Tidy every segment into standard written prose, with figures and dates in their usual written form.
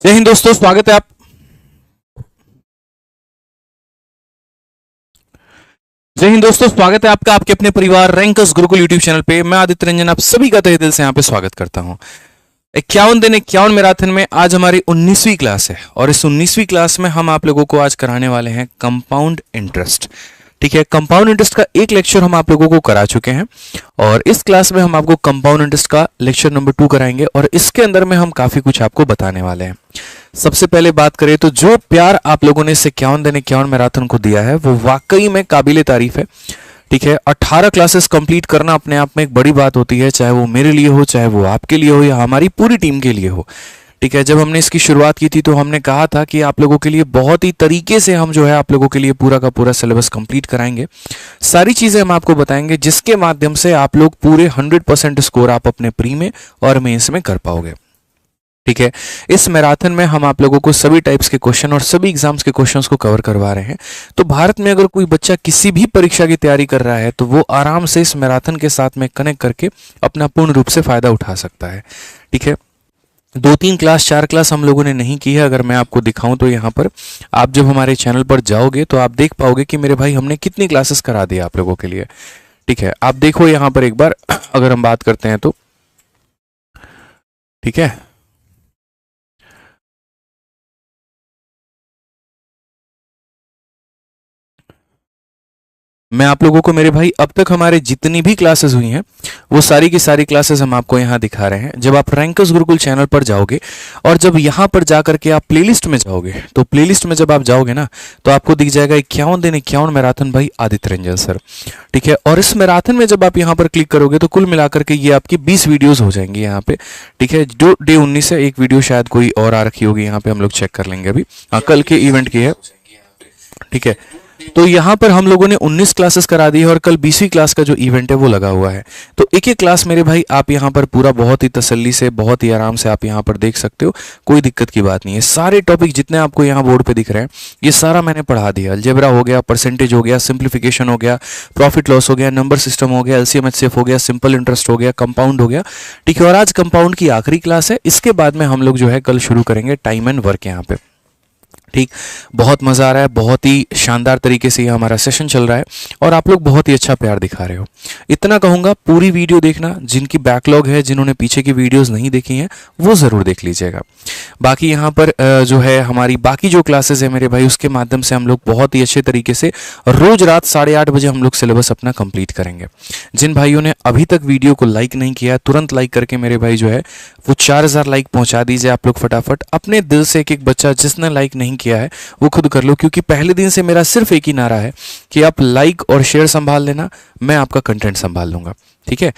जय हिंद दोस्तों, स्वागत है आपका आपके अपने परिवार रैंकर्स गुरुकुल यूट्यूब चैनल पे। मैं आदित्य रंजन आप सभी का तहे दिल से यहाँ पे स्वागत करता हूँ। 51 दिन 51 मैराथन में आज हमारी 19वीं क्लास है और इस 19वीं क्लास में हम आप लोगों को आज कराने वाले हैं कंपाउंड इंटरेस्ट। ठीक है, कंपाउंड इंटरेस्ट का एक लेक्चर हम आप लोगों को करा चुके हैं और इस क्लास में हम आपको कंपाउंड इंटरेस्ट का लेक्चर नंबर 2 कराएंगे और इसके अंदर में हम काफी कुछ आपको बताने वाले हैं। सबसे पहले बात करें तो जो प्यार आप लोगों ने इस 51 दिन 51 मैराथन को दिया है वो वाकई में काबिले तारीफ है। ठीक है, 18 क्लासेस कंप्लीट करना अपने आप में एक बड़ी बात होती है, चाहे वो मेरे लिए हो, चाहे वो आपके लिए हो या हमारी पूरी टीम के लिए हो। ठीक है, जब हमने इसकी शुरुआत की थी तो हमने कहा था कि आप लोगों के लिए बहुत ही तरीके से हम जो है आप लोगों के लिए पूरा का पूरा सिलेबस कंप्लीट कराएंगे। सारी चीजें हम आपको बताएंगे जिसके माध्यम से आप लोग पूरे 100% स्कोर आप अपने प्री में और मेंस में कर पाओगे। ठीक है, इस मैराथन में हम आप लोगों को सभी टाइप्स के क्वेश्चन और सभी एग्जाम्स के क्वेश्चंस को कवर करवा रहे हैं। तो भारत में अगर कोई बच्चा किसी भी परीक्षा की तैयारी कर रहा है तो वो आराम से इस मैराथन के साथ में कनेक्ट करके अपना पूर्ण रूप से फायदा उठा सकता है। ठीक है, 2-3 क्लास 4 क्लास हम लोगों ने नहीं की है। अगर मैं आपको दिखाऊं तो यहाँ पर आप जब हमारे चैनल पर जाओगे तो आप देख पाओगे कि मेरे भाई हमने कितनी क्लासेस करा दी आप लोगों के लिए। ठीक है, आप देखो यहाँ पर एक बार अगर हम बात करते हैं तो ठीक है, मैं आप लोगों को मेरे भाई अब तक हमारे जितनी भी क्लासेस हुई हैं वो सारी की सारी क्लासेस हम आपको यहाँ दिखा रहे हैं। जब आप रैंकर्स गुरुकुल चैनल पर जाओगे और जब यहाँ पर जा करके आप प्लेलिस्ट में जाओगे तो प्लेलिस्ट में जब आप जाओगे ना तो आपको दिख जाएगा 51 दिन 51 मैराथन भाई आदित्य रंजन सर। ठीक है, और इस मैराथन में जब आप यहाँ पर क्लिक करोगे तो कुल मिलाकर के ये आपकी 20 वीडियोज हो जाएंगी यहाँ पे। ठीक है, जो डे 19 है एक वीडियो शायद कोई और आ रखी होगी यहाँ पे, हम लोग चेक कर लेंगे अभी। हाँ, कल के इवेंट की है। ठीक है, तो यहाँ पर हम लोगों ने 19 क्लासेस करा दी है और कल 20वीं क्लास का जो इवेंट है वो लगा हुआ है। तो एक एक क्लास मेरे भाई आप यहाँ पर पूरा बहुत ही तसल्ली से बहुत ही आराम से आप यहाँ पर देख सकते हो, कोई दिक्कत की बात नहीं है। सारे टॉपिक जितने आपको यहाँ बोर्ड पे दिख रहे हैं ये सारा मैंने पढ़ा दिया। अलजेब्रा हो गया, परसेंटेज हो गया, सिंप्लीफिकेशन हो गया, प्रॉफिट लॉस हो गया, नंबर सिस्टम हो गया, एलसीएम एचसीएफ हो गया, सिंपल इंटरेस्ट हो गया, कंपाउंड हो गया। ठीक है, और आज कंपाउंड की आखिरी क्लास है। इसके बाद में हम लोग जो है कल शुरू करेंगे टाइम एंड वर्क यहाँ पे। ठीक, बहुत मज़ा आ रहा है, बहुत ही शानदार तरीके से ये हमारा सेशन चल रहा है और आप लोग बहुत ही अच्छा प्यार दिखा रहे हो। इतना कहूँगा, पूरी वीडियो देखना। जिनकी बैकलॉग है, जिन्होंने पीछे की वीडियोस नहीं देखी हैं वो ज़रूर देख लीजिएगा। बाकी यहाँ पर जो है हमारी बाकी जो क्लासेस है मेरे भाई उसके माध्यम से हम लोग बहुत ही अच्छे तरीके से रोज़ रात 8:30 बजे हम लोग सिलेबस अपना कंप्लीट करेंगे। जिन भाइयों ने अभी तक वीडियो को लाइक नहीं किया तुरंत लाइक करके मेरे भाई जो है वो 4000 लाइक पहुँचा दीजिए आप लोग फटाफट। अपने दिल से एक एक बच्चा जिसने लाइक नहीं किया है वो खुद कर लो, क्योंकि पहले दिन से मेरा सिर्फ एक ही नारा है कि आप लाइक और शेयर संभाल लेना, मैं आपका कंटेंट संभाल लूंगा। ठीक है,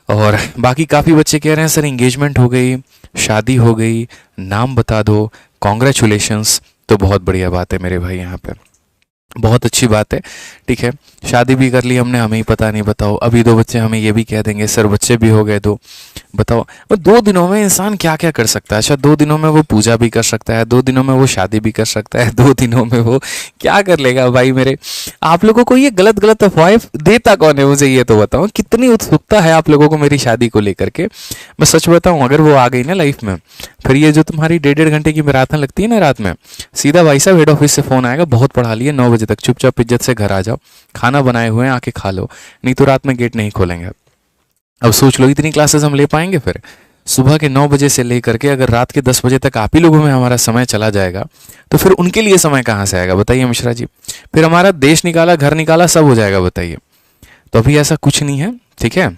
और बाकी काफ़ी बच्चे कह रहे हैं सर एंगेजमेंट हो गई, शादी हो गई, नाम बता दो, कॉन्ग्रेचुलेशंस। तो बहुत बढ़िया बात है मेरे भाई, यहाँ पे बहुत अच्छी बात है। ठीक है, शादी भी कर ली हमने, हमें ही पता नहीं। बताओ, अभी 2 बच्चे हमें ये भी कह देंगे सर बच्चे भी हो गए 2। बताओ, वो 2 दिनों में इंसान क्या क्या कर सकता है। अच्छा, 2 दिनों में वो पूजा भी कर सकता है, 2 दिनों में वो शादी भी कर सकता है, 2 दिनों में वो क्या कर लेगा भाई मेरे। आप लोगों को ये गलत गलत अफवाहें देता कौन है, मुझे ये तो बताओ। कितनी उत्सुकता है आप लोगों को मेरी शादी को लेकर के। मैं सच बताऊं, अगर वो आ गई ना लाइफ में, फिर ये जो तुम्हारी 1.5 घंटे की मैराथन लगती है ना रात में, सीधा भाई साहब हेड ऑफिस से फोन आएगा, बहुत पढ़ा लिए, 9 बजे तक चुपचाप इज्जत से घर आ जाओ, खाना बनाए हुए हैं आके खा लो, नहीं तो रात में गेट नहीं खोलेंगे। अब सोच लो इतनी क्लासेस हम ले पाएंगे। फिर सुबह के 9 बजे से लेकर के अगर रात के 10 बजे तक आप ही लोगों में हमारा समय चला जाएगा तो फिर उनके लिए समय कहाँ से आएगा बताइए मिश्रा जी। फिर हमारा देश निकाला, घर निकाला, सब हो जाएगा बताइए। तो अभी ऐसा कुछ नहीं है। ठीक है,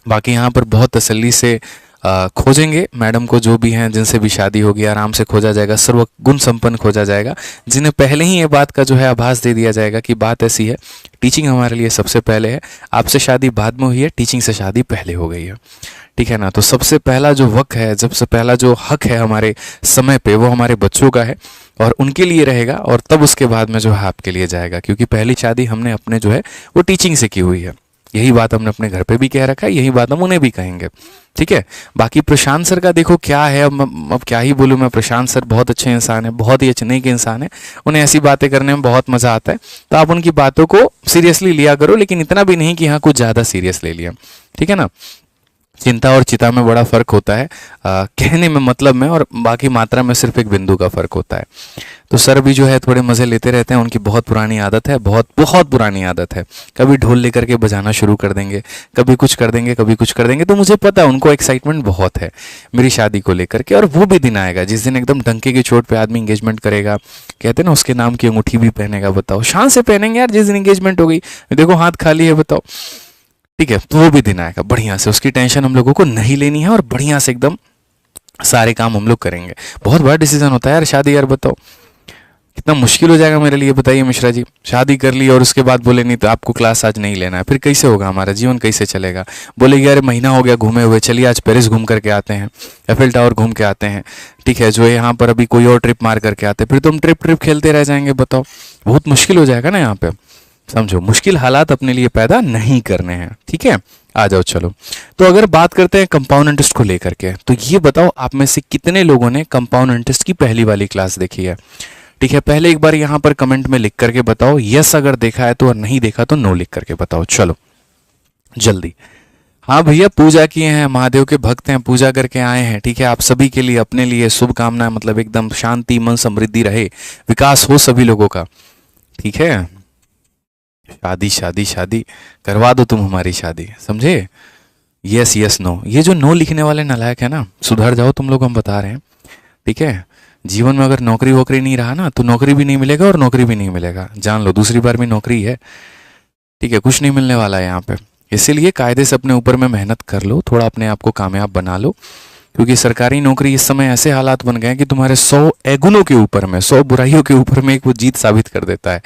बाकी यहाँ पर बहुत तसल्ली से खोजेंगे मैडम को, जो भी हैं जिनसे भी शादी होगी आराम से खोजा जाएगा, सर्व गुण संपन्न खोजा जाएगा, जिन्हें पहले ही ये बात का जो है आभास दे दिया जाएगा कि बात ऐसी है, टीचिंग हमारे लिए सबसे पहले है, आपसे शादी बाद में हुई है, टीचिंग से शादी पहले हो गई है। ठीक है ना, तो सबसे पहला जो वक्त है, सबसे पहला जो हक है हमारे समय पे वो हमारे बच्चों का है और उनके लिए रहेगा, और तब उसके बाद में जो है आपके लिए जाएगा, क्योंकि पहली शादी हमने अपने जो है वो टीचिंग से की हुई है। यही बात हमने अपने घर पे भी कह रखा है, यही बात हम उन्हें भी कहेंगे। ठीक है, बाकी प्रशांत सर का देखो क्या है, अब क्या ही बोलूँ मैं। प्रशांत सर बहुत अच्छे इंसान है, बहुत ही अच्छे नेक इंसान है, उन्हें ऐसी बातें करने में बहुत मज़ा आता है। तो आप उनकी बातों को सीरियसली लिया करो, लेकिन इतना भी नहीं कि हाँ कुछ ज़्यादा सीरियस ले लिया। ठीक है ना, चिंता और चिता में बड़ा फर्क होता है, कहने में मतलब में, और बाकी मात्रा में सिर्फ एक बिंदु का फर्क होता है। तो सर भी जो है थोड़े मज़े लेते रहते हैं, उनकी बहुत पुरानी आदत है, बहुत बहुत पुरानी आदत है। कभी ढोल लेकर के बजाना शुरू कर देंगे, कभी कुछ कर देंगे, कभी कुछ कर देंगे। तो मुझे पता है उनको एक्साइटमेंट बहुत है मेरी शादी को लेकर के, और वो भी दिन आएगा जिस दिन एकदम डंके की चोट पे आदमी इंगेजमेंट करेगा, कहते हैं ना उसके नाम की अंगूठी भी पहनेगा। बताओ, शान से पहनेंगे यार जिस दिन इंगेजमेंट हो गई, देखो हाथ खाली है, बताओ। ठीक है, तो वो भी दिन आएगा बढ़िया से, उसकी टेंशन हम लोगों को नहीं लेनी है, और बढ़िया से एकदम सारे काम हम लोग करेंगे। बहुत बड़ा डिसीजन होता है यार शादी, यार बताओ कितना मुश्किल हो जाएगा मेरे लिए, बताइए मिश्रा जी। शादी कर ली और उसके बाद बोले नहीं तो आपको क्लास आज नहीं लेना है, फिर कैसे होगा, हमारा जीवन कैसे चलेगा। बोलेगी अरे महीना हो गया घूमे हुए, चलिए आज पेरिस घूम करके आते हैं, एफिल टावर घूम के आते हैं, ठीक है, जो है यहाँ पर अभी कोई और ट्रिप मार करके आते हैं, फिर तुम ट्रिप खेलते रह जाएंगे। बताओ, बहुत मुश्किल हो जाएगा ना यहाँ पे। समझो, मुश्किल हालात अपने लिए पैदा नहीं करने हैं, ठीक है। आ जाओ चलो, तो अगर बात करते हैं कंपाउंड इंटरेस्ट को लेकर के, तो ये बताओ आप में से कितने लोगों ने कंपाउंड इंटरेस्ट की पहली वाली क्लास देखी है। ठीक है, पहले एक बार यहाँ पर कमेंट में लिख करके बताओ यस अगर देखा है तो, और नहीं देखा तो नो लिख करके बताओ। चलो जल्दी। हाँ भैया, पूजा किए हैं, महादेव के भक्त हैं, पूजा करके आए हैं। ठीक है, आप सभी के लिए, अपने लिए शुभकामनाएं, मतलब एकदम शांति, मन समृद्धि रहे, विकास हो सभी लोगों का। ठीक है, शादी शादी शादी करवा दो तुम हमारी शादी, समझे। यस यस नो, ये जो नो लिखने वाले नालायक है ना, सुधर जाओ तुम लोग, हम बता रहे हैं। ठीक है, जीवन में अगर नौकरी वोकरी नहीं रहा ना, तो नौकरी भी नहीं मिलेगा और नौकरी भी नहीं मिलेगा, जान लो, दूसरी बार भी नौकरी है। ठीक है, कुछ नहीं मिलने वाला है यहाँ पे, इसीलिए कायदे से अपने ऊपर में मेहनत कर लो, थोड़ा अपने आप को कामयाब बना लो, क्योंकि सरकारी नौकरी इस समय ऐसे हालात बन गए हैं कि तुम्हारे 100 एगुनों के ऊपर में, 100 बुराइयों के ऊपर में एक वो जीत साबित कर देता है।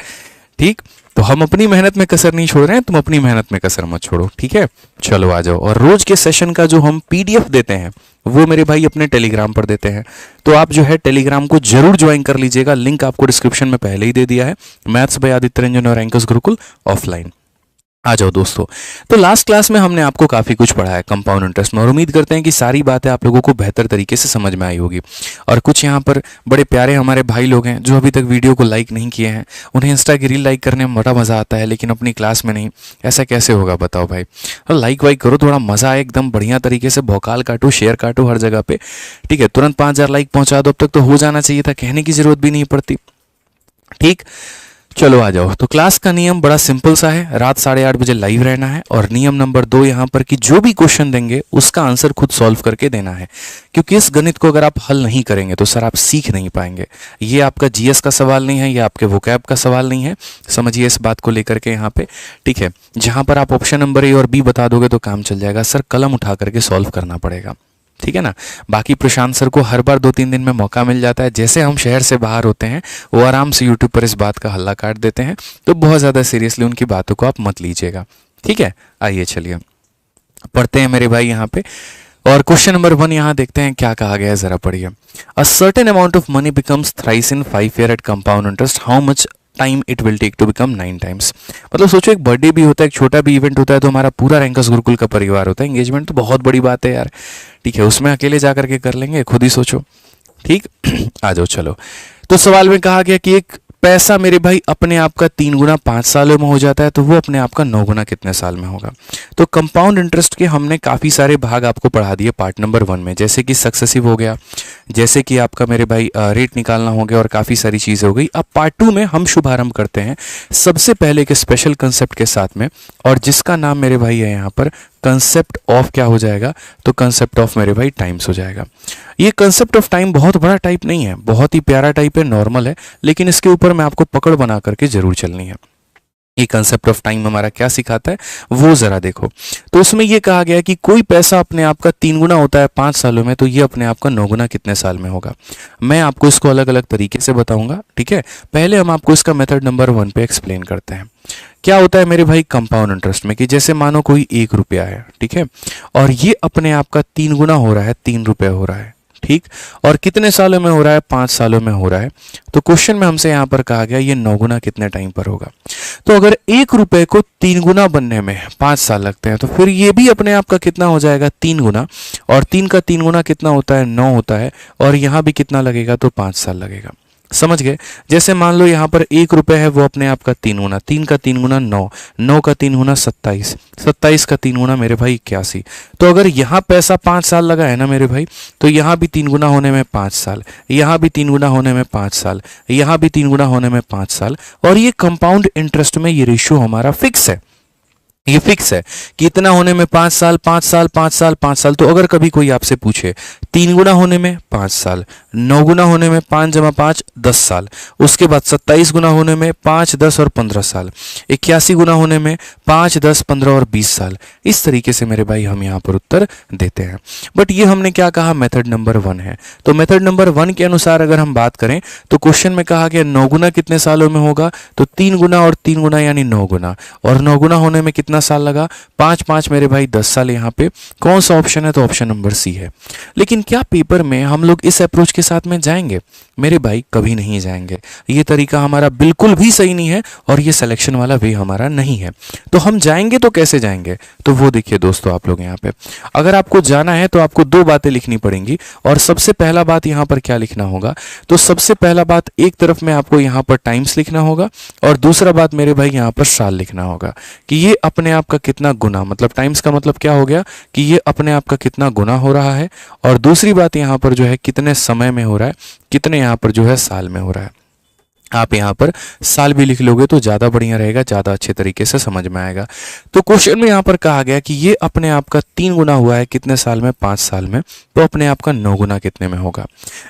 ठीक, तो हम अपनी मेहनत में कसर नहीं छोड़ रहे हैं, तुम अपनी मेहनत में कसर मत छोड़ो। ठीक है, चलो आ जाओ। और रोज के सेशन का जो हम पीडीएफ देते हैं वो मेरे भाई अपने टेलीग्राम पर देते हैं, तो आप जो है टेलीग्राम को जरूर ज्वाइन कर लीजिएगा, लिंक आपको डिस्क्रिप्शन में पहले ही दे दिया है, मैथ्स बाय आदित्य रंजन और रैंकर्स गुरुकुल ऑफलाइन। आ जाओ दोस्तों, तो लास्ट क्लास में हमने आपको काफ़ी कुछ पढ़ा है कंपाउंड इंटरेस्ट में, और उम्मीद करते हैं कि सारी बातें आप लोगों को बेहतर तरीके से समझ में आई होगी। और कुछ यहाँ पर बड़े प्यारे हमारे भाई लोग हैं जो अभी तक वीडियो को लाइक नहीं किए हैं, उन्हें इंस्टा की रील लाइक करने में बड़ा मज़ा आता है, लेकिन अपनी क्लास में नहीं। ऐसा कैसे होगा बताओ भाई। और लाइक वाइक करो, थोड़ा मज़ा आए, एकदम बढ़िया तरीके से भौकाल काटो, शेयर काटो हर जगह पर। ठीक है, तुरंत 5000 लाइक पहुँचा दो, अब तक तो हो जाना चाहिए था, कहने की ज़रूरत भी नहीं पड़ती। ठीक, चलो आ जाओ। तो क्लास का नियम बड़ा सिंपल सा है, रात 8:30 बजे लाइव रहना है, और नियम नंबर 2 यहाँ पर कि जो भी क्वेश्चन देंगे उसका आंसर खुद सॉल्व करके देना है, क्योंकि इस गणित को अगर आप हल नहीं करेंगे तो सर आप सीख नहीं पाएंगे। ये आपका जीएस का सवाल नहीं है, ये आपके वोकैब का सवाल नहीं है, समझिए इस बात को लेकर के यहाँ पे। ठीक है, जहाँ पर आप ऑप्शन नंबर ए और बी बता दोगे तो काम चल जाएगा, सर कलम उठा करके सॉल्व करना पड़ेगा। ठीक है ना। बाकी प्रशांत सर को हर बार 2-3 दिन में मौका मिल जाता है, जैसे हम शहर से बाहर होते हैं वो आराम से यूट्यूब पर इस बात का हल्ला काट देते हैं, तो बहुत ज़्यादा सीरियसली उनकी बातों को आप मत लीजिएगा। ठीक है, आइए चलिए पढ़ते हैं मेरे भाई यहाँ पे, और क्वेश्चन नंबर 1 यहाँ देखते हैं क्या कहा गया है, जरा पढ़िए। A certain amount of money becomes thrice in 5 year at compound interest, how much time it will take to become 9 times. मतलब सोचो, एक बर्थडे भी होता है, एक छोटा भी इवेंट होता है, तो हमारा पूरा रैंकर्स गुरुकुल का परिवार होता है। एंगेजमेंट तो बहुत बड़ी बात है यार, ठीक है, उसमें अकेले जा करके कर लेंगे, खुद ही सोचो। ठीक आ जाओ चलो। तो सवाल में कहा गया कि एक पैसा मेरे भाई अपने आप का 3 गुना 5 सालों में हो जाता है, तो वो अपने आप का 9 गुना कितने साल में होगा। तो कंपाउंड इंटरेस्ट के हमने काफ़ी सारे भाग आपको पढ़ा दिए पार्ट नंबर 1 में, जैसे कि सक्सेसिव हो गया, जैसे कि आपका मेरे भाई रेट निकालना हो गया, और काफ़ी सारी चीज़ें हो गई। अब पार्ट 2 में हम शुभारंभ करते हैं सबसे पहले के स्पेशल कंसेप्ट के साथ में, और जिसका नाम मेरे भाई है यहाँ पर कंसेप्ट ऑफ क्या हो जाएगा, तो कंसेप्ट ऑफ मेरे भाई टाइम्स हो जाएगा। ये कंसेप्ट ऑफ टाइम बहुत बड़ा टाइप नहीं है, बहुत ही प्यारा टाइप है, नॉर्मल है, लेकिन इसके ऊपर मैं आपको पकड़ बना करके जरूर चलनी है। ये कंसेप्ट ऑफ टाइम हमारा क्या सिखाता है वो जरा देखो। तो उसमें ये कहा गया कि कोई पैसा अपने आप का 3 गुना होता है 5 सालों में, तो ये अपने आप का 9 गुना कितने साल में होगा। मैं आपको इसको अलग अलग तरीके से बताऊंगा। ठीक है, पहले हम आपको इसका मेथड नंबर 1 पे एक्सप्लेन करते हैं। क्या होता है मेरे भाई कंपाउंड इंटरेस्ट में, कि जैसे मानो कोई 1 रुपया है, ठीक है, और ये अपने आप का 3 गुना हो रहा है, 3 रुपये हो रहा है। ठीक, और कितने सालों में हो रहा है, 5 सालों में हो रहा है। तो क्वेश्चन में हमसे यहाँ पर कहा गया ये 9 गुना कितने टाइम पर होगा। तो अगर 1 रुपये को 3 गुना बनने में 5 साल लगते हैं, तो फिर ये भी अपने आप का कितना हो जाएगा, 3 गुना, और 3 का 3 गुना कितना होता है, 9 होता है, और यहाँ भी कितना लगेगा, तो 5 साल लगेगा। समझ गए। जैसे मान लो यहाँ पर 1 रुपए है, वो अपने आप का 3 गुना, 3 का 3 गुना 9, 9 का 3 गुना 27, 27 का 3 गुना मेरे भाई 81। तो अगर यहाँ पैसा 5 साल लगा है ना मेरे भाई, तो यहाँ भी 3 गुना होने में 5 साल, यहाँ भी 3 गुना होने में 5 साल, यहाँ भी 3 गुना होने में 5 साल। और ये कंपाउंड इंटरेस्ट में ये रेशियो हमारा फिक्स है, ये फिक्स है कि इतना होने में 5 साल, 5 साल, 5 साल, 5 साल। तो अगर कभी कोई आपसे पूछे 3 गुना होने में 5 साल, 9 गुना होने में 5 जमा 5 10 साल, उसके बाद 27 गुना होने में 5 10 और 15 साल, 81 गुना होने में 5 10 15 और 20 साल, इस तरीके से मेरे भाई हम यहाँ पर उत्तर देते हैं। बट ये हमने क्या कहा, मेथड नंबर 1 है। तो मेथड नंबर 1 के अनुसार अगर हम बात करें तो क्वेश्चन में कहा गया 9 गुना कितने सालों में होगा, तो 3 गुना और 3 गुना यानी 9 गुना, और 9 गुना होने में कितना साल लगा, 5 5 मेरे भाई 10 साल। यहाँ पे कौन सा ऑप्शन है, तो ऑप्शन नंबर सी है। लेकिन क्या पेपर में हम लोग इस अप्रोच के साथ में जाएंगे? मेरे भाई कभी नहीं जाएंगे। ये तरीका हमारा बिल्कुल भी सही नहीं है और ये सिलेक्शन वाला वे हमारा नहीं है। तो हम जाएंगे तो कैसे जाएंगे, तो वो देखिए दोस्तों, आप लोग यहाँ पे अगर आपको जाना है तो आपको 2 बातें लिखनी पड़ेंगी। और सबसे पहला बात यहाँ पर क्या लिखना होगा, तो सबसे पहला बात एक तरफ में आपको यहाँ पर टाइम्स लिखना होगा और दूसरा बात मेरे भाई यहाँ पर साल लिखना होगा कि ये अपने आप का कितना गुना, मतलब टाइम्स का मतलब क्या हो गया कि ये अपने आप का कितना गुना हो रहा है, और दूसरी बात यहाँ पर जो है कितने समय में हो रहा है, कितने यहाँ पर जो है साल में हो रहा है। आप यहाँ पर साल भी लिख लोगे तो ज़्यादा बढ़िया रहेगा, ज़्यादा अच्छे तरीके से समझ में आएगा। तो क्वेश्चन में यहाँ पर कहा गया कि ये अपने आप का 3 गुना हुआ है कितने साल में, 5 साल में, तो अपने आप का 9 गुना कितने में होगा।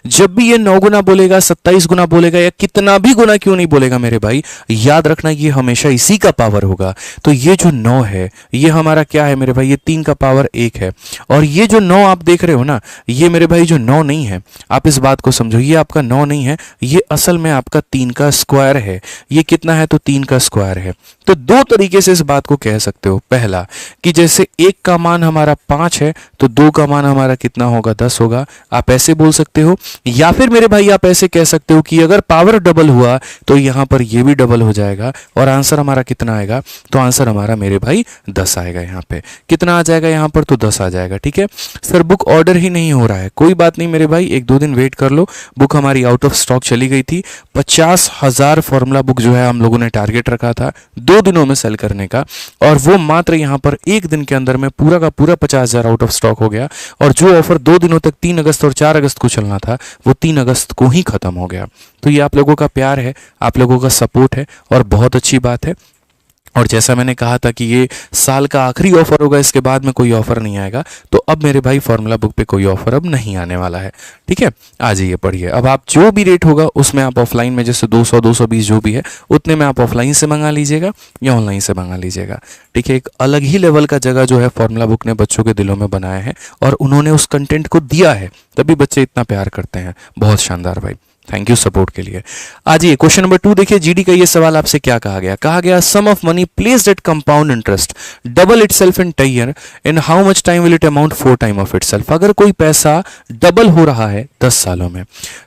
जब भी ये 9 गुना बोलेगा, 27 गुना बोलेगा या कितना भी गुना क्यों नहीं बोलेगा मेरे भाई, याद रखना ये हमेशा इसी का पावर होगा। तो ये जो 9 है ये हमारा क्या है मेरे भाई, ये 3 का पावर 1 है। और ये जो 9 आप देख रहे हो ना, ये मेरे भाई जो 9 नहीं है, आप इस बात को समझो, ये आपका 9 नहीं है, ये असल में आपका 3 का स्क्वायर है। ये कितना है, तो 3 का स्क्वायर है। तो 2 तरीके से इस बात को कह सकते हो। पहला कि जैसे 1 का मान हमारा 5 है तो 2 का मान हमारा कितना होगा, 10 होगा, आप ऐसे बोल सकते हो। या फिर मेरे भाई आप ऐसे कह सकते हो कि अगर पावर डबल हुआ तो यहां पर ये भी डबल हो जाएगा और आंसर हमारा कितना आएगा, तो आंसर हमारा मेरे भाई 10 आएगा। यहाँ पे कितना आ जाएगा, यहाँ पर तो 10 आ जाएगा। ठीक है सर, बुक ऑर्डर ही नहीं हो रहा है, कोई बात नहीं मेरे भाई, 1-2 दिन वेट कर लो। बुक हमारी आउट ऑफ स्टॉक चली गई थी। 50,000 फॉर्मूला बुक जो है हम लोगों ने टारगेट रखा था 2 दिनों में सेल करने का, और वो मात्र यहाँ पर 1 दिन के अंदर में पूरा का पूरा 50,000 आउट ऑफ स्टॉक हो गया। और जो ऑफर 2 दिनों तक 3 अगस्त और 4 अगस्त को चलना था वो 3 अगस्त को ही खत्म हो गया। तो ये आप लोगों का प्यार है, आप लोगों का सपोर्ट है और बहुत अच्छी बात है। और जैसा मैंने कहा था कि ये साल का आखिरी ऑफर होगा, इसके बाद में कोई ऑफर नहीं आएगा। तो अब मेरे भाई फॉर्मूला बुक पे कोई ऑफर अब नहीं आने वाला है। ठीक है, आ जाइए पढ़िए। अब आप जो भी रेट होगा उसमें आप ऑफलाइन में जैसे 200 220 जो भी है उतने में आप ऑफलाइन से मंगा लीजिएगा या ऑनलाइन से मंगा लीजिएगा। ठीक है, एक अलग ही लेवल का जगह जो है फॉर्मूला बुक ने बच्चों के दिलों में बनाया है और उन्होंने उस कंटेंट को दिया है, तभी बच्चे इतना प्यार करते हैं। बहुत शानदार भाई, थैंक यू सपोर्ट के लिए। आइए क्वेश्चन नंबर 2 देखिए। जीडी का ये सवाल आपसे क्या कहा गया, कहा गया sum of money placed at compound interest double itself in 10 year, in how much time will it amount 4 time of itself. अगर कोई पैसा डबल हो रहा है 10 सालों में,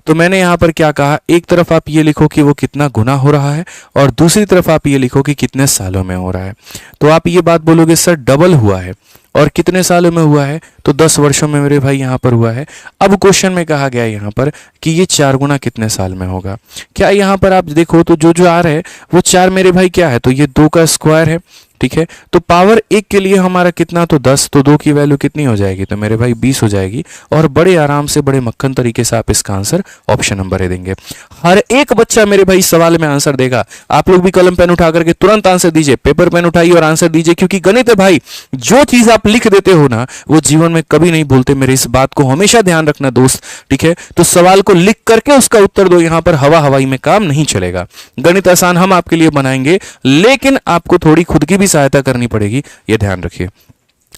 तो मैंने यहां पर क्या कहा, एक तरफ आप ये लिखो कि वो कितना गुना हो रहा है और दूसरी तरफ आप ये लिखो कि कितने सालों में हो रहा है। तो आप ये बात बोलोगे सर डबल हुआ है और कितने सालों में हुआ है, तो 10 वर्षों में मेरे भाई यहाँ पर हुआ है। अब क्वेश्चन में कहा गया यहाँ पर कि ये 4 गुना कितने साल में होगा। क्या यहाँ पर आप देखो तो जो जो आ रहा है वो 4 मेरे भाई क्या है, तो ये 2 का स्क्वायर है। ठीक है, तो पावर 1 के लिए हमारा कितना, तो 10, तो 2 की वैल्यू कितनी हो जाएगी, तो मेरे भाई 20 हो जाएगी। और बड़े आराम से बड़े मक्खन तरीके से आप इसका आंसर ऑप्शन नंबर ए देंगे। हर एक बच्चा मेरे भाई सवाल में आंसर देगा। आप लोग भी कलम पेन उठा करके तुरंत आंसर दीजिए, पेपर पेन उठाइए और आंसर दीजिए, क्योंकि गणित है भाई, जो चीज आप लिख देते हो ना वो जीवन में कभी नहीं भूलते। मेरे इस बात को हमेशा ध्यान रखना दोस्त। ठीक है, तो सवाल को लिख करके उसका उत्तर दो, यहां पर हवा हवाई में काम नहीं चलेगा। गणित आसान हम आपके लिए बनाएंगे, लेकिन आपको थोड़ी खुद की भी सहायता करनी पड़ेगी, यह ध्यान रखिए।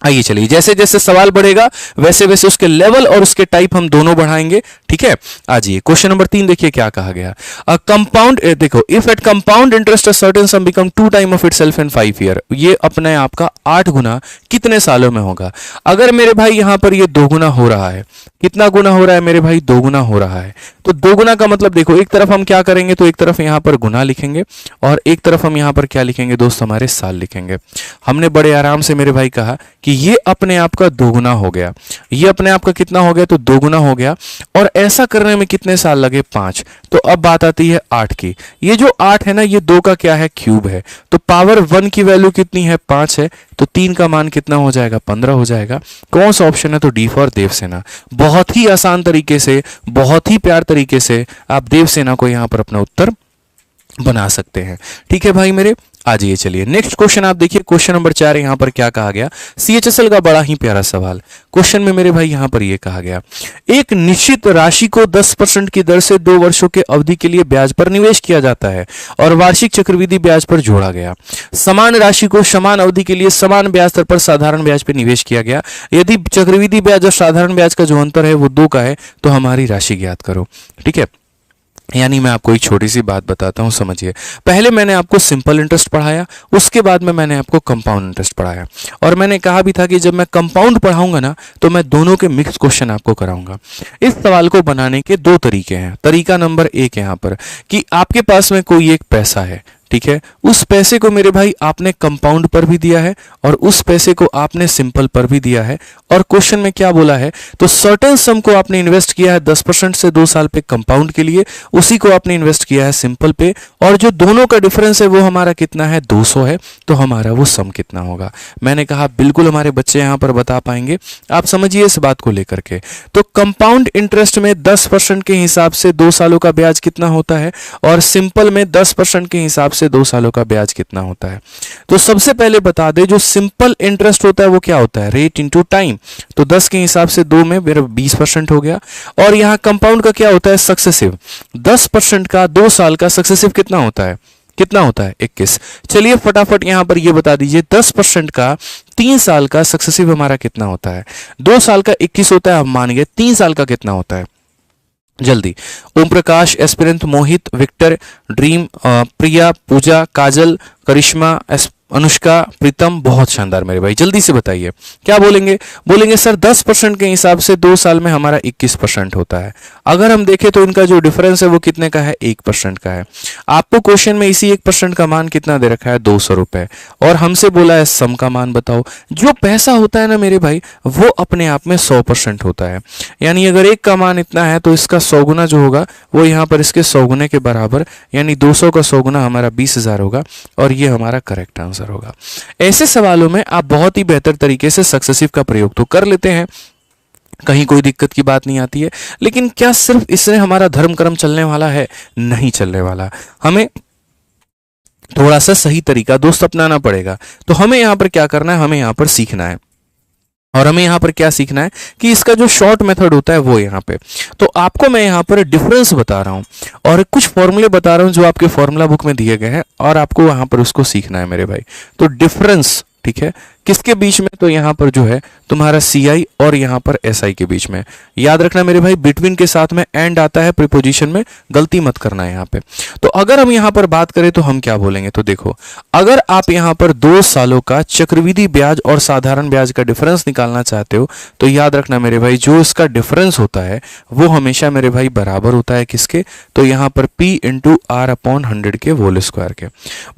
आइए चलिए, जैसे जैसे सवाल बढ़ेगा वैसे वैसे उसके लेवल और उसके टाइप हम दोनों बढ़ाएंगे। ठीक है, आ जाइए क्वेश्चन नंबर 3 देखिए क्या कहा गया। कंपाउंड, देखो, if at compound interest a certain some become 2 time of itself in 5 year, ये अपने आप का 8 गुना कितने सालों में होगा। अगर मेरे भाई यहां पर ये 2 गुना हो रहा है, कितना गुना हो रहा है मेरे भाई, 2 गुना हो रहा है। तो 2 गुना का मतलब देखो, एक तरफ हम क्या करेंगे, तो एक तरफ यहां पर गुना लिखेंगे और एक तरफ हम यहां पर क्या लिखेंगे दोस्त, हमारे साल लिखेंगे। हमने बड़े आराम से मेरे भाई कहा कि ये अपने आप का 2 गुना हो गया, ये अपने आप का कितना हो गया, तो 2 गुना हो गया। और ऐसा करने में कितने साल लगे, 5। तो तो अब बात आती है 8 की। ये जो 8 है ना, ये 2 का क्या है, क्यूब है। तो पावर 1 की वैल्यू कितनी है, 5 है। तो 3 का मान कितना हो जाएगा, 15 हो जाएगा। कौन सा ऑप्शन है, तो डी फॉर देवसेना। बहुत ही आसान तरीके से, बहुत ही प्यार तरीके से आप देवसेना को यहां पर अपना उत्तर बना सकते हैं। ठीक है भाई मेरे, आ जाइए चलिए नेक्स्ट क्वेश्चन आप देखिए। क्वेश्चन नंबर 4 यहां पर क्या कहा गया, सीएचएसएल का बड़ा ही प्यारा सवाल। क्वेश्चन में मेरे भाई यहां पर ये कहा गया, एक निश्चित राशि को 10% की दर से 2 वर्षों के अवधि के लिए ब्याज पर निवेश किया जाता है और वार्षिक चक्रवृद्धि ब्याज पर जोड़ा गया। समान राशि को समान अवधि के लिए समान ब्याज दर पर साधारण ब्याज पर निवेश किया गया। यदि चक्रवृद्धि ब्याज और साधारण ब्याज का जो अंतर है वो 2 का है, तो हमारी राशि ज्ञात करो। ठीक है, यानी मैं आपको एक छोटी सी बात बताता हूं, समझिए। पहले मैंने आपको सिंपल इंटरेस्ट पढ़ाया, उसके बाद में मैंने आपको कंपाउंड इंटरेस्ट पढ़ाया, और मैंने कहा भी था कि जब मैं कंपाउंड पढ़ाऊंगा ना, तो मैं दोनों के मिक्स क्वेश्चन आपको कराऊंगा। इस सवाल को बनाने के 2 तरीके हैं। तरीका नंबर 1 यहां पर कि आपके पास में कोई एक पैसा है, ठीक है, उस पैसे को मेरे भाई आपने कंपाउंड पर भी दिया है और उस पैसे को आपने सिंपल पर भी दिया है, और क्वेश्चन में क्या बोला है, तो सर्टेन सम को आपने इन्वेस्ट किया है 10% से 2 साल पे कंपाउंड के लिए, उसी को आपने इन्वेस्ट किया है सिंपल पे, और जो दोनों का डिफरेंस है वो हमारा कितना है, 200 है। तो हमारा वो सम कितना होगा। मैंने कहा बिल्कुल हमारे बच्चे यहां पर बता पाएंगे, आप समझिए इस बात को लेकर के। तो कंपाउंड इंटरेस्ट में 10% के हिसाब से 2 सालों का ब्याज कितना होता है, और सिंपल में 10% के हिसाब से 2 सालों का ब्याज कितना होता है। तो सबसे पहले बता दे, जो सिंपल इंटरेस्ट होता है वो क्या होता है, रेट इनटू टाइम। तो 10 के हिसाब से 2 में मेरा 20% हो गया। और यहां कंपाउंड का क्या होता है, सक्सेसिव। 10% का 2 साल का सक्सेसिव कितना होता है, कितना होता है, 21। चलिए फटाफट यहां पर ये बता दीजिए, 10% का 3 साल का सक्सेसिव हमारा कितना होता है। 2 साल का 21 होता है, हम मान गए। 3 साल का कितना होता है, जल्दी। ओम प्रकाश, एस्पिरेंट, मोहित, विक्टर, ड्रीम, प्रिया, पूजा, काजल, करिश्मा, अनुष्का, प्रीतम, बहुत शानदार मेरे भाई, जल्दी से बताइए क्या बोलेंगे। बोलेंगे सर 10% के हिसाब से 2 साल में हमारा 21% होता है। अगर हम देखें तो इनका जो डिफरेंस है वो कितने का है, 1% का है। आपको क्वेश्चन में इसी 1% का मान कितना दे रखा है, 200 रुपए, और हमसे बोला है सम का मान बताओ। जो पैसा होता है ना मेरे भाई, वो अपने आप में 100% होता है। यानी अगर 1 का मान इतना है तो इसका 100 गुना जो होगा वो यहाँ पर इसके 100 गुने के बराबर, यानी 200 का 100 गुना हमारा 20,000 होगा, और ये हमारा करेक्ट आंसर होगा। ऐसे सवालों में आप बहुत ही बेहतर तरीके से सक्सेसिव का प्रयोग तो कर लेते हैं, कहीं कोई दिक्कत की बात नहीं आती है, लेकिन क्या सिर्फ इससे हमारा धर्म कर्म चलने वाला है, नहीं चलने वाला। हमें थोड़ा सा सही तरीका दोस्त अपनाना पड़ेगा। तो हमें यहां पर क्या करना है, हमें यहां पर सीखना है, और हमें यहां पर क्या सीखना है कि इसका जो शॉर्ट मेथड होता है वो यहां पे। तो आपको मैं यहां पर डिफरेंस बता रहा हूं और कुछ फॉर्मूले बता रहा हूं जो आपके फॉर्मूला बुक में दिए गए हैं, और आपको वहां पर उसको सीखना है मेरे भाई। तो डिफरेंस, ठीक है, किसके बीच में, तो यहां पर जो है तुम्हारा CI और यहां पर SI के बीच में। याद रखना मेरे भाई, बिटवीन के साथ में एंड आता है प्रीपोजिशन में, गलती मत करना है यहां पे। तो अगर हम यहां पर बात करें तो हम क्या बोलेंगे, तो देखो, अगर आप यहां पर 2 सालों का चक्रवृद्धि ब्याज और साधारण ब्याज का डिफरेंस निकालना चाहते हो, तो याद रखना मेरे भाई, जो इसका डिफरेंस होता है वो हमेशा मेरे भाई बराबर होता है किसके, तो यहां पर P × R/100 के होल स्क्वायर के।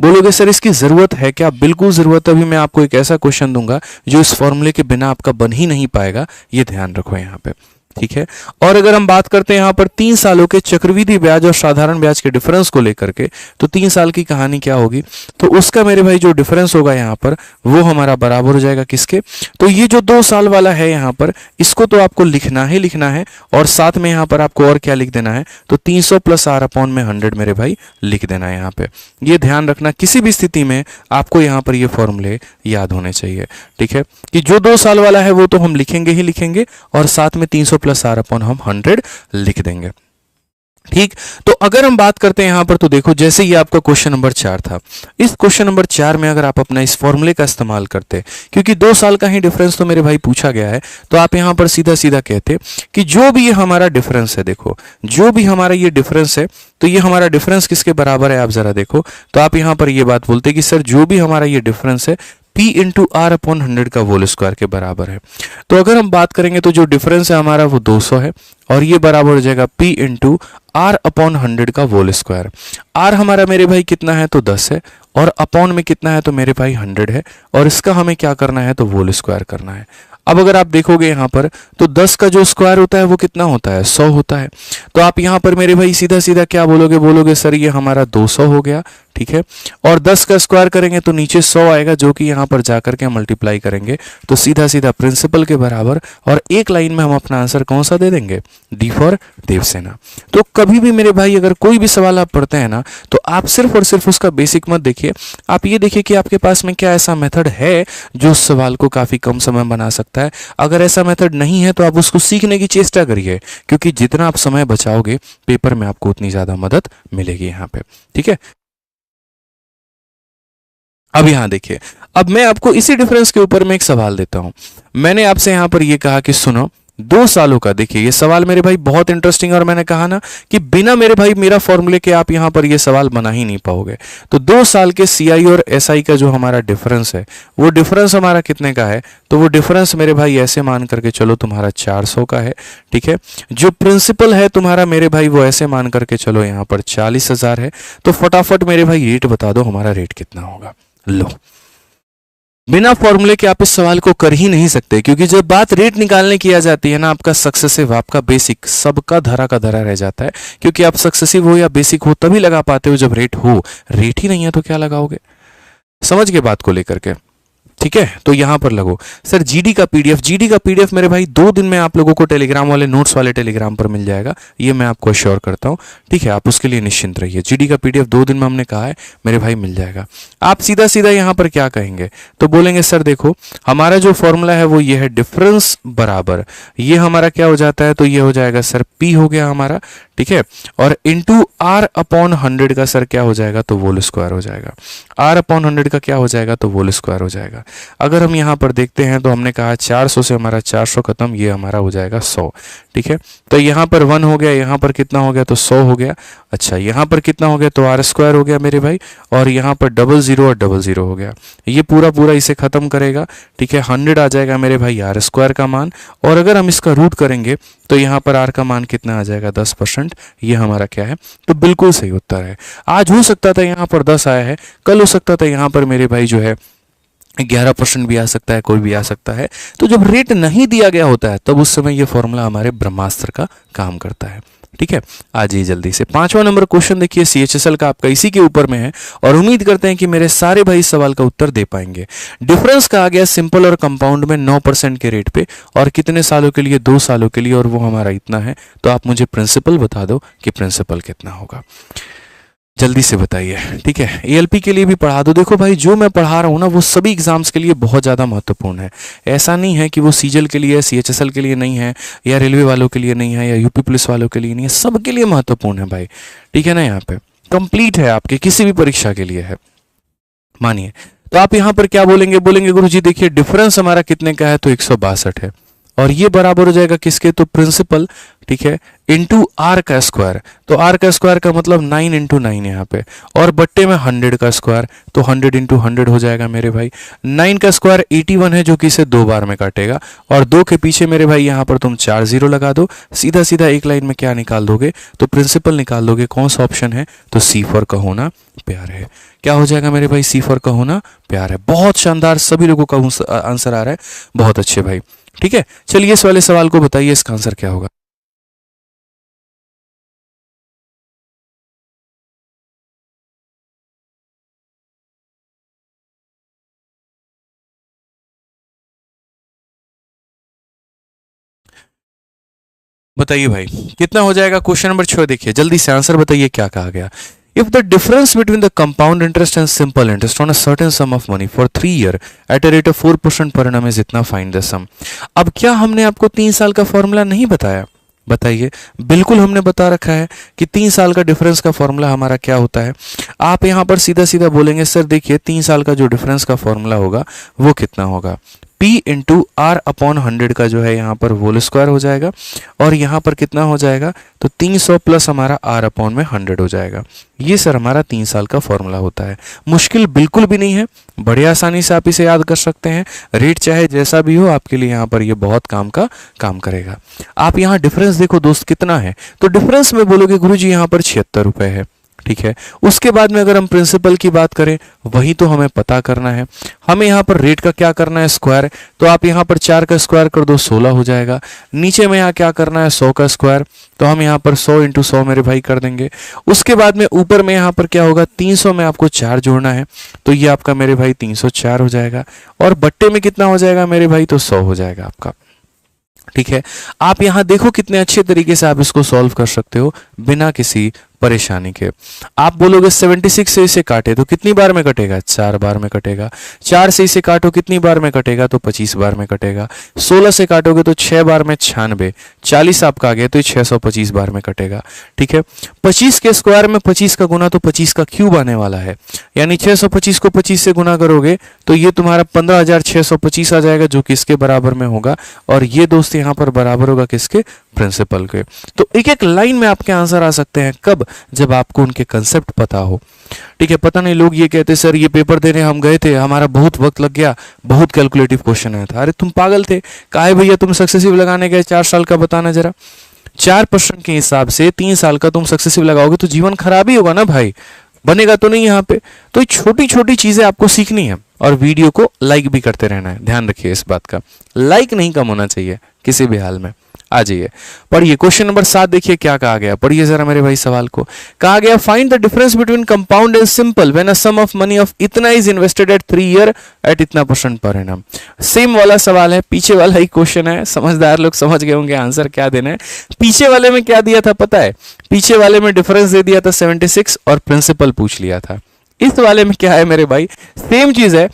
बोलोगे सर इसकी जरूरत है क्या, बिल्कुल जरूरत है। अभी मैं आपको एक ऐसा क्वेश्चन दूंगा जो इस फॉर्मूले के बिना आपका बन ही नहीं पाएगा, ये ध्यान रखो यहां पे, ठीक है। और अगर हम बात करते हैं यहां पर 3 सालों के चक्रवृद्धि ब्याज और साधारण ब्याज के डिफरेंस को लेकर के, तो 3 साल की कहानी क्या होगी, तो उसका मेरे भाई जो डिफरेंस होगा यहां पर वो हमारा बराबर हो जाएगा किसके, तो ये जो 2 साल वाला है यहां पर, इसको तो आपको लिखना ही लिखना है, और साथ में यहां पर आपको और क्या लिख देना है, तो 300 + R/100 मेरे भाई लिख देना है यहां पे। ये ध्यान रखना, किसी भी स्थिति में आपको यहां पर ये फॉर्मूले याद होने चाहिए, ठीक है, कि जो 2 साल वाला है वो तो हम लिखेंगे ही लिखेंगे, और साथ में 300 + R/100 लिख देंगे, ठीक। तो अगर हम बात करते हैं यहां पर, तो देखो जैसे ये आपका क्वेश्चन नंबर 4 था, इस क्वेश्चन नंबर 4 में अगर आप अपना इस फॉर्मूले का इस्तेमाल करते, क्योंकि 2 साल का ही डिफरेंस तो मेरे भाई पूछा गया है, तो आप यहां पर सीधा सीधा कहते कि जो भी ये हमारा डिफरेंस है, देखो जो भी हमारा ये डिफरेंस है, तो ये हमारा डिफरेंस किसके बराबर है, आप जरा देखो। तो आप यहां पर ये बात बोलते कि सर जो भी हमारा ये डिफरेंस है P × R/100 का होल स्क्वायर के बराबर है। तो अगर हम बात करेंगे तो जो डिफरेंस है हमारा वो 200 है, और ये बराबर हो जाएगा P × R/100 का होल स्क्वायर। R हमारा मेरे भाई कितना है, तो 10 है, और अपॉन में कितना है, तो मेरे भाई 100 है, और इसका हमें क्या करना है, तो होल स्क्वायर करना है। अब अगर आप देखोगे यहाँ पर तो 10 का जो स्क्वायर होता है वो कितना होता है, 100 होता है। तो आप यहाँ पर मेरे भाई सीधा सीधा क्या बोलोगे, बोलोगे सर ये हमारा 200 हो गया, ठीक है। और 10 का स्क्वायर करेंगे तो नीचे 100 आएगा, जो कि यहाँ पर जाकर के मल्टीप्लाई करेंगे तो सीधा सीधा प्रिंसिपल के बराबर, और एक लाइन में हम अपना आंसर कौन सा दे देंगे, डी फॉर देवसेना। तो कभी भी मेरे भाई अगर कोई भी सवाल आप पढ़ते हैं ना, तो आप सिर्फ और सिर्फ उसका बेसिक मत देखिए, आप ये देखिए कि आपके पास में क्या ऐसा मेथड है जो उस सवाल को काफी कम समय में बना सकता है। अगर ऐसा मेथड नहीं है तो आप उसको सीखने की चेष्टा करिए, क्योंकि जितना आप समय बचाओगे पेपर में आपको उतनी ज्यादा मदद मिलेगी यहाँ पे, ठीक है। अब यहां देखिए, अब मैं आपको इसी डिफरेंस के ऊपर में एक सवाल देता हूं। मैंने आपसे यहां पर यह कहा कि सुनो 2 सालों का, देखिए ये सवाल मेरे भाई बहुत इंटरेस्टिंग, और मैंने कहा ना कि बिना मेरे भाई मेरा फॉर्मूले के आप यहां पर ये सवाल बना ही नहीं पाओगे। तो 2 साल के सीआई और एसआई का जो हमारा डिफरेंस है, वो डिफरेंस हमारा कितने का है, तो वो डिफरेंस मेरे भाई ऐसे मान करके चलो तुम्हारा 400 का है, ठीक है। जो प्रिंसिपल है तुम्हारा मेरे भाई वो ऐसे मान करके चलो यहां पर 40,000 है। तो फटाफट मेरे भाई रेट बता दो, हमारा रेट कितना होगा। लो, बिना फॉर्मूले के आप इस सवाल को कर ही नहीं सकते, क्योंकि जब बात रेट निकालने की आ जाती है ना, आपका सक्सेसिव, आपका बेसिक, सबका धरा का धरा रह जाता है। क्योंकि आप सक्सेसिव हो या बेसिक हो तभी लगा पाते हो जब रेट हो, रेट ही नहीं है तो क्या लगाओगे। समझ के बात को लेकर के, ठीक है। तो यहां पर लगो सर जीडी का पीडीएफ मेरे भाई 2 दिन में आप लोगों को टेलीग्राम वाले नोट्स वाले टेलीग्राम पर मिल जाएगा, ये मैं आपको अश्योर करता हूं, ठीक है। आप उसके लिए निश्चिंत रहिए, जीडी का पीडीएफ 2 दिन में हमने कहा है मेरे भाई मिल जाएगा। आप सीधा सीधा यहां पर क्या कहेंगे, तो बोलेंगे सर देखो हमारा जो फॉर्मूला है वो ये है, डिफरेंस बराबर ये हमारा क्या हो जाता है, तो ये हो जाएगा सर पी हो गया हमारा, ठीक है। और इंटू आर अपॉन 100 का सर क्या हो जाएगा, तो होल स्क्वायर हो जाएगा। आर अपॉन 100 का क्या हो जाएगा, तो होल स्क्वायर हो जाएगा। अगर हम यहां पर देखते हैं तो हमने कहा 400 से हमारा 400 खत्म, ये हमारा हो जाएगा 100, ठीक है। तो यहां पर 1 हो गया, यहां पर कितना हो गया, तो 100 हो गया। अच्छा यहां पर कितना हो गया, तो आर स्क्वायर हो गया मेरे भाई, और यहां पर 00 और 00 हो गया। ये पूरा पूरा इसे खत्म करेगा, ठीक है। 100 आ जाएगा मेरे भाई आर स्क्वायर का मान, और अगर हम इसका रूट करेंगे तो यहां पर आर का मान कितना आ जाएगा, 10%। ये हमारा क्या है, तो बिल्कुल सही उत्तर है। आज हो सकता था यहां पर 10 आया है, कल हो सकता था यहां पर मेरे भाई जो है 11% भी आ सकता है, कोई भी आ सकता है। तो जब रेट नहीं दिया गया होता है तब उस समय ये फॉर्मूला हमारे ब्रह्मास्त्र का काम करता है, ठीक है। आ जाइए जल्दी से 5वां नंबर क्वेश्चन देखिए, सीएचएसएल का आपका इसी के ऊपर में है, और उम्मीद करते हैं कि मेरे सारे भाई इस सवाल का उत्तर दे पाएंगे। डिफरेंस का आ गया सिंपल और कंपाउंड में 9% के रेट पे, और कितने सालों के लिए, 2 सालों के लिए, और वो हमारा इतना है। तो आप मुझे प्रिंसिपल बता दो कि प्रिंसिपल कितना होगा, जल्दी से बताइए, ठीक है। एएलपी के लिए भी पढ़ा दो। देखो भाई जो मैं पढ़ा रहा हूँ ना वो सभी एग्जाम्स के लिए बहुत ज़्यादा महत्वपूर्ण है। ऐसा नहीं है कि वो सीजल के लिए, सीएचएसएल के लिए नहीं है, या रेलवे वालों के लिए नहीं है, या यूपी पुलिस वालों के लिए नहीं है, सबके लिए महत्वपूर्ण है भाई, ठीक है ना। यहाँ पे कंप्लीट है, आपके किसी भी परीक्षा के लिए है, मानिए। तो आप यहाँ पर क्या बोलेंगे, बोलेंगे गुरुजी देखिए डिफरेंस हमारा कितने का है, तो 162 है, और ये बराबर हो जाएगा किसके, तो प्रिंसिपल, ठीक है, इंटू आर का स्क्वायर। तो आर का स्क्वायर का मतलब 9 इंटू 9 यहाँ पे, और बट्टे में 100 का स्क्वायर, तो 100 इंटू 100 हो जाएगा मेरे भाई। 9 का स्क्वायर 81 है, जो कि इसे 2 बार में काटेगा, और 2 के पीछे मेरे भाई यहाँ पर तुम 4 0 लगा दो, सीधा सीधा एक लाइन में क्या निकाल दोगे, तो प्रिंसिपल निकाल दोगे। कौन सा ऑप्शन है, तो सी फॉर का होना प्यार है। क्या हो जाएगा मेरे भाई, सी फॉर का होना प्यार है। बहुत शानदार, सभी लोगों का आंसर आ रहा है, बहुत अच्छे भाई, ठीक है। चलिए इस वाले सवाल को बताइए, इसका आंसर क्या होगा। बताइए भाई कितना हो जाएगा। क्वेश्चन नंबर 6 देखिए, जल्दी से आंसर बताइए क्या कहा गया। If the difference between the compound interest and simple interest on a certain sum of money for 3 year at a rate of 4% per annum is इतना, find the sum। अब क्या हमने आपको 3 साल का फॉर्मूला नहीं बताया, बताइए। बिल्कुल हमने बता रखा है कि 3 साल का डिफरेंस का फॉर्मूला हमारा क्या होता है। आप यहां पर सीधा सीधा बोलेंगे सर देखिए 3 साल का जो डिफरेंस का फॉर्मूला होगा वो कितना होगा, P इंटू आर अपॉन 100 का जो है यहाँ पर होल स्क्वायर हो जाएगा, और यहाँ पर कितना हो जाएगा, तो 300 प्लस हमारा आर अपॉन में 100 हो जाएगा। ये सर हमारा 3 साल का फॉर्मूला होता है। मुश्किल बिल्कुल भी नहीं है, बड़े आसानी से आप इसे याद कर सकते हैं। रेट चाहे जैसा भी हो आपके लिए यहाँ पर ये बहुत काम करेगा। आप यहाँ डिफरेंस देखो दोस्त कितना है, तो डिफरेंस में बोलोगे गुरुजी यहाँ पर 76 रुपए है, ठीक है। उसके बाद में अगर हम प्रिंसिपल की बात करें, वही तो हमें पता करना है। हमें यहाँ पर रेट का क्या करना है, स्क्वायर। तो आप यहाँ पर 4 का स्क्वायर कर दो, 16 हो जाएगा। नीचे में यहाँ क्या करना है, 100 का स्क्वायर। तो हम यहाँ पर 100 × 100 मेरे भाई कर देंगे। उसके बाद में ऊपर में यहाँ पर क्या होगा, 300 में आपको 4 जोड़ना है, तो ये आपका मेरे भाई 304 हो जाएगा। और बट्टे में कितना हो जाएगा मेरे भाई, तो 100 हो जाएगा आपका। ठीक है, आप यहां देखो कितने अच्छे तरीके से आप इसको सॉल्व कर सकते हो बिना किसी परेशानी के। आप बोलोगे 76 से इसे काटे तो कितनी बार में कटेगा, 4 बार में कटेगा। 4 से इसे काटो कितनी बार में कटेगा, तो 25 बार में कटेगा। 16 से काटोगे तो 6 बार में 96, 40 आपका आ गया तो 625 बार में कटेगा। ठीक है, 25 के स्क्वायर में 25 का गुना तो 25 का क्यूब आने वाला है, यानी 625 को 25 से गुना करोगे तो ये तुम्हारा 15,625 आ जाएगा, जो किसके बराबर में होगा, और ये दोस्त यहाँ पर बराबर होगा किसके, प्रिंसिपल के। तो एक एक लाइन में आपके आंसर आ सकते हैं, कब, जब आपको उनके कंसेप्ट पता हो। ठीक है, पता नहीं लोग ये कहते सर ये पेपर देने हम गए थे, हमारा बहुत वक्त लग गया, बहुत कैलकुलेटिव क्वेश्चन आया था। अरे तुम पागल थे, काहे भैया तुम सक्सेसिव लगाने गए 4 साल का, बताना जरा। 4% के हिसाब से 3 साल का तुम सक्सेसिव लगाओगे तो जीवन खराब ही होगा ना भाई, बनेगा तो नहीं यहाँ पे। तो छोटी छोटी चीजें आपको सीखनी है, और वीडियो को लाइक भी करते रहना है, ध्यान रखिए इस बात का, लाइक नहीं कम होना चाहिए किसी भी हाल में। आ जाइए पढ़िए क्वेश्चन नंबर 7, देखिए क्या कहा गया, पढ़िए जरा मेरे भाई सवाल को। कहा गया find the difference between compound and simple when a sum of money of इतना is invested at 3 year at इतना % पर एनम। सेम वाला सवाल है, पीछे वाला ही क्वेश्चन है, समझदार लोग समझ गए होंगे आंसर क्या देना है। पीछे वाले में क्या दिया था पता है, पीछे वाले में डिफरेंस दे दिया था 76 और प्रिंसिपल पूछ लिया था। इस वाले में क्या है मेरे भाई, सेम चीज है,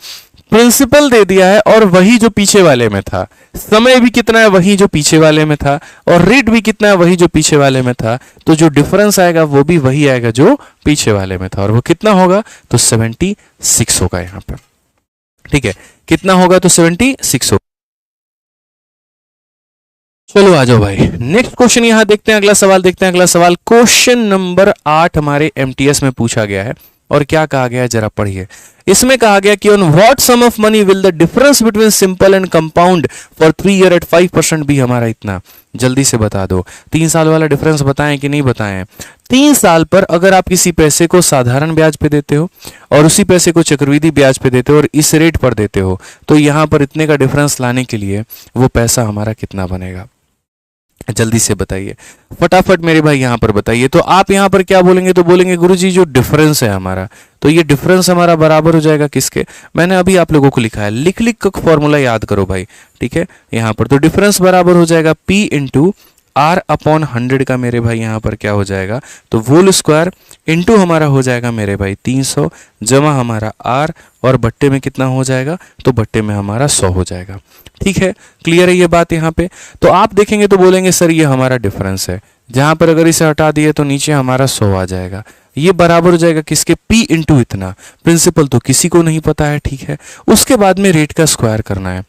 प्रिंसिपल दे दिया है और वही जो पीछे वाले में था, समय भी कितना है वही जो पीछे वाले में था, और रेट भी कितना है वही जो पीछे वाले में था। तो जो डिफरेंस आएगा वो भी वही आएगा जो पीछे वाले में था, और वो कितना होगा, तो 76 होगा यहां पर। ठीक है, कितना होगा, तो 76 होगा। चलो आ जाओ भाई, नेक्स्ट क्वेश्चन यहां देखते हैं, अगला सवाल देखते हैं। अगला सवाल क्वेश्चन नंबर 8 हमारे एमटीएस में पूछा गया है, और क्या कहा गया है जरा पढ़िए। इसमें कहा गया कि on what sum of money will the difference between simple and compound for 3 year at 5% भी हमारा इतना, जल्दी से बता दो। 3 साल वाला डिफरेंस बताएं कि नहीं बताएं। 3 साल पर अगर आप किसी पैसे को साधारण ब्याज पे देते हो और उसी पैसे को चक्रवृद्धि ब्याज पे देते हो और इस रेट पर देते हो, तो यहां पर इतने का डिफरेंस लाने के लिए वो पैसा हमारा कितना बनेगा, जल्दी से बताइए फटाफट मेरे भाई यहां पर बताइए। तो आप यहां पर क्या बोलेंगे, तो बोलेंगे गुरुजी जो डिफरेंस है हमारा, तो ये डिफरेंस हमारा बराबर हो जाएगा किसके, मैंने अभी आप लोगों को लिखा है, लिख लिख कर फॉर्मूला याद करो भाई। ठीक है, यहां पर तो डिफरेंस बराबर हो जाएगा P इंटू R अपॉन 100 का मेरे भाई यहां पर क्या हो जाएगा, तो होल स्क्वायर इंटू हमारा हो जाएगा मेरे भाई 300 जमा हमारा R, और बट्टे में कितना हो जाएगा, तो बट्टे में हमारा 100 हो जाएगा। ठीक है, क्लियर है ये बात यहाँ पे। तो आप देखेंगे तो बोलेंगे सर ये हमारा डिफरेंस है, जहां पर अगर इसे हटा दिए तो नीचे हमारा 100 आ जाएगा, ये बराबर हो जाएगा किसके, P इंटू इतना। प्रिंसिपल तो किसी को नहीं पता है, ठीक है। उसके बाद में रेट का स्क्वायर करना है,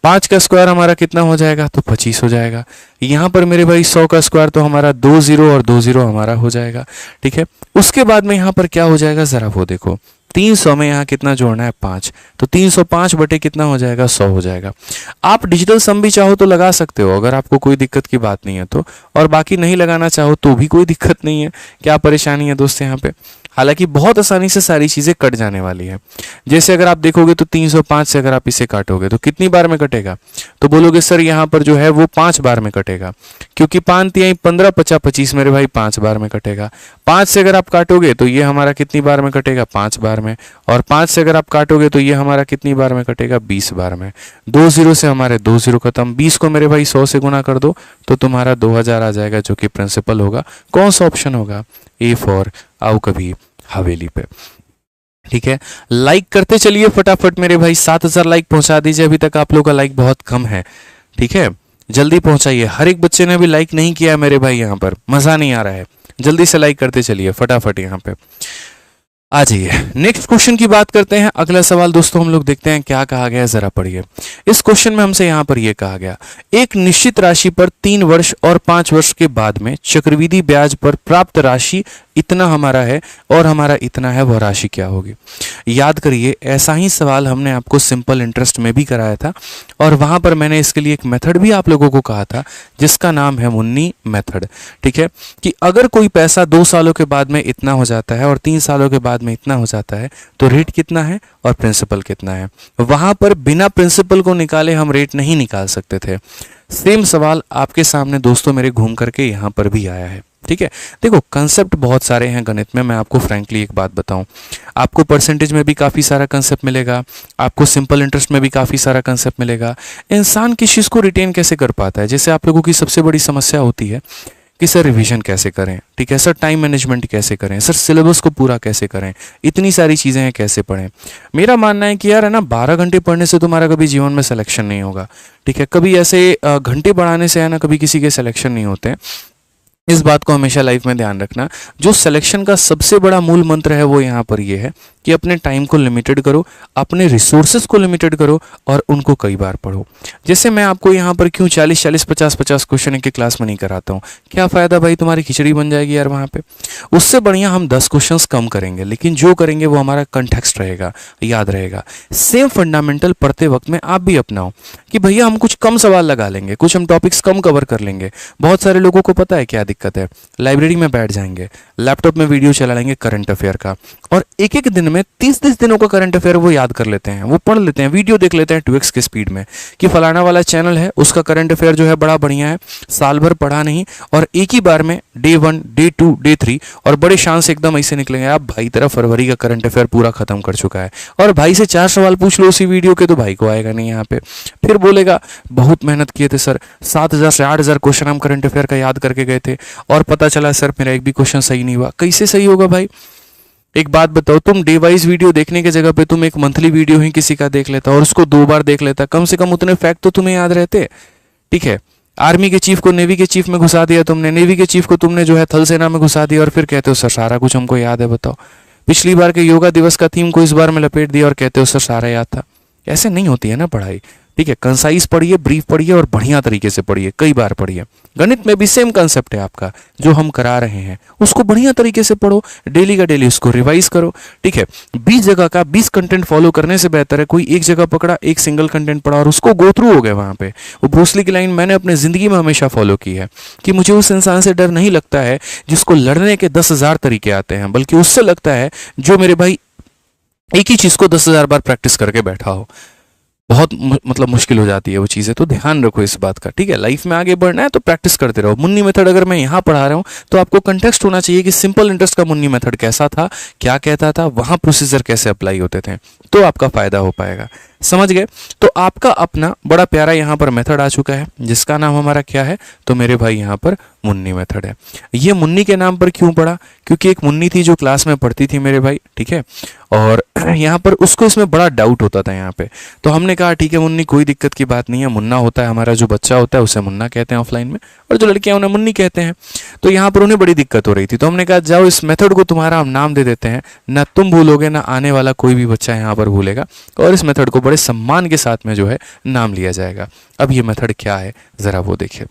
5 का स्क्वायर हमारा कितना हो जाएगा, तो 25 हो जाएगा। यहाँ पर मेरे भाई 100 का स्क्वायर तो हमारा 2 0 और 2 0 हमारा हो जाएगा। ठीक है, उसके बाद में यहाँ पर क्या हो जाएगा, जरा वो देखो, 300 में यहाँ कितना जोड़ना है, 5, तो 305 बटे कितना हो जाएगा, 100 हो जाएगा। आप डिजिटल सम भी चाहो तो लगा सकते हो, अगर आपको कोई दिक्कत की बात नहीं है तो, और बाकी नहीं लगाना चाहो तो भी कोई दिक्कत नहीं है। क्या परेशानी है दोस्त यहाँ पे, हालांकि बहुत आसानी से सारी चीजें कट जाने वाली है। जैसे अगर आप देखोगे तो 305 से अगर आप इसे काटोगे तो कितनी बार में कटेगा, तो बोलोगे सर यहाँ पर जो है वो 5 बार में कटेगा, क्योंकि 5 तिहाई 15 50 25 मेरे भाई 5 बार में कटेगा। 5 से अगर आप काटोगे तो ये हमारा कितनी बार में कटेगा, 5 बार में, और 5 से अगर आप काटोगे तो ये हमारा कितनी बार में कटेगा, 20 बार में। 2 0 से हमारे 2 0 खत्म, 20 को मेरे भाई 100 से गुना कर दो तो तुम्हारा 2000 आ जाएगा, जो कि प्रिंसिपल होगा। कौन सा ऑप्शन होगा, ए फॉर आओ कभी हवेली पे। ठीक है, लाइक करते चलिए फटाफट मेरे भाई, 7000 लाइक पहुंचा दीजिए, अभी तक आप लोगों का लाइक बहुत कम है। ठीक है, जल्दी पहुंचाइए, हर एक बच्चे ने भी लाइक नहीं किया मेरे भाई, यहाँ पर मजा नहीं आ रहा है, जल्दी से लाइक करते चलिए फटाफट यहाँ पे। आ जाइए नेक्स्ट क्वेश्चन की बात करते हैं। अगला सवाल दोस्तों हम लोग देखते हैं क्या कहा गया, जरा पढ़िए। इस क्वेश्चन में हमसे यहाँ पर यह कहा गया, एक निश्चित राशि पर 3 वर्ष और 5 वर्ष के बाद में चक्रवृद्धि ब्याज पर प्राप्त राशि इतना हमारा है और हमारा इतना है, वह राशि क्या होगी। याद करिए, ऐसा ही सवाल हमने आपको सिंपल इंटरेस्ट में भी कराया था और वहाँ पर मैंने इसके लिए एक मेथड भी आप लोगों को कहा था जिसका नाम है मुन्नी मेथड। ठीक है, कि अगर कोई पैसा 2 सालों के बाद में इतना हो जाता है और 3 सालों के बाद में इतना हो जाता है तो रेट कितना है और प्रिंसिपल कितना है। वहाँ पर बिना प्रिंसिपल को निकाले हम रेट नहीं निकाल सकते थे। सेम सवाल आपके सामने दोस्तों मेरे घूम करके यहाँ पर भी आया है। ठीक है, देखो कंसेप्ट बहुत सारे हैं गणित में। मैं आपको फ्रैंकली एक बात बताऊं, आपको परसेंटेज में भी काफ़ी सारा कंसेप्ट मिलेगा, आपको सिंपल इंटरेस्ट में भी काफ़ी सारा कंसेप्ट मिलेगा। इंसान किस चीज़ को रिटेन कैसे कर पाता है, जैसे आप लोगों की सबसे बड़ी समस्या होती है कि सर रिवीजन कैसे करें, ठीक है सर, टाइम मैनेजमेंट कैसे करें, सर सिलेबस को पूरा कैसे करें, इतनी सारी चीज़ें हैं कैसे पढ़ें। मेरा मानना है कि यार है ना, 12 घंटे पढ़ने से तुम्हारा कभी जीवन में सिलेक्शन नहीं होगा। ठीक है, कभी ऐसे घंटे बढ़ाने से है ना कभी किसी के सिलेक्शन नहीं होते। इस बात को हमेशा लाइफ में ध्यान रखना। जो सिलेक्शन का सबसे बड़ा मूल मंत्र है वो यहाँ पर ये है कि अपने टाइम को लिमिटेड करो, अपने रिसोर्सेज को लिमिटेड करो और उनको कई बार पढ़ो। जैसे मैं आपको यहाँ पर क्यों 40-40, 50-50 क्वेश्चन एक क्लास में नहीं कराता हूँ, क्या फ़ायदा भाई, तुम्हारी खिचड़ी बन जाएगी यार वहाँ पे। उससे बढ़िया हम 10 क्वेश्चंस कम करेंगे, लेकिन जो करेंगे वो हमारा कंटेक्स्ट रहेगा, याद रहेगा। सेम फंडामेंटल पढ़ते वक्त में आप भी अपनाओ कि भैया हम कुछ कम सवाल लगा लेंगे, कुछ हम टॉपिक्स कम कवर कर लेंगे। बहुत सारे लोगों को पता है क्या दिक्कत है, लाइब्रेरी में बैठ जाएंगे, लैपटॉप में वीडियो चला लेंगे करंट अफेयर का और एक एक दिन में 30-30 दिनों का करंट अफेयर वो याद कर लेते हैं, वो पढ़ लेते हैं, वीडियो देख लेते हैं 2x की स्पीड में कि फलाना वाला चैनल है उसका करंट अफेयर जो है बड़ा बढ़िया है, साल भर पढ़ा नहीं और एक ही बार में डे 1, डे 2, डे 3 और बड़े शान से एकदम ऐसे निकलेंगे, आप भाई तेरा फरवरी का करंट अफेयर पूरा खत्म कर चुका है। और भाई से 4 सवाल पूछ लो उसी वीडियो के तो भाई को आएगा नहीं यहाँ पे, फिर बोलेगा बहुत मेहनत किए थे सर, 7,000 से 8,000 क्वेश्चन हम करंट अफेयर का याद करके गए थे और पता चला सर मेरा एक भी क्वेश्चन सही नहीं हुआ। कैसे सही होगा भाई, एक बात बताओ, तुम डे वाइज वीडियो देखने की जगह पे तुम एक मंथली वीडियो ही किसी का देख लेता और उसको 2 बार देख लेता, कम से कम उतने फैक्ट तो तुम्हें याद रहते। ठीक है, आर्मी के चीफ को नेवी के चीफ में घुसा दिया तुमने, नेवी के चीफ को तुमने जो है थल सेना में घुसा दिया और फिर कहते हो सर सारा कुछ हमको याद है। बताओ, पिछली बार के योगा दिवस का थीम को इस बार में लपेट दिया और कहते हो सर सारा याद था। ऐसे नहीं होती है ना पढ़ाई। ठीक है, कंसाइज पढ़िए, ब्रीफ पढ़िए और बढ़िया तरीके से पढ़िए, कई बार पढ़िए। गणित में भी सेम कंसेप्ट है आपका, जो हम करा रहे हैं उसको बढ़िया तरीके से पढ़ो, डेली का डेली उसको रिवाइज करो। ठीक है, 20 जगह का 20 कंटेंट फॉलो करने से बेहतर है कोई एक जगह पकड़ा, एक सिंगल कंटेंट पढ़ा और उसको गो थ्रू हो गए वहां पे। वो ब्रूसली की लाइन मैंने अपने जिंदगी में हमेशा फॉलो की है कि मुझे उस इंसान से डर नहीं लगता है जिसको लड़ने के 10,000 तरीके आते हैं, बल्कि उससे लगता है जो मेरे भाई एक ही चीज को 10,000 बार प्रैक्टिस करके बैठा हो। बहुत मतलब मुश्किल हो जाती है वो चीज़ें, तो ध्यान रखो इस बात का। ठीक है, लाइफ में आगे बढ़ना है तो प्रैक्टिस करते रहो। मुन्नी मेथड अगर मैं यहाँ पढ़ा रहा हूँ तो आपको कंटेक्स्ट होना चाहिए कि सिंपल इंटरेस्ट का मुन्नी मेथड कैसा था, क्या कहता था, वहाँ प्रोसीजर कैसे अप्लाई होते थे, तो आपका फायदा हो पाएगा। समझ गए? तो आपका अपना बड़ा प्यारा यहाँ पर मेथड आ चुका है जिसका नाम हमारा क्या है, तो मेरे भाई यहाँ पर मुन्नी मेथड है। ये मुन्नी के नाम पर क्यों पड़ा, क्योंकि एक मुन्नी थी जो क्लास में पढ़ती थी मेरे भाई। ठीक है, और यहाँ पर उसको इसमें बड़ा डाउट होता था यहाँ पे, तो हमने कहा ठीक है मुन्नी कोई दिक्कत की बात नहीं है, मुन्ना होता है हमारा जो बच्चा होता है उसे मुन्ना कहते हैं ऑफलाइन में, और जो लड़कियां उन्हें मुन्नी कहते हैं। तो यहाँ पर उन्हें बड़ी दिक्कत हो रही थी, तो हमने कहा जाओ इस मेथड को तुम्हारा हम नाम दे देते हैं, ना तुम भूलोगे ना आने वाला कोई भी बच्चा यहाँ पर भूलेगा, और इस मेथड को बड़े सम्मान के साथ में जो है नाम लिया जाएगा। अब ये मेथड क्या है जरा वो देखिए।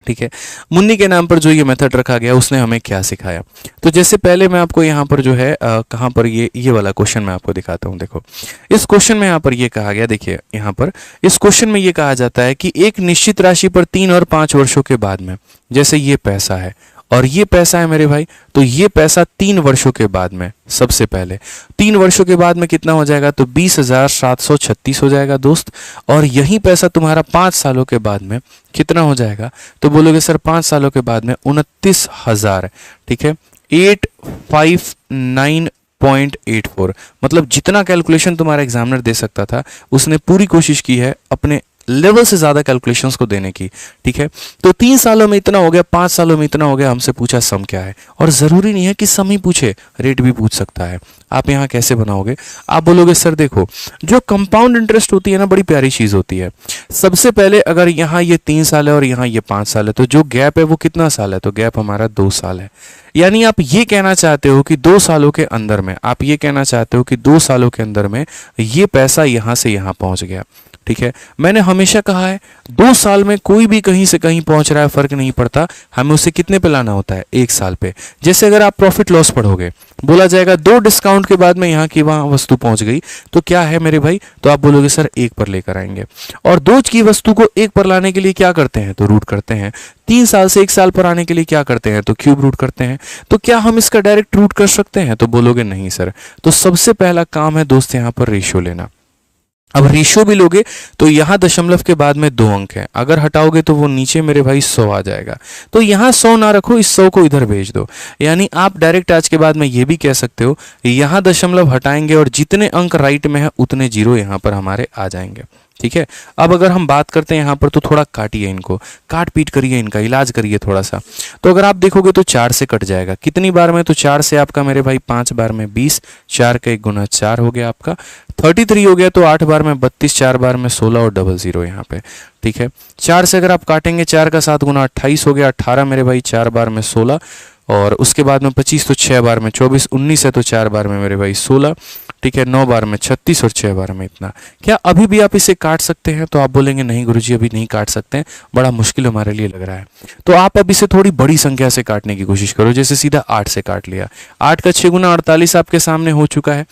ठीक है, मुन्नी के नाम पर जो ये मेथड रखा गया उसने हमें क्या सिखाया, तो जैसे पहले मैं आपको यहाँ पर जो है कहाँ पर ये वाला क्वेश्चन मैं आपको दिखाता हूँ। देखो इस क्वेश्चन में यहाँ पर ये कहा गया, देखिए यहाँ पर इस क्वेश्चन में ये कहा जाता है कि एक निश्चित राशि पर 3 और 5 वर्षों के बाद में, जैसे ये पैसा है और ये पैसा है मेरे भाई, तो ये पैसा 3 वर्षों के बाद में, सबसे पहले 3 वर्षों के बाद में कितना हो जाएगा, तो 20,736 हो जाएगा दोस्त। और यही पैसा तुम्हारा 5 सालों के बाद में कितना हो जाएगा, तो बोलोगे सर 5 सालों के बाद में 29,000। ठीक है, 859.84, मतलब जितना कैलकुलेशन तुम्हारा एग्जामिनर दे सकता था उसने पूरी कोशिश की है अपने लेवल से ज्यादा कैलकुलेशंस को देने की। ठीक है, तो 3 सालों में इतना हो गया, 5 सालों में इतना हो गया, हमसे पूछा सम क्या है, और जरूरी नहीं है कि सम ही पूछे, रेट भी पूछ सकता है। आप यहाँ कैसे बनाओगे, आप बोलोगे सर देखो जो कंपाउंड इंटरेस्ट होती है ना बड़ी प्यारी चीज होती है। सबसे पहले अगर यहाँ ये 3 साल है और यहाँ ये 5 साल है, तो जो गैप है वो कितना साल है, तो गैप हमारा 2 साल है। यानी आप ये कहना चाहते हो कि 2 सालों के अंदर में, आप ये कहना चाहते हो कि 2 सालों के अंदर में ये पैसा यहाँ से यहाँ पहुंच गया। ठीक है, मैंने हमेशा कहा है 2 साल में कोई भी कहीं से कहीं पहुंच रहा है, फर्क नहीं पड़ता, हमें उसे कितने पे लाना होता है, 1 साल पे। जैसे अगर आप प्रॉफिट लॉस पढ़ोगे, बोला जाएगा 2 डिस्काउंट के बाद में यहाँ की वहां वस्तु पहुंच गई, तो क्या है मेरे भाई, तो आप बोलोगे सर 1 पर लेकर आएंगे। और 2 की वस्तु को 1 पर लाने के लिए क्या करते हैं, तो रूट करते हैं। 3 साल से 1 साल पर आने के लिए क्या करते हैं, तो क्यूब रूट करते हैं। तो क्या हम इसका डायरेक्ट रूट कर सकते हैं, तो बोलोगे नहीं सर। तो सबसे पहला काम है दोस्त यहाँ पर रेशियो लेना। अब रेशियो भी लोगे तो यहाँ दशमलव के बाद में 2 अंक है, अगर हटाओगे तो वो नीचे मेरे भाई 100 आ जाएगा। तो यहाँ 100 ना रखो, इस 100 को इधर भेज दो। यानी आप डायरेक्ट आज के बाद में ये भी कह सकते हो, यहाँ दशमलव हटाएंगे और जितने अंक राइट में है उतने जीरो यहाँ पर हमारे आ जाएंगे। ठीक है, अब अगर हम बात करते हैं यहाँ पर, तो थोड़ा काटिए इनको, काट पीट करिए, इनका इलाज करिए थोड़ा सा। तो अगर आप देखोगे तो 4 से कट जाएगा, कितनी बार में, तो 4 से आपका मेरे भाई 5 बार में 20, 4 का 1 गुना 4 हो गया आपका 33 हो गया। तो 8 बार में 32, 4 बार में 16 और डबल 0 यहाँ पे। ठीक है, 4 से अगर आप काटेंगे, 4 का 7 गुना 28 हो गया, 18 मेरे भाई 4 बार में 16, और उसके बाद में 25, तो 6 बार में 24, 19 है तो 4 बार में मेरे भाई 16। ठीक है, 9 बार में 36 और 6 बार में इतना। क्या अभी भी आप इसे काट सकते हैं, तो आप बोलेंगे नहीं गुरुजी अभी नहीं काट सकते हैं, बड़ा मुश्किल हमारे लिए लग रहा है। तो आप अब इसे थोड़ी बड़ी संख्या से काटने की कोशिश करो, जैसे सीधा 8 से काट लिया। 8 का 6 गुना 48 आपके सामने हो चुका है।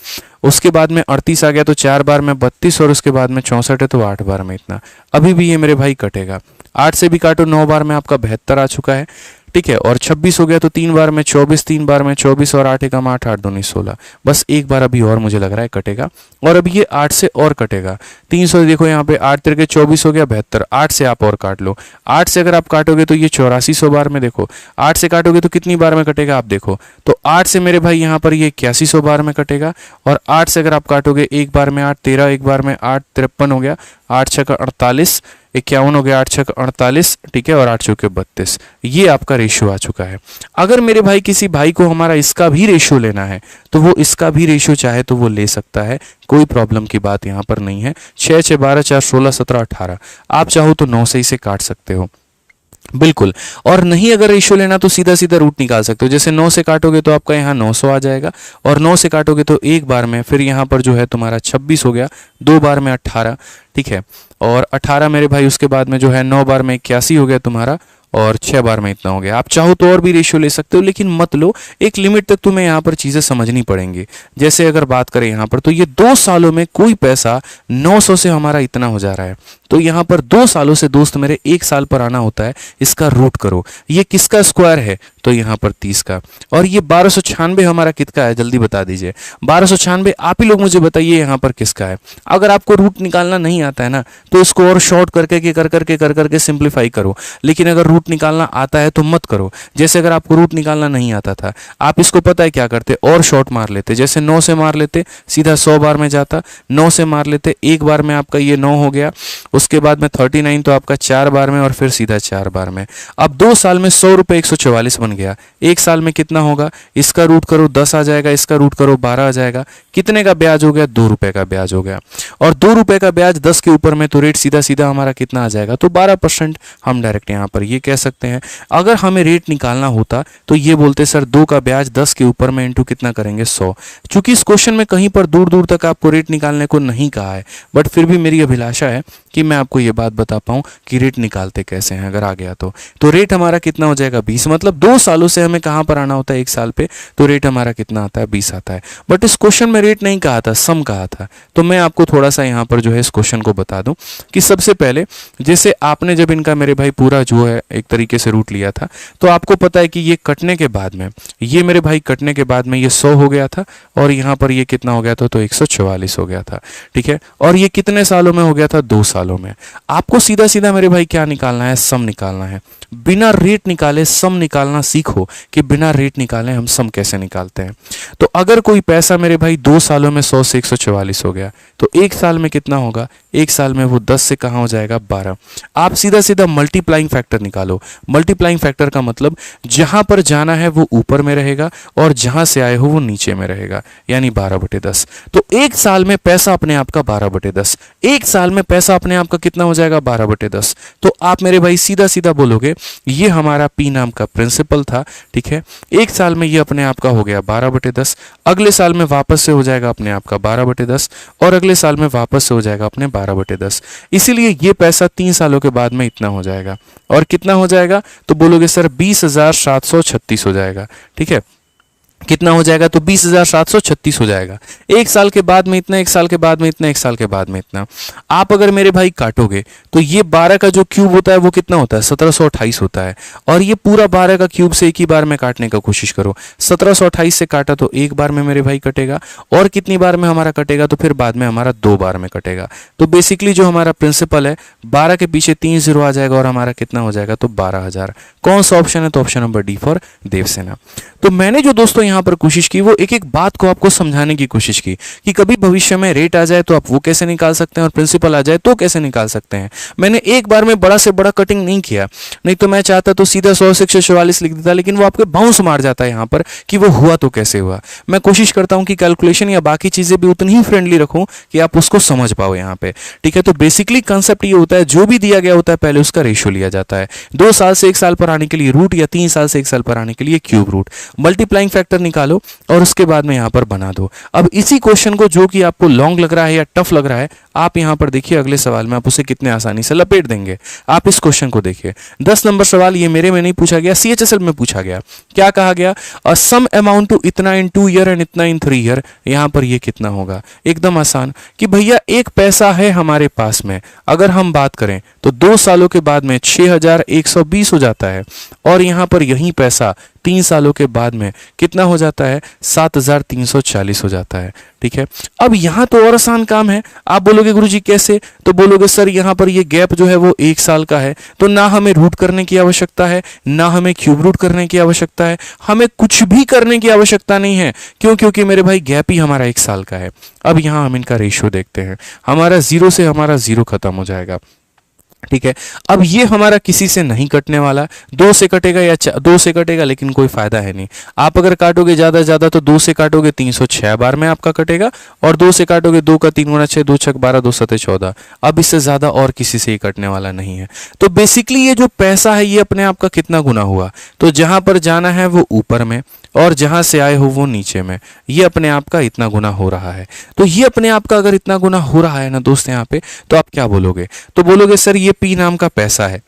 उसके बाद में 38 आ गया, तो 4 बार में 32 और उसके बाद में 64 है तो 8 बार में इतना। अभी भी ये मेरे भाई कटेगा। 8 से भी काटो, 9 बार में आपका 72 आ चुका है। ठीक है, और 26 हो गया, तो 3 बार में 24, 3 बार में 24 और 8 एकम 8, 8 दूनी 16। बस एक बार अभी और मुझे लग रहा है कटेगा, और अभी ये 8 से और कटेगा। 300 देखो यहाँ पे 8 तिरके 24 हो गया 72, 8 से आप और काट लो। 8 से अगर आप काटोगे तो ये 8400 बार में, देखो 8 से काटोगे तो कितनी बार में कटेगा आप देखो, तो 8 से मेरे भाई यहाँ पर ये 8100 बार में कटेगा। और 8 से अगर आप काटोगे, एक बार में 8 13, एक बार में 8 53 हो गया, 8 6 का 48, 51 हो गया, 8 6 48। ठीक है, और 8 चौके 32। ये आपका रेशियो आ चुका है। अगर मेरे भाई किसी भाई को हमारा इसका भी रेशियो लेना है, तो वो इसका भी रेशियो चाहे तो वो ले सकता है, कोई प्रॉब्लम की बात यहाँ पर नहीं है। 6 6 12 4 16 17 18, आप चाहो तो 9 से इसे काट सकते हो बिल्कुल। और नहीं अगर रेशियो लेना तो सीधा सीधा रूट निकाल सकते हो। जैसे 9 से काटोगे तो आपका यहाँ 900 आ जाएगा, और 9 से काटोगे तो एक बार में फिर यहाँ पर जो है तुम्हारा 26 हो गया, 2 बार में 18। ठीक है, और 18 मेरे भाई उसके बाद में जो है 9 बार में 81 हो गया तुम्हारा, और 6 बार में इतना हो गया। आप चाहो तो और भी रेशियो ले सकते हो, लेकिन मत लो, एक लिमिट तक तुम्हें यहाँ पर चीज़ें समझनी पड़ेंगी। जैसे अगर बात करें यहाँ पर, तो ये 2 सालों में कोई पैसा 900 से हमारा इतना हो जा रहा है, तो यहाँ पर 2 सालों से दोस्त मेरे 1 साल पर आना होता है। इसका रूट करो, ये किसका स्क्वायर है, तो यहाँ पर 30 का। और ये 1296 हमारा किसका है, जल्दी बता दीजिए। 1296 आप ही लोग मुझे बताइए यहाँ पर किसका है। अगर आपको रूट निकालना नहीं आता है ना, तो इसको और शॉर्ट करके सिंप्लीफाई करो। लेकिन अगर रूट निकालना आता है तो मत करो। जैसे अगर आपको रूट निकालना नहीं आता था, आप इसको पता है क्या करते, और शॉर्ट मार लेते। जैसे 9 से मार लेते, सीधा 100 बार में जाता। 9 से मार लेते, एक बार में आपका ये 9 हो गया, उसके बाद में 39 तो आपका 4 बार में, और फिर सीधा 4 बार में। अब 2 साल में 100 रुपये 144 बन गया। एक साल में कितना होगा, इसका रूट करो 10 आ जाएगा, इसका रूट करो 12 आ जाएगा। कितने का ब्याज हो गया, 2 रुपए का ब्याज हो गया। और 2 रुपए का ब्याज 10 के ऊपर में, तो रेट सीधा सीधा हमारा कितना आ जाएगा, तो 12%। हम डायरेक्ट यहाँ पर ये कह सकते हैं। अगर हमें रेट निकालना होता तो ये बोलते सर 2 का ब्याज 10 के ऊपर में इंटू कितना करेंगे, 100। चूंकि इस क्वेश्चन में कहीं पर दूर दूर तक आपको रेट निकालने को नहीं कहा है, बट फिर भी मेरी अभिलाषा है कि मैं आपको ये बात बता पाऊं कि रेट निकालते कैसे हैं। अगर आ गया तो रेट हमारा कितना हो जाएगा, 20। मतलब 2 सालों से हमें कहां पर आना होता है, 1 साल पे, तो रेट हमारा कितना आता है, 20 आता है। बट इस क्वेश्चन में रेट नहीं कहा था, सम कहा था। तो मैं आपको थोड़ा सा यहाँ पर जो है इस क्वेश्चन को बता दूं कि सबसे पहले जैसे आपने जब इनका मेरे भाई पूरा जो है एक तरीके से रूट लिया था, तो आपको पता है कि ये कटने के बाद में, ये मेरे भाई कटने के बाद में ये 100 हो गया था, और यहाँ पर ये कितना हो गया था, तो 144 हो गया था। ठीक है, और ये कितने सालों में हो गया था, 2 सालों में। आपको सीधा सीधा मेरे भाई क्या निकालना है, सम निकालना है। बिना रेट निकाले सम निकालना सीखो कि बिना रेट निकाले हम सम कैसे निकालते हैं। तो अगर कोई पैसा मेरे भाई 2 सालों में 100 से 144 हो गया, तो 1 साल में कितना होगा, 1 साल में वो 10 से कहाँ हो जाएगा, 12। आप सीधा सीधा मल्टीप्लाइंग फैक्टर निकालो। मल्टीप्लाइंग फैक्टर का मतलब जहां पर जाना है वो ऊपर में रहेगा, और जहां से आए हो वो नीचे में रहेगा, यानी 12/10। तो 1 साल में पैसा अपने आप का 12/10। 1 साल में पैसा अपने आप का कितना हो जाएगा, 12/10। तो आप मेरे भाई सीधा सीधा बोलोगे ये हमारा पी नाम का प्रिंसिपल था। ठीक है, 1 साल में ये अपने आप का हो गया 12/10, अगले साल में वापस से हो जाएगा अपने आप का 12/10, और अगले साल में वापस से हो जाएगा अपने 12/10। इसीलिए ये पैसा 3 सालों के बाद में इतना हो जाएगा। और कितना हो जाएगा तो बोलोगे सर 20,736 हो जाएगा। ठीक है, कितना हो जाएगा तो 20,736 हो जाएगा। एक साल के बाद में इतना, एक साल के बाद में इतना, एक साल के बाद में इतना। आप अगर मेरे भाई काटोगे तो ये 12 का जो क्यूब होता है वो कितना होता है 1728 होता है। और ये पूरा 12 का क्यूब से एक ही बार में काटने का कोशिश करो। 1728 से काटा तो एक बार में मेरे भाई कटेगा, और कितनी बार में हमारा कटेगा तो फिर बाद में हमारा 2 बार में कटेगा। तो बेसिकली जो हमारा प्रिंसिपल है 12 के पीछे 3 0 आ जाएगा और हमारा कितना हो जाएगा तो 12,000। कौन सा ऑप्शन है तो option number D for Devsena. तो मैंने जो दोस्तों यहाँ पर कोशिश की वो एक एक बात को आपको समझाने की कोशिश की कि कभी भविष्य में रेट आ जाए तो आप वो कैसे निकाल सकते हैं और प्रिंसिपल आ जाए तो कैसे निकाल सकते हैं। मैंने एक बार में बड़ा से बड़ा कटिंग नहीं किया, नहीं तो मैं चाहता तो सीधा 100 से 144 लिख देता, लेकिन वो आपके बाउंस मार जाता है यहाँ पर कि वो हुआ तो कैसे हुआ। मैं कोशिश करता हूँ कि कैलकुलेशन या बाकी चीजें भी उतनी ही फ्रेंडली रखूँ कि आप उसको समझ पाओ यहाँ पे। ठीक है, तो बेसिकली कंसेप्ट ये होता है जो भी दिया गया होता है पहले उसका रेशियो लिया जाता है। 2 साल से 1 साल पर आने के लिए रूट या 3 साल से 1 साल पर आने के लिए क्यूब रूट, मल्टीप्लाइंग फैक्टर निकालो और उसके बाद में यहाँ पर बना दो। अब इसी क्वेश्चन को जो कि आपको लॉन्ग लग रहा है या टफ लग रहा है, आप यहाँ पर देखिए अगले सवाल में आप उसे कितने आसानी से लपेट देंगे। आप इस क्वेश्चन को देखिए, 10 नंबर सवाल, ये मेरे में नहीं पूछा गया, CHSL में पूछा गया। क्या कहा गया, सम अमाउंट टू इतना इन 2 ईयर एंड इतना इन 3 ईयर। यहाँ पर ये कितना होगा, एकदम आसान कि भैया एक पैसा है हमारे पास में, अगर हम बात करें तो 2 सालों के बाद में 6,120 हो जाता है, और यहाँ पर यही पैसा 3 सालों के बाद में कितना हो जाता है 7,340 हो जाता है। ठीक है, अब यहाँ तो और आसान काम है। आप बोलोगे गुरुजी कैसे, तो बोलोगे सर यहाँ पर ये गैप जो है वो 1 साल का है, तो ना हमें रूट करने की आवश्यकता है, ना हमें क्यूब रूट करने की आवश्यकता है, हमें कुछ भी करने की आवश्यकता नहीं है। क्यों, क्योंकि मेरे भाई गैप ही हमारा 1 साल का है। अब यहाँ हम इनका रेशियो देखते हैं, हमारा 0 से हमारा 0 खत्म हो जाएगा। ठीक है, अब ये हमारा किसी से नहीं कटने वाला, 2 से कटेगा या 2 से कटेगा, लेकिन कोई फायदा है नहीं। आप अगर काटोगे ज्यादा से ज्यादा तो 2 से काटोगे 306 बार में आपका कटेगा, और 2 से काटोगे 2 का 3 गुना 6, 2 छक 12, 2 सते 14। अब इससे ज्यादा और किसी से ही कटने वाला नहीं है। तो बेसिकली ये जो पैसा है ये अपने आप का कितना गुना हुआ, तो जहां पर जाना है वो ऊपर में और जहां से आए हो वो नीचे में, ये अपने आप का इतना गुना हो रहा है। तो ये अपने आप का अगर इतना गुना हो रहा है ना दोस्त यहाँ पे, तो आप क्या बोलोगे, तो बोलोगे सर ये पी नाम का पैसा है,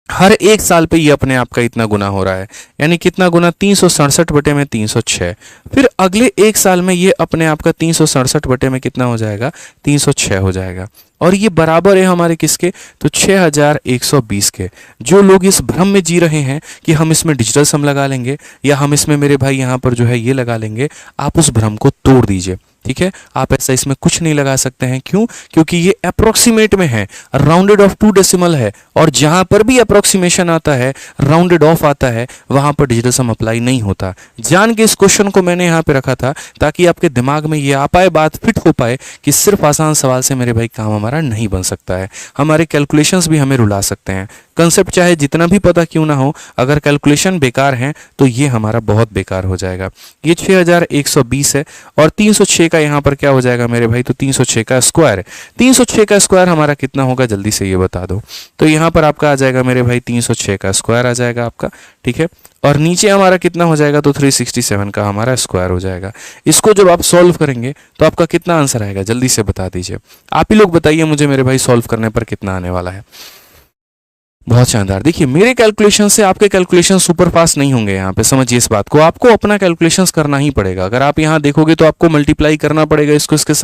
हर 1 साल पे ये अपने आप का इतना गुना हो रहा है, यानी कितना गुना 367 बटे में 306। फिर अगले 1 साल में ये अपने आप का 367 बटे में कितना हो जाएगा 306 हो जाएगा, और ये बराबर है हमारे किसके, तो 6,120 के। जो लोग इस भ्रम में जी रहे हैं कि हम इसमें डिजिटल सम लगा लेंगे या हम इसमें मेरे भाई यहाँ पर जो है ये लगा लेंगे, आप उस भ्रम को तोड़ दीजिए। ठीक है, आप ऐसा इसमें कुछ नहीं लगा सकते हैं। क्यों, क्योंकि ये अप्रोक्सीमेट में है, राउंडेड ऑफ 2 डेसिमल है, और जहां पर भी अप्रोक्सीमेशन आता है, राउंडेड ऑफ आता है, वहां पर डिजिटल सम अप्लाई नहीं होता। जान के इस क्वेश्चन को मैंने यहाँ पे रखा था ताकि आपके दिमाग में ये आ पाए, बात फिट हो पाए कि सिर्फ आसान सवाल से मेरे भाई काम हमारा नहीं बन सकता है, हमारे कैलकुलेशंस भी हमें रुला सकते हैं। कंसेप्ट चाहे जितना भी पता क्यों ना हो, अगर कैलकुलेशन बेकार है तो ये हमारा बहुत बेकार हो जाएगा। ये 6,120 है, और 306 का यहाँ पर क्या हो जाएगा मेरे भाई, तो 306 का स्क्वायर। 306 का स्क्वायर हमारा कितना होगा जल्दी से ये बता दो, तो यहाँ पर आपका आ जाएगा मेरे भाई 306 का स्क्वायर आ जाएगा आपका। ठीक है, और नीचे हमारा कितना हो जाएगा, तो 367 का हमारा स्क्वायर हो जाएगा। इसको जब आप सॉल्व करेंगे तो आपका कितना आंसर आएगा जल्दी से बता दीजिए। आप ही लोग बताइए मुझे मेरे भाई, सॉल्व करने पर कितना आने वाला है। बहुत शानदार, देखिए मेरे कैलकुलेशन से आपके कैलकुलेशन सुपर फास्ट नहीं होंगे। यहाँ पे समझिए इस बात को, आपको अपना कैलकुलेशंस करना ही पड़ेगा। अगर आप यहाँ देखोगे तो आपको मल्टीप्लाई करना पड़ेगा, इसको इसके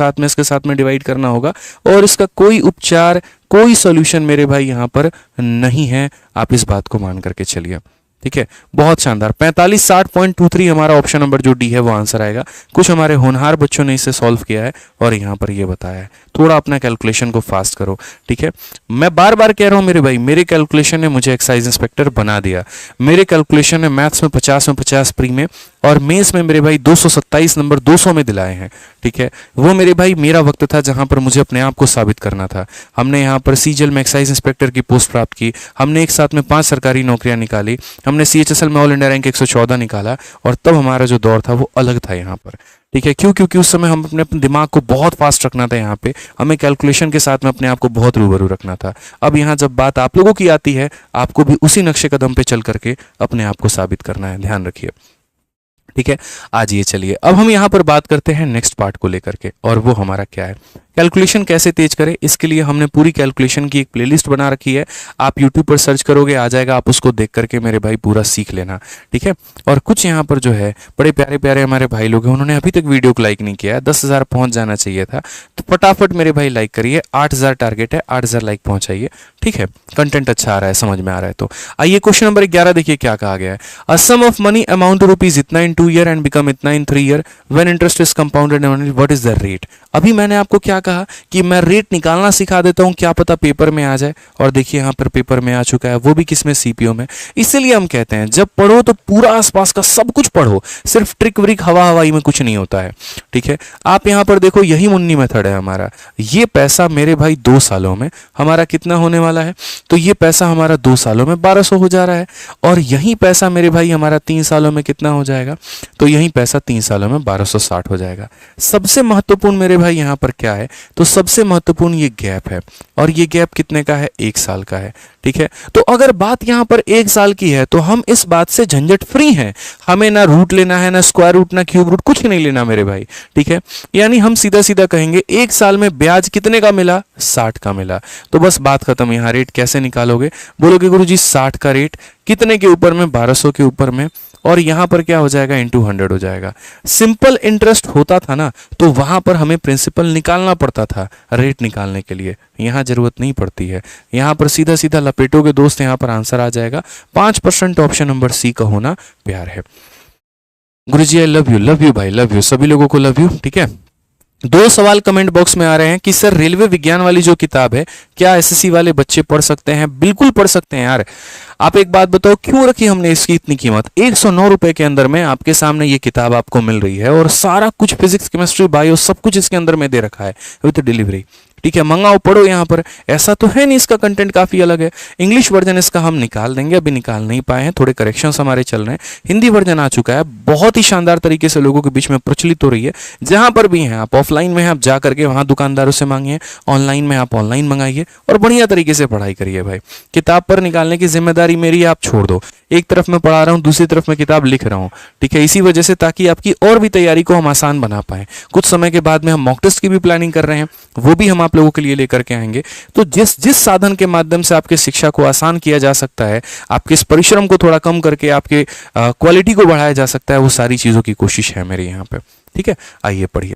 साथ में डिवाइड करना होगा, और इसका कोई उपचार, कोई सॉल्यूशन मेरे भाई यहाँ पर नहीं है। आप इस बात को मान करके चलिए। ठीक है, बहुत शानदार। 4560.23 हमारा ऑप्शन नंबर जो डी है वो आंसर आएगा। कुछ हमारे होनहार बच्चों ने इसे सॉल्व किया है और यहाँ पर ये बताया है। थोड़ा अपना कैलकुलेशन को फास्ट करो। ठीक है, मैं बार बार कह रहा हूँ मेरे भाई, मेरे कैलकुलेशन ने मुझे एक्साइज इंस्पेक्टर बना दिया। मेरे कैलकुलेशन ने मैथ्स में 50 प्री में और मेंस में मेरे भाई 227 नंबर 200 में दिलाए हैं। ठीक है, वो मेरे भाई मेरा वक्त था जहां पर मुझे अपने आप को साबित करना था। हमने यहाँ पर सीजीएल में एक्साइज इंस्पेक्टर की पोस्ट प्राप्त की, हमने एक साथ में 5 सरकारी नौकरियां निकाली, हमने सीएचएसएल में ऑल इंडिया रैंक 114 निकाला, और तब हमारा जो दौर था वो अलग था यहाँ पर। ठीक है, क्यों, क्योंकि उस समय हम अपने दिमाग को बहुत फास्ट रखना था। यहाँ पे हमें कैलकुलेशन के साथ में अपने आप को बहुत रूबरू रखना था। अब यहाँ जब बात आप लोगों की आती है, आपको भी उसी नक्शे कदम पे चल करके अपने आप को साबित करना है, ध्यान रखिए। ठीक है, आज ये चलिए अब हम यहाँ पर बात करते हैं नेक्स्ट पार्ट को लेकर के, और वो हमारा क्या है, कैलकुलेशन कैसे तेज करें, इसके लिए हमने पूरी कैलकुलेशन की एक प्लेलिस्ट बना रखी है। आप यूट्यूब पर सर्च करोगे आ जाएगा, आप उसको देख करके मेरे भाई पूरा सीख लेना, ठीक है। और कुछ यहाँ पर जो है बड़े प्यारे प्यारे हमारे भाई लोग हैं, उन्होंने अभी तक वीडियो को लाइक नहीं किया है। 10,000 पहुंच जाना चाहिए था, तो फटाफट मेरे भाई लाइक करिए। 8,000 टारगेट है, 8,000 लाइक पहुंचाइए, ठीक है। कंटेंट अच्छा आ रहा है, समझ में आ रहा है तो। आइए क्वेश्चन नंबर 11 देखिए क्या कहा गया है। A sum of money amount to rupees इतना इन 2 ईयर एंड बिकम इतना in 3 year when interest is compounded, what is the rate. अभी मैंने आपको क्या कहा कि मैं रेट निकालना सिखा देता हूं, क्या पता पेपर में आ जाए। और देखिए यहां पर पेपर में आ चुका है, वो भी किसमें, सीपीओ में। इसीलिए हम कहते हैं जब पढ़ो तो पूरा आसपास का सब कुछ पढ़ो, सिर्फ ट्रिक व्रिक हवा हवाई में कुछ नहीं होता है, ठीक है। आप यहां पर देखो, यही मुन्नी मेथड है हमारा। ये पैसा मेरे भाई 2 सालों में हमारा कितना होने वाला है, तो ये पैसा हमारा 2 सालों में 1200 हो जा रहा है। और यही पैसा मेरे भाई हमारा 3 सालों में कितना हो जाएगा, तो यही पैसा 3 सालों में 1260 हो जाएगा। सबसे महत्वपूर्ण मेरे भाई यहां पर क्या है, तो सबसे महत्वपूर्ण ये गैप है। और ये गैप कितने का है, 1 साल का है, ठीक है। तो अगर बात यहां पर 1 साल की है तो हम इस बात से झंझट फ्री हैं। हमें ना रूट लेना है, ना स्क्वायर रूट, ना क्यूब रूट, कुछ नहीं लेना मेरे भाई, ठीक है। यानी हम सीधा सीधा कहेंगे 1 साल में ब्याज कितने का मिला, 60 का मिला। तो बस बात खत्म। यहां रेट कैसे निकालोगे, बोलोगे गुरुजी 60 का रेट कितने के ऊपर में, 1200 के ऊपर में, और यहां पर क्या हो जाएगा, इंटू 100 हो जाएगा। सिंपल इंटरेस्ट होता था ना, तो वहां पर हमें प्रिंसिपल निकालना पड़ता था रेट निकालने के लिए। यहां जरूरत नहीं पड़ती है, यहां पर सीधा सीधा लपेटोगे दोस्त, यहां पर आंसर आ जाएगा। 5% ऑप्शन नंबर सी का होना प्यार है। गुरुजी आई लव यू भाई, लव यू, सभी लोगों को लव यू, ठीक है। 2 सवाल कमेंट बॉक्स में आ रहे हैं कि सर रेलवे विज्ञान वाली जो किताब है क्या एसएससी वाले बच्चे पढ़ सकते हैं। बिल्कुल पढ़ सकते हैं यार। आप एक बात बताओ, क्यों रखी हमने इसकी इतनी कीमत। 109 रुपए के अंदर में आपके सामने ये किताब आपको मिल रही है, और सारा कुछ फिजिक्स केमिस्ट्री बायो सब कुछ इसके अंदर में दे रखा है विद डिलीवरी, ठीक है। मंगाओ, पढ़ो। यहाँ पर ऐसा तो है नहीं, इसका कंटेंट काफी अलग है। इंग्लिश वर्जन इसका हम निकाल देंगे, अभी निकाल नहीं पाए हैं, थोड़े करेक्शंस हमारे चल रहे हैं। हिंदी वर्जन आ चुका है, बहुत ही शानदार तरीके से लोगों के बीच में प्रचलित हो रही है। जहां पर भी हैं आप, ऑफलाइन में हैं आप जा करके वहां दुकानदारों से मांगिए, ऑनलाइन में आप ऑनलाइन मंगाइए, और बढ़िया तरीके से पढ़ाई करिए भाई। किताब पर निकालने की जिम्मेदारी मेरी, आप छोड़ दो। एक तरफ मैं पढ़ा रहा हूं, दूसरी तरफ मैं किताब लिख रहा हूं, ठीक है। इसी वजह से ताकि आपकी और भी तैयारी को हम आसान बना पाए। कुछ समय के बाद में हम मॉक टेस्ट की भी प्लानिंग कर रहे हैं, वो भी हम आप लोगों के लिए लेकर के आएंगे। तो जिस जिस साधन के माध्यम से आपके शिक्षा को आसान किया जा सकता है, आपके इस परिश्रम को थोड़ा कम करके आपके क्वालिटी को बढ़ाया जा सकता है, वो सारी चीजों की कोशिश है मेरे यहाँ पे, ठीक है। आइए पढ़िए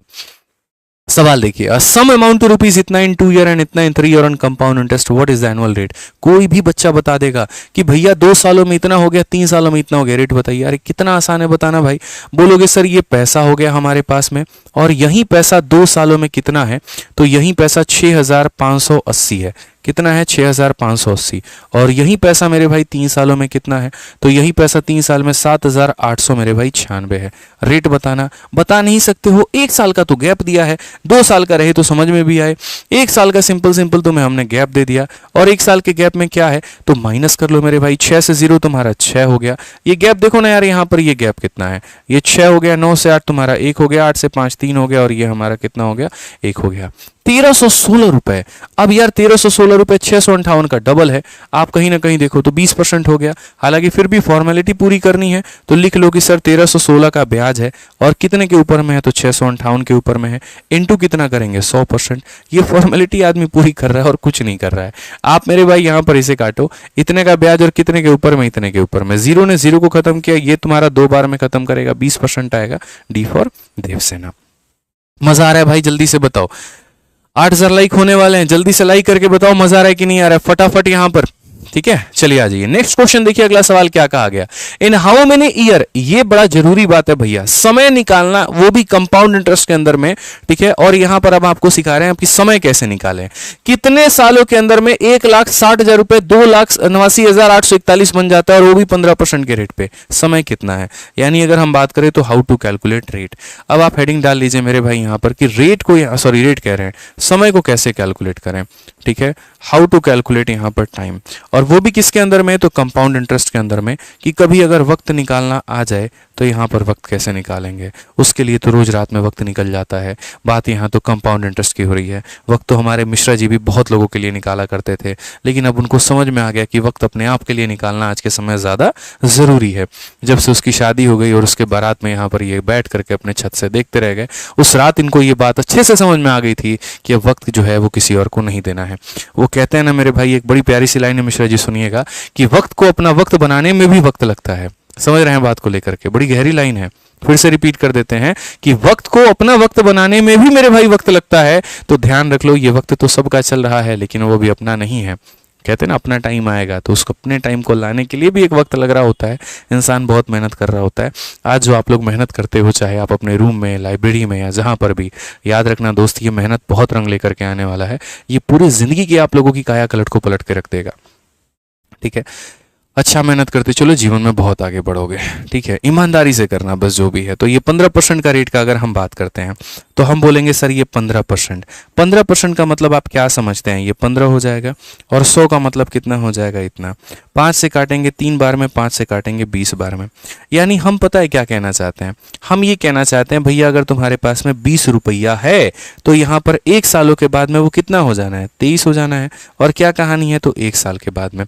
सवाल देखिए। सम अमाउंट टू रुपीज इतना इन 2 ईयर एंड इतना in 3 year on compound interest, what is the annual rate. कोई भी बच्चा बता देगा कि भैया 2 सालों में इतना हो गया, 3 सालों में इतना हो गया। रेट बताइए। अरे कितना आसान है बताना भाई। बोलोगे सर ये पैसा हो गया हमारे पास में, और यही पैसा 2 सालों में कितना है, तो यही पैसा 6,580 है। कितना है, 6,580। और यही पैसा मेरे भाई 3 सालों में कितना है, तो यही पैसा 3 साल में 7,800 मेरे भाई 96 है। रेट बताना, बता नहीं सकते हो। 1 साल का तो गैप दिया है, 2 साल का रहे तो समझ में भी आए। 1 साल का सिंपल तुम्हें हमने गैप दे दिया, और 1 साल के गैप में क्या है, तो माइनस कर लो मेरे भाई। 6 से 0 तुम्हारा 6 हो गया। ये गैप देखो ना यार, यहाँ पर ये गैप कितना है, ये 6 हो गया। 9 से 8 तुम्हारा 1 हो गया, 8 से 5 3 हो गया, और ये हमारा कितना हो गया, 1 हो गया। 1316 रुपए। अब यार 1316 रुपए 658 का डबल है। आप कहीं ना कहीं देखो तो 20% हो गया। हालांकि फिर भी फॉर्मेलिटी पूरी करनी है, तो लिख लो कि सर 1316 का ब्याज है, और कितने के ऊपर में है, तो 658 के ऊपर में है। इनटू कितना करेंगे, 100%। ये फॉर्मेलिटी आदमी पूरी कर रहा है और कुछ नहीं कर रहा है। आप मेरे भाई यहाँ पर इसे काटो, इतने का ब्याज और कितने के ऊपर में, इतने के ऊपर में। 0 ने 0 को खत्म किया, ये तुम्हारा 2 बार में खत्म करेगा, 20% आएगा। D for Devsena. मजा आ रहा है भाई, जल्दी से बताओ। 8,000 लाइक होने वाले हैं, जल्दी से लाइक करके बताओ मजा आ रहा है कि नहीं आ रहा है, फटाफट यहां पर, ठीक है। चलिए आ जाइए नेक्स्ट क्वेश्चन देखिए। अगला सवाल क्या कहा गया, इन हाउ मेनी ईयर। ये बड़ा जरूरी बात है भैया, समय निकालना, वो भी कंपाउंड इंटरेस्ट के अंदर में, ठीक है। और यहां पर अब आपको सिखा रहे हैं कि समय कैसे निकालें। कितने सालों के अंदर में 1,60,000 रुपए 2,79,841 बन जाता है, और वो भी 15% के रेट पे। समय कितना है, यानी अगर हम बात करें तो हाउ टू कैलकुलेट रेट। अब आप हेडिंग डाल लीजिए मेरे भाई यहां पर कि रेट को, सॉरी रेट कह रहे हैं, समय को कैसे कैलकुलेट करें, ठीक है। हाउ टू कैलकुलेट यहां पर टाइम। और वो भी किसके अंदर में, तो कंपाउंड इंटरेस्ट के अंदर में, कि कभी अगर वक्त निकालना आ जाए तो यहाँ पर वक्त कैसे निकालेंगे, उसके लिए तो रोज रात में वक्त निकल जाता है। बात यहाँ तो कंपाउंड इंटरेस्ट की हो रही है। वक्त तो हमारे मिश्रा जी भी बहुत लोगों के लिए निकाला करते थे, लेकिन अब उनको समझ में आ गया कि वक्त अपने आप के लिए निकालना आज के समय ज़्यादा ज़रूरी है। जब से उसकी शादी हो गई और उसके बारात में यहाँ पर ये बैठ करके अपने छत से देखते रह गए, उस रात इनको ये बात अच्छे से समझ में आ गई थी कि अब वक्त जो है वो किसी और को नहीं देना है। वो कहते हैं ना मेरे भाई, एक बड़ी प्यारी सी लाइन है मिश्रा जी, सुनिएगा, कि वक्त को अपना वक्त बनाने में भी वक्त लगता है। समझ रहे हैं बात को लेकर के, बड़ी गहरी लाइन है। फिर से रिपीट कर देते हैं कि वक्त को अपना वक्त बनाने में भी मेरे भाई वक्त लगता है। तो ध्यान रख लो, ये वक्त तो सबका चल रहा है, लेकिन वो भी अपना नहीं है। कहते हैं ना अपना टाइम आएगा, तो उसको अपने टाइम को लाने के लिए भी एक वक्त लग रहा होता है। इंसान बहुत मेहनत कर रहा होता है। आज जो आप लोग मेहनत करते हो, चाहे आप अपने रूम में, लाइब्रेरी में या जहाँ पर भी, याद रखना दोस्त, ये मेहनत बहुत रंग लेकर के आने वाला है। ये पूरी जिंदगी की आप लोगों की काया पलट को पलट के रख देगा। ठीक है, अच्छा मेहनत करते चलो, जीवन में बहुत आगे बढ़ोगे। ठीक है, ईमानदारी से करना बस जो भी है। तो ये 15% का रेट का अगर हम बात करते हैं तो हम बोलेंगे सर ये 15%। 15% का मतलब आप क्या समझते हैं, ये 15 हो जाएगा, और 100 का मतलब कितना हो जाएगा, इतना। 5 से काटेंगे 3 बार में, 5 से काटेंगे 20 बार में। यानी हम पता है क्या कहना चाहते हैं, हम ये कहना चाहते हैं भैया अगर तुम्हारे पास में 20 रुपया है तो यहाँ पर 1 सालों के बाद में वो कितना हो जाना है, 23 हो जाना है। और क्या कहानी है, तो 1 साल के बाद में,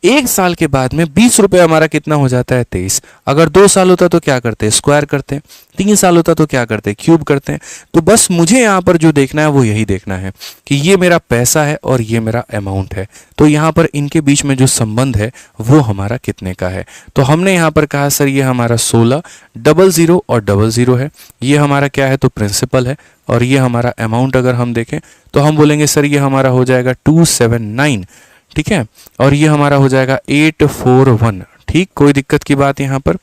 1 साल के बाद में 20 रुपये हमारा कितना हो जाता है, 23। अगर 2 साल होता तो क्या करते, स्क्वायर करते। 3 साल होता तो क्या करते, क्यूब करते हैं। तो बस मुझे यहाँ पर जो देखना है वो यही देखना है कि ये मेरा पैसा है और ये मेरा अमाउंट है। तो यहाँ पर इनके बीच में जो संबंध है वो हमारा कितने का है। तो हमने यहाँ पर कहा सर ये हमारा 16, 00 और 00 है। ये हमारा क्या है, तो प्रिंसिपल है। और ये हमारा अमाउंट अगर हम देखें तो हम बोलेंगे सर ये हमारा हो जाएगा 279। ठीक है, और ये हमारा हो जाएगा 841। ठीक, कोई दिक्कत की बात यहाँ पर।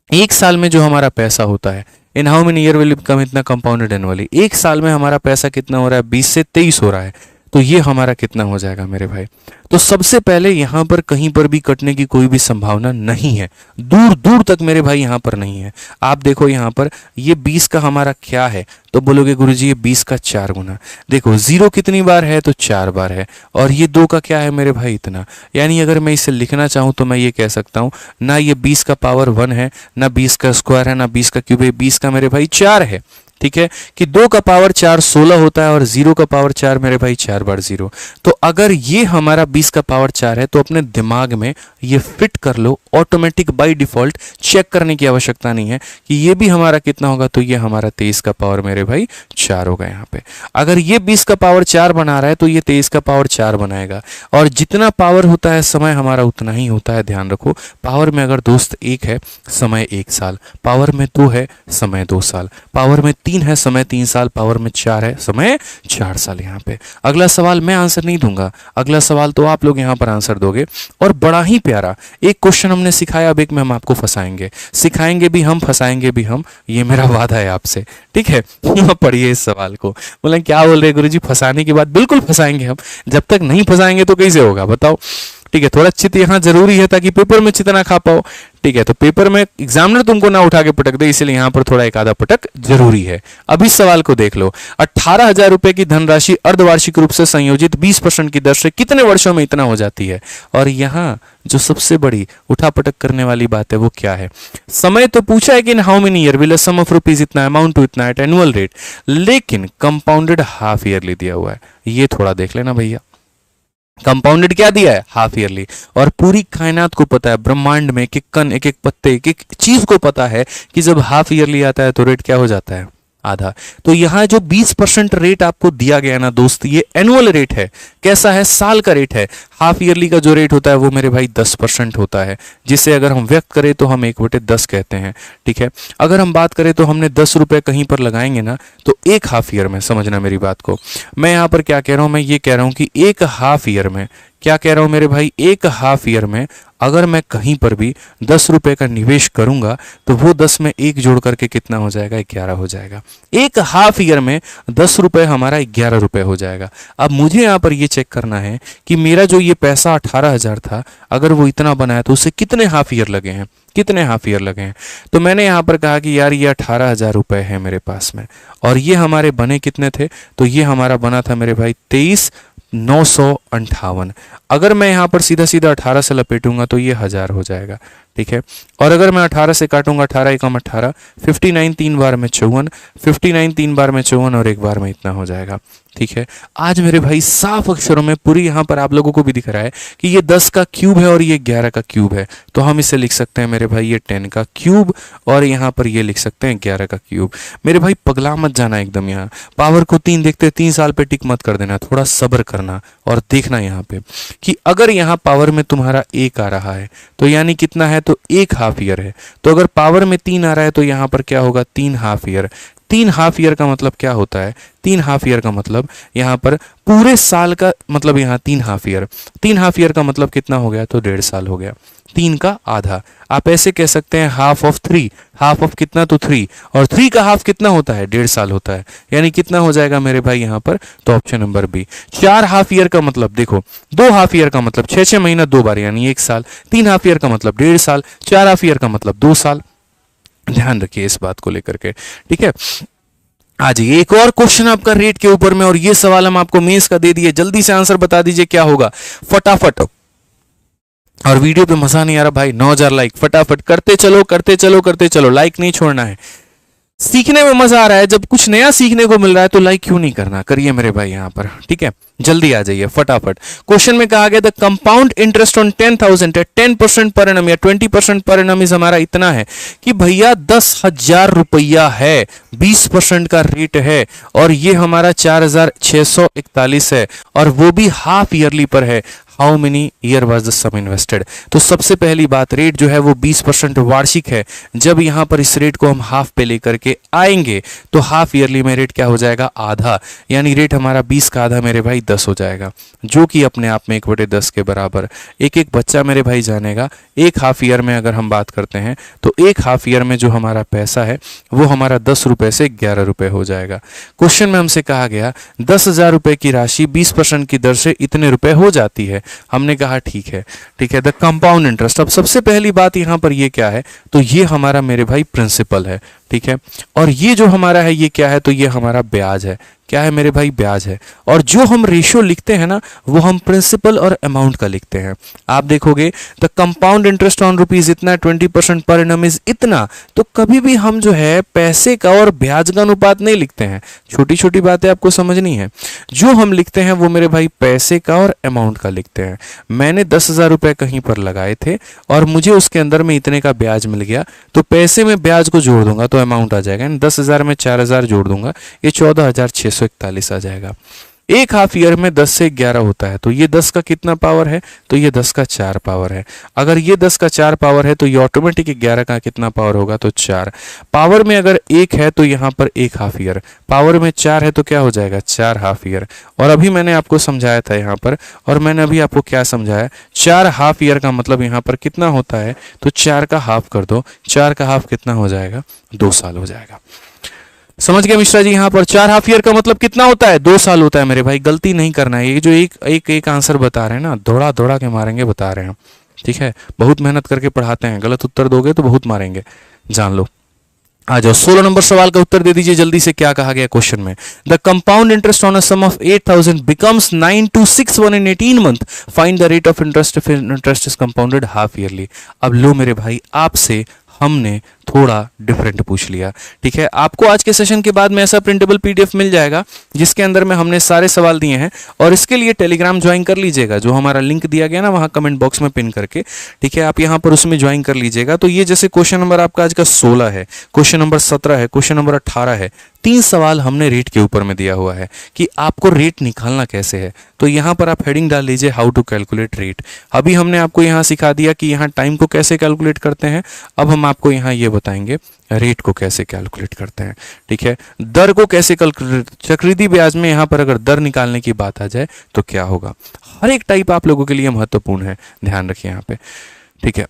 1 साल में जो हमारा पैसा होता है, इन how many year will become इतना कंपाउंडेड एनुअली, 1 साल में हमारा पैसा कितना हो रहा है, 20 से 23 हो रहा है। तो ये हमारा कितना हो जाएगा मेरे भाई। तो सबसे पहले यहाँ पर कहीं पर भी कटने की कोई भी संभावना नहीं है, दूर दूर तक मेरे भाई यहाँ पर नहीं है। आप देखो यहाँ पर ये 20 का हमारा क्या है, तो बोलोगे गुरुजी ये 20 का 4 गुना। देखो 0 कितनी बार है, तो 4 बार है। और ये 2 का क्या है मेरे भाई, इतना। यानी अगर मैं इसे लिखना चाहूँ तो मैं ये कह सकता हूँ, ना ये 20 का पावर 1 है, ना 20 का स्क्वायर है, ना 20 का क्यूब है, 20 का मेरे भाई 4 है। ठीक है, कि 2 का पावर 4 16 होता है, और 0 का पावर 4 मेरे भाई 4 बार 0। तो अगर ये हमारा 20 का पावर 4 है तो अपने दिमाग में ये फिट कर लो, ऑटोमेटिक बाय डिफॉल्ट, चेक करने की आवश्यकता नहीं है कि ये भी हमारा कितना होगा। तो ये हमारा 23 का पावर मेरे भाई 4 होगा यहाँ पे। अगर ये 20 का पावर 4 बना रहा है तो ये 23 का पावर 4 बनाएगा। और जितना पावर होता है समय हमारा उतना ही होता है, ध्यान रखो। पावर में अगर दोस्त 1 है, समय 1 साल, पावर में 2 है, समय 2 साल, पावर में 3 है, समय 3 साल, पावर में 4 है, समय 4 साल। यहाँ पे अगला सवाल मैं आंसर नहीं दूंगा, अगला सवाल तो आप लोग यहाँ पर आंसर दोगे। और बड़ा ही प्यारा एक क्वेश्चन हमने सिखाया, अब एक में हम आपको फंसाएंगे, सिखाएंगे भी हम, फंसाएंगे भी हम, ये मेरा वादा है आपसे। ठीक है, पढ़िए इस सवाल को। बोले क्या बोल रहे गुरुजी, फंसाने की बात, बिल्कुल फंसाएंगे हम। जब तक नहीं फंसाएंगे तो कैसे होगा बताओ। ठीक है, थोड़ा चित यहाँ जरूरी है ताकि पेपर में चित ना खा पाओ। ठीक है, तो पेपर में एग्जामिनर तुमको ना उठा के पटक दे, इसलिए यहाँ पर थोड़ा एक आधा पटक जरूरी है। अब इस सवाल को देख लो, 18,000 रुपए की धनराशि अर्धवार्षिक रूप से संयोजित 20% की दर से कितने वर्षों में इतना हो जाती है। और यहाँ जो सबसे बड़ी उठा पटक करने वाली बात है वो क्या है, समय तो पूछा है कि in how many year will a sum of rupees इतना अमाउंट टू इतना एट एनुअल रेट, लेकिन कंपाउंडेड हाफ ईयरली दिया हुआ है। ये थोड़ा देख लेना भैया, कंपाउंडेड क्या दिया है, हाफ ईयरली। और पूरी कायनात को पता है, ब्रह्मांड में एक एक कण, एक एक पत्ते, एक एक चीज को पता है कि जब हाफ ईयरली आता है तो रेट क्या हो जाता है, आधा। तो यहाँ जो 20% रेट आपको दिया गया ना दोस्त, ये एनुअल रेट है। कैसा है, साल का रेट है। हाफ ईयरली का जो रेट होता है वो मेरे भाई 10% होता है, जिसे अगर हम व्यक्त करें तो हम 1/10 कहते हैं। ठीक है, अगर हम बात करें तो हमने 10 रुपए कहीं पर लगाएंगे ना, तो एक हाफ ईयर में, समझना मेरी बात को, मैं यहाँ पर क्या कह रहा हूँ, मैं ये कह रहा हूँ कि एक हाफ ईयर में, क्या कह रहा हूं मेरे भाई, एक हाफ ईयर में अगर मैं कहीं पर भी 10 रुपए का निवेश करूंगा तो वो 10 में 1 जोड़ करके कितना हो जाएगा, 11 हो जाएगा। एक हाफ ईयर में 10 रुपए हमारा 11 रुपए हो जाएगा। अब मुझे यहाँ पर ये चेक करना है कि मेरा जो ये पैसा 18,000 था, अगर वो इतना बना है तो उसे कितने हाफ ईयर लगे हैं, कितने हाफ ईयर लगे हैं। तो मैंने यहाँ पर कहा कि यार ये 18,000 रुपए है मेरे पास में, और ये हमारे बने कितने थे, तो ये हमारा बना था मेरे भाई 23,900 58। अगर मैं यहाँ पर सीधा सीधा 18 से लपेटूंगा तो ये 1000 हो जाएगा, ठीक है। और अगर मैं 18 से काटूंगा, 18 एकम 18, 59 3 बार में 54, 59 3 बार में 54 और एक बार में इतना हो जाएगा, ठीक है। आज मेरे भाई साफ अक्षरों में पूरी यहाँ पर आप लोगों को भी दिख रहा है कि ये 10 का क्यूब है और ये 11 का क्यूब है, तो हम इसे लिख सकते हैं मेरे भाई ये 10 का क्यूब और यहाँ पर ये लिख सकते हैं 11 का क्यूब। मेरे भाई पगला मत जाना एकदम, यहाँ पावर को 3 देखते 3 साल पे टिक मत कर देना, थोड़ा सब्र करना और देखना यहाँ पे कि अगर यहाँ पावर में तुम्हारा 1 आ रहा है तो यानी कितना है, तो 1 हाफ ईयर है। तो अगर पावर में 3 आ रहा है तो यहाँ पर क्या होगा, 3 हाफ ईयर। 3 हाफ ईयर का मतलब क्या होता है, 3 हाफ ईयर का मतलब यहाँ पर पूरे साल का मतलब यहाँ 3 हाफ ईयर। 3 हाफ ईयर का मतलब कितना हो गया, तो 1.5 साल हो गया। 3 का आधा, आप ऐसे कह सकते हैं हाफ ऑफ 3, हाफ ऑफ कितना, तो 3, और 3 का हाफ कितना होता है, 1.5 साल होता है, यानी कितना हो जाएगा मेरे भाई यहाँ पर, तो option number B. 4 half year का मतलब देखो, 2 हाफ ईयर का मतलब 6 महीना 2 बार यानी 1 साल, 3 हाफ ईयर का मतलब 1.5 साल, 4 हाफ ईयर का मतलब 2 साल। ध्यान रखिए इस बात को लेकर के, ठीक है। आज एक और क्वेश्चन आपका रेट के ऊपर में, और ये सवाल हम आपको मेंस का दे दिए, जल्दी से आंसर बता दीजिए क्या होगा फटाफट। और वीडियो पे मजा नहीं आ रहा भाई, 9000 लाइक फटाफट करते चलो करते चलो करते चलो, लाइक नहीं छोड़ना है। सीखने में मजा आ रहा है, जब कुछ नया सीखने को मिल रहा है तो लाइक क्यों नहीं करना, करिए मेरे भाई यहाँ पर, ठीक है। जल्दी आ जाइए फटाफट। क्वेश्चन में कहा गया द कंपाउंड इंटरेस्ट ऑन 10,000 है 10% पर एनम या 20% पर एनम इज हमारा इतना है कि भैया 10,000 रुपया है, 20% का रेट है और ये हमारा 4,641 है और वो भी हाफ ईयरली पर है। How many year was the sum invested. तो सबसे पहली बात, रेट जो है वो 20% वार्षिक है। जब यहां पर इस रेट को हम हाफ पे लेकर के आएंगे तो हाफ ईयरली में रेट क्या हो जाएगा, आधा, यानी रेट हमारा 20 का आधा मेरे भाई 10 हो जाएगा, जो कि अपने आप में 1/10 के बराबर। एक एक बच्चा मेरे भाई जानेगा। एक हाफ ईयर में अगर हम बात करते हैं तो एक हाफ ईयर में जो हमारा पैसा है वो हमारा 10 रुपए से 11 रुपए हो जाएगा। क्वेश्चन में हमसे कहा गया 10,000 रुपए की राशि 20% की दर से इतने रुपए हो जाती है। हमने कहा ठीक है, ठीक है। द कंपाउंड इंटरेस्ट, अब सबसे पहली बात यहां पर ये क्या है, तो ये हमारा मेरे भाई प्रिंसिपल है, ठीक है। और ये जो हमारा है ये क्या है, तो ये हमारा ब्याज है। क्या है मेरे भाई, ब्याज है। और जो हम रेशियो लिखते हैं ना वो हम प्रिंसिपल और अमाउंट का लिखते हैं। आप देखोगे the compound interest on rupees इतना, 20% पर एनम इज इतना, तो कभी भी हम जो है पैसे का और ब्याज का अनुपात नहीं लिखते हैं। छोटी छोटी बातें आपको समझनी है। जो हम लिखते हैं वो मेरे भाई पैसे का और अमाउंट का लिखते हैं। मैंने 10,000 रुपए कहीं पर लगाए थे और मुझे उसके अंदर में इतने का ब्याज मिल गया, तो पैसे में ब्याज को जोड़ दूंगा तो अमाउंट आ जाएगा। 10,000 में 4,000 जोड़ दूंगा, ये 14,641 आ जाएगा। एक हाफ ईयर में 10 से 11 होता है, तो ये 10 का कितना पावर है, तो ये 10 का 4 पावर है। अगर ये 10 का 4 पावर है तो ये ऑटोमेटिक 11 का कितना पावर होगा, तो 4। पावर में अगर 1 है तो यहाँ पर 1 हाफ ईयर, पावर में 4 है तो क्या हो जाएगा, 4 हाफ ईयर। और अभी मैंने आपको समझाया था यहाँ पर, और मैंने अभी आपको क्या समझाया, 4 हाफ ईयर का मतलब यहाँ पर कितना होता है, तो 4 का हाफ कर दो, 4 का हाफ कितना हो जाएगा, 2 साल हो जाएगा। समझ गए मिश्रा जी। यहाँ पर 4 हाफ ईयर का मतलब कितना होता है, 2 साल होता है मेरे भाई। गलती नहीं करना है, ये जो एक आंसर बता रहे हैं ना, दौड़ा दौड़ा के मारेंगे बता रहे हैं, ठीक है। बहुत मेहनत करके पढ़ाते हैं, गलत उत्तर दोगे तो बहुत मारेंगे, जान लो। आ जाओ 16 नंबर सवाल का उत्तर दे दीजिए जल्दी से। क्या कहा गया क्वेश्चन में, the compound interest on a sum of 8,000 becomes 9,261 in 18 month, find the rate of interest if interest is compounded half yearly. अब लो मेरे भाई, आपसे हमने थोड़ा डिफरेंट पूछ लिया, ठीक है। आपको आज के सेशन के बाद में ऐसा प्रिंटेबल पीडीएफ मिल जाएगा जिसके अंदर में हमने सारे सवाल दिए हैं, और इसके लिए टेलीग्राम ज्वाइन कर लीजिएगा, जो हमारा लिंक दिया गया ना वहां कमेंट बॉक्स में पिन करके, ठीक है। आप यहां पर उसमें ज्वाइन कर लीजिएगा। तो ये जैसे क्वेश्चन नंबर आपका आज का 16 है, क्वेश्चन नंबर 17 है, क्वेश्चन नंबर 18 है, 3 सवाल हमने रेट के ऊपर में दिया हुआ है कि आपको रेट निकालना कैसे है। तो यहां पर आप हेडिंग डाल लीजिए हाउ टू कैलकुलेट रेट। अभी हमने आपको यहां सिखा दिया कि यहां टाइम को कैसे कैलकुलेट करते हैं, अब हम आपको यहां ये बताएंगे रेट को कैसे कैलकुलेट करते हैं, ठीक है। दर को कैसे कैलकुलेट, चक्रवृद्धि ब्याज में यहां पर अगर दर निकालने की बात आ जाए तो क्या होगा, हर एक टाइप आप लोगों के लिए महत्वपूर्ण है, ध्यान रखिए यहां पे, ठीक है।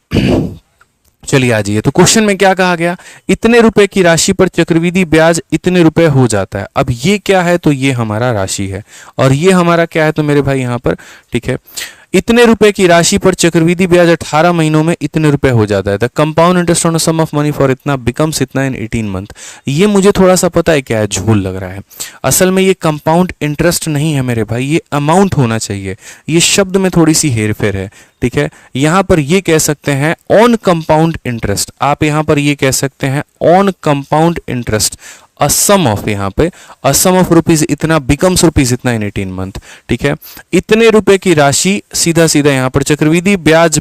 चलिए आ जाइए। तो क्वेश्चन में क्या कहा गया, इतने रुपए की राशि पर चक्रवृद्धि ब्याज इतने रुपए हो जाता है। अब ये क्या है, तो ये हमारा राशि है, और ये हमारा क्या है, तो मेरे भाई यहाँ पर, ठीक है, इतने रुपए की राशि पर चक्रवृद्धि ब्याज 18 महीनों में इतने रुपए हो जाता है। The compound interest on sum of money for इतना बिकम्स इतना इन 18 मंथ। ये मुझे थोड़ा सा पता है क्या है, झोल लग रहा है। असल में ये कंपाउंड इंटरेस्ट नहीं है मेरे भाई, ये अमाउंट होना चाहिए। ये शब्द में थोड़ी सी हेरफेर है, ठीक है। यहां पर ये कह सकते हैं ऑन कंपाउंड इंटरेस्ट, आप यहां पर ये कह सकते हैं on compound interest a sum of, यहाँ पे अ सम ऑफ रुपीज इतना बिकम्स रुपीज इतना इन 18 मंथ, ठीक है। इतने रुपए की राशि सीधा सीधा यहाँ पर चक्रवृद्धि ब्याज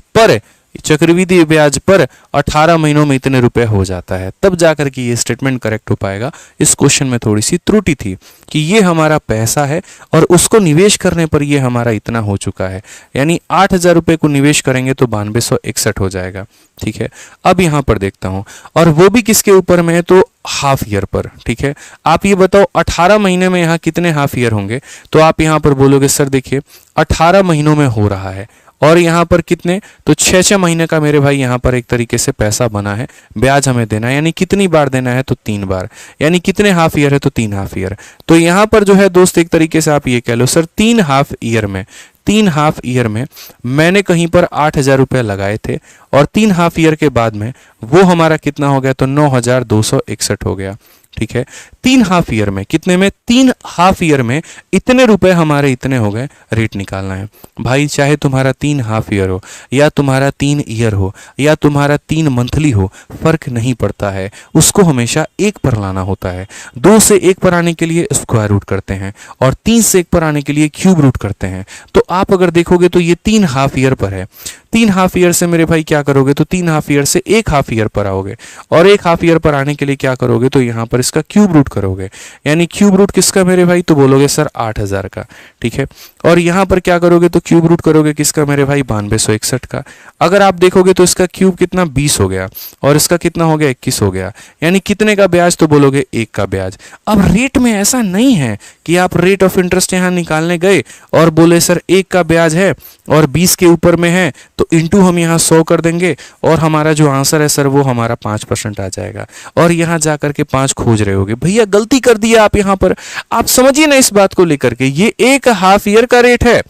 पर 18 महीनों में इतने रुपए हो जाता है, तब जाकर के ये स्टेटमेंट करेक्ट हो पाएगा। इस क्वेश्चन में थोड़ी सी त्रुटि थी कि ये हमारा पैसा है और उसको निवेश करने पर ये हमारा इतना हो चुका है, यानी 8,000 रुपए को निवेश करेंगे तो 9261 हो जाएगा, ठीक है। अब यहां पर देखता हूं, और वो भी किसके ऊपर में है, तो हाफ ईयर पर, ठीक है। आप ये बताओ 18 महीने में यहाँ कितने हाफ ईयर होंगे, तो आप यहां पर बोलोगे सर देखिए 18 महीनों में हो रहा है, और यहाँ पर कितने, तो 6 महीने का मेरे भाई यहाँ पर एक तरीके से पैसा बना है, ब्याज हमें देना है, यानी कितनी बार देना है, तो 3 बार, यानी कितने हाफ ईयर है, तो 3 हाफ ईयर। तो यहाँ पर जो है दोस्त एक तरीके से आप ये कह लो सर 3 हाफ ईयर में मैंने कहीं पर 8,000 रुपये लगाए थे, और 3 हाफ ईयर के बाद में वो हमारा कितना हो गया, तो 9,261 हो गया, ठीक है। 3 हाफ ईयर में कितने में, 3 हाफ ईयर में इतने रुपए हमारे इतने हो गए, रेट निकालना है भाई। चाहे तुम्हारा 3 हाफ ईयर हो, या तुम्हारा 3 ईयर हो, या तुम्हारा 3 मंथली हो, फर्क नहीं पड़ता है, उसको हमेशा 1 पर लाना होता है। 2 से 1 पर आने के लिए स्क्वायर रूट करते हैं, और 3 से 1 पर आने के लिए क्यूब रूट करते हैं। तो आप अगर देखोगे तो ये 3 हाफ ईयर पर है, 3 हाफ ईयर से मेरे भाई क्या करोगे, तो 3 हाफ ईयर से 1 हाफ ईयर पर आओगे, और 1 हाफ ईयर पर आने के लिए क्या करोगे, तो यहाँ पर इसका क्यूब रूट करोगे, यानी क्यूब रूट किसका मेरे भाई, तो बोलोगे सर 8,000 का, ठीक है। और यहाँ पर क्या करोगे, तो क्यूब रूट करोगे किसका मेरे भाई, 9261 का। अगर आप देखोगे तो इसका क्यूब कितना 20 हो गया, और इसका कितना हो गया 21 हो गया, यानी कितने का ब्याज, तो बोलोगे 1 का ब्याज। अब रेट में ऐसा नहीं है कि आप रेट ऑफ इंटरेस्ट यहाँ निकालने गए और बोले सर 1 का ब्याज है और 20 के ऊपर में है, तो इंटू हम यहाँ 100 कर देंगे, और हमारा जो आंसर है सर वो हमारा 5% आ जाएगा, और यहाँ जाकर के 5 खोज रहे होगे। भैया गलती कर दिया आप, यहाँ पर आप समझिए ना इस बात को लेकर के, ये 1 हाफ ईयर का रेट है,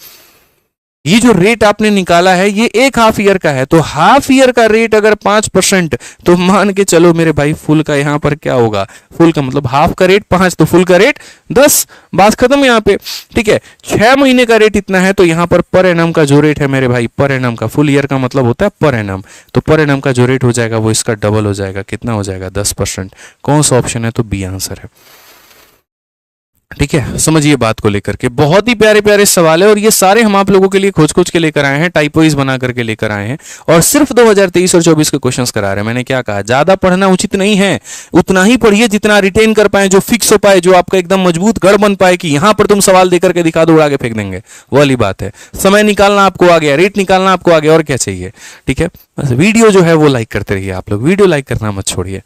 ये जो रेट आपने निकाला है ये 1 हाफ ईयर का है। तो हाफ ईयर का रेट अगर 5%, तो मान के चलो मेरे भाई फुल का यहाँ पर क्या होगा, फुल का मतलब हाफ का रेट 5, तो फुल का रेट 10, बात खत्म यहाँ पे, ठीक है। 6 महीने का रेट इतना है, तो यहाँ पर एनम का जो रेट है मेरे भाई, पर एनम का, फुल ईयर का मतलब होता है पर एनम, तो पर एनम का जो रेट हो जाएगा वो इसका डबल हो जाएगा, कितना हो जाएगा 10%। कौन सा ऑप्शन है, तो बी आंसर है, ठीक है। समझिए बात को लेकर के, बहुत ही प्यारे प्यारे सवाल है, और ये सारे हम आप लोगों के लिए खोज खोज के लेकर आए हैं, टाइपोइज बना करके लेकर आए हैं, और सिर्फ 2023 और 24 के क्वेश्चंस करा रहे हैं। मैंने क्या कहा, ज्यादा पढ़ना उचित नहीं है, उतना ही पढ़िए जितना रिटेन कर पाए, जो फिक्स हो पाए, जो आपका एकदम मजबूत गढ़ बन पाए कि यहां पर तुम सवाल देकर के दिखा दो, उड़ा के फेंक देंगे, वो वाली बात है। समय निकालना आपको आ गया, रेट निकालना आपको आ गया, और क्या चाहिए, ठीक है। बस वीडियो जो है वो लाइक करते रहिए, आप लोग वीडियो लाइक करना मत छोड़िए,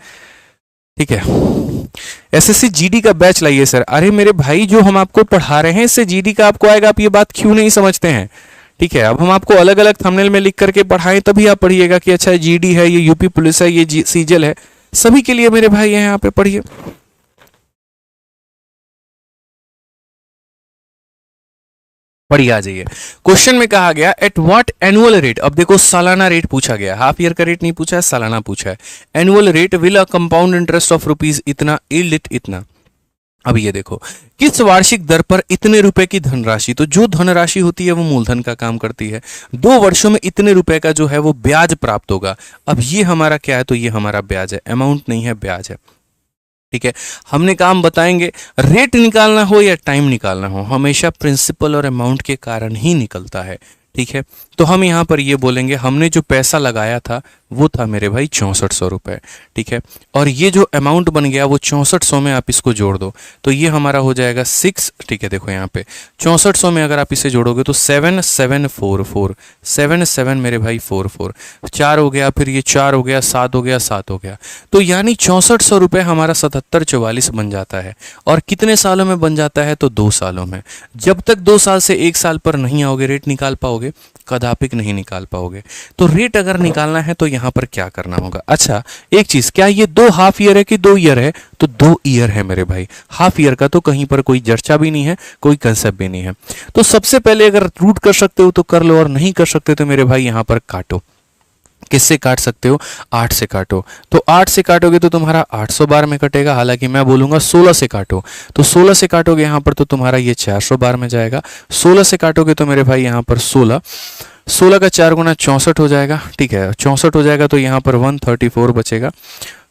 ठीक है। एसएससी जीडी का बैच लाइए सर। अरे मेरे भाई जो हम आपको पढ़ा रहे हैं इससे जीडी का आपको आएगा, आप ये बात क्यों नहीं समझते हैं, ठीक है। अब हम आपको अलग अलग थंबनेल में लिख करके पढ़ाएं, तभी आप पढ़िएगा कि अच्छा जीडी है, ये यूपी पुलिस है, ये सीजल है, सभी के लिए मेरे भाई यहाँ पे पढ़िए। पढ़िए आ जाइए। क्वेश्चन में कहा गया एट व्हाट एनुअल रेट, अब देखो सालाना रेट पूछा गया, हाफ ईयर का रेट नहीं पूछा है, सालाना पूछा है। Annual rate will a compound interest of rupees इतना यील्ड इट इतना। अब ये देखो किस वार्षिक दर पर इतने रुपए की धनराशि, तो जो धनराशि होती है वो मूलधन का काम करती है, 2 वर्षों में इतने रुपए का जो है वो ब्याज प्राप्त होगा। अब ये हमारा क्या है, तो ये हमारा ब्याज है, अमाउंट नहीं है, ब्याज है, ठीक है। हमने काम बताएंगे, रेट निकालना हो या टाइम निकालना हो, हमेशा प्रिंसिपल और अमाउंट के कारण ही निकलता है, ठीक है। तो हम यहाँ पर ये बोलेंगे हमने जो पैसा लगाया था वो था मेरे भाई 6400 रुपये, ठीक है। और ये जो अमाउंट बन गया वो 6400 में आप इसको जोड़ दो, तो ये हमारा हो जाएगा 6, ठीक है। देखो यहाँ पे 6400 में अगर आप इसे जोड़ोगे तो 7744, 77 मेरे भाई 44, 4 हो गया, फिर ये 4 हो गया, 7 हो गया, 7 हो गया, तो यानी 6400 रुपये हमारा 7744 बन जाता है। और कितने सालों में बन जाता है, तो 2 सालों में। जब तक 2 साल से 1 साल पर नहीं आओगे, रेट निकाल पाओगे पाओगे, कदापिक नहीं निकाल पाओगे। तो रेट अगर निकालना है तो यहाँ पर क्या करना होगा? अच्छा एक चीज, क्या ये 2 हाफ ईयर है कि 2 ईयर है? तो 2 ईयर है मेरे भाई। हाफ ईयर का तो कहीं पर कोई चर्चा भी नहीं है, कोई कंसेप्ट भी नहीं है। तो सबसे पहले अगर रूट कर सकते हो तो कर लो, और नहीं कर सकते तो मेरे भाई यहाँ पर काटो। किससे काट सकते हो? 8 से काटो। तो 8 से काटोगे तो तुम्हारा 800 बार में कटेगा, हालांकि मैं बोलूंगा 16 से काटो। तो 16 से काटोगे यहाँ पर तो तुम्हारा ये 400 बार में जाएगा। 16 से काटोगे तो मेरे भाई यहाँ पर 16 का 4 गुना 64 हो जाएगा। ठीक है, 64 हो जाएगा तो यहाँ पर 134 बचेगा।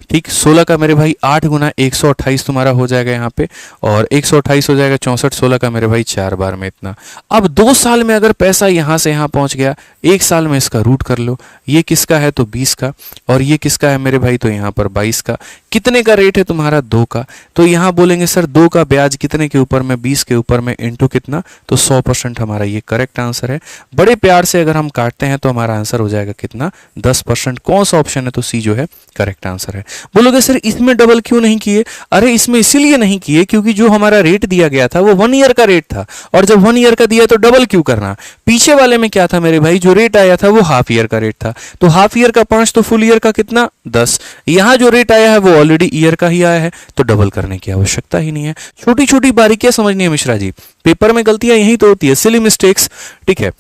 ठीक, 16 का मेरे भाई 8 गुना 128 तुम्हारा हो जाएगा यहाँ पे, और 128 हो जाएगा 64, 16 का मेरे भाई 4 बार में इतना। अब 2 साल में अगर पैसा यहाँ से यहाँ पहुँच गया, 1 साल में इसका रूट कर लो। ये किसका है? तो 20 का। और ये किसका है मेरे भाई? तो यहाँ पर 22 का। कितने का रेट है तुम्हारा? 2 का। तो यहाँ बोलेंगे सर 2 का ब्याज कितने के ऊपर में? 20 के ऊपर में, इंटू कितना? तो 100% हमारा ये करेक्ट आंसर है। बड़े प्यार से अगर हम काटते हैं तो हमारा आंसर हो जाएगा कितना? 10%। कौन सा ऑप्शन है? तो सी जो है करेक्ट आंसर है। बोलोगे सर इसमें डबल क्यों नहीं किए? अरे इसमें इसीलिए नहीं किए क्योंकि जो हमारा रेट दिया गया था वो 1 ईयर का रेट था, और जब 1 ईयर का दिया तो डबल क्यों करना? पीछे वाले में क्या था मेरे भाई? जो रेट आया था वो हाफ ईयर का रेट था, तो हाफ ईयर का 5 तो फुल ईयर का कितना? 10। यहाँ जो रेट आया है वो ऑलरेडी ईयर का ही आया है, तो डबल करने की आवश्यकता ही नहीं है। छोटी छोटी बारीकियां समझनी है मिश्रा जी, पेपर में गलतियां यही तो होती है, सिली मिस्टेक्स। ठीक है,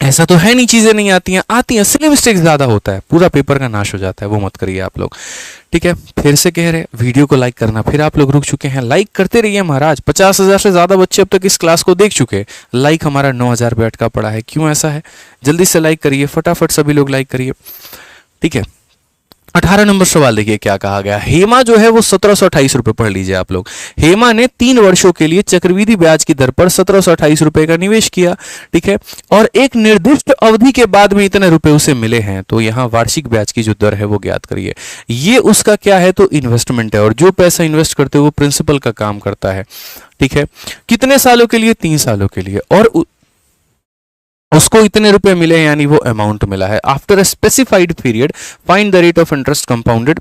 ऐसा तो है नहीं चीजें नहीं आती हैं, आती हैं, सिली मिस्टेक्स ज्यादा होता है, पूरा पेपर का नाश हो जाता है, वो मत करिए आप लोग। ठीक है, फिर से कह रहे वीडियो को लाइक करना, फिर आप लोग रुक चुके हैं। लाइक करते रहिए महाराज, 50,000 से ज्यादा बच्चे अब तक इस क्लास को देख चुके हैं। लाइक हमारा 9,000 पे अटका पड़ा है, क्यों ऐसा है? जल्दी से लाइक करिए, फटाफट सभी लोग लाइक करिए। ठीक है, 18 नंबर सवाल देखिए क्या कहा गया। हेमा जो है वो 1728 रुपए, पढ़ लीजिए आप लोग। हेमा ने 3 वर्षों के लिए चक्रवृद्धि ब्याज की दर पर 1728 रुपए का निवेश किया। ठीक है, और एक निर्दिष्ट अवधि के बाद में इतने रुपए उसे मिले हैं, तो यहां वार्षिक ब्याज की जो दर है वो ज्ञात करिए। ये उसका क्या है? तो इन्वेस्टमेंट है, और जो पैसा इन्वेस्ट करते हो वो प्रिंसिपल का काम करता है। ठीक है, कितने सालों के लिए? 3 सालों के लिए, और उसको इतने रुपए मिले, यानी वो अमाउंट मिला है। After a specified period find the rate of interest compounded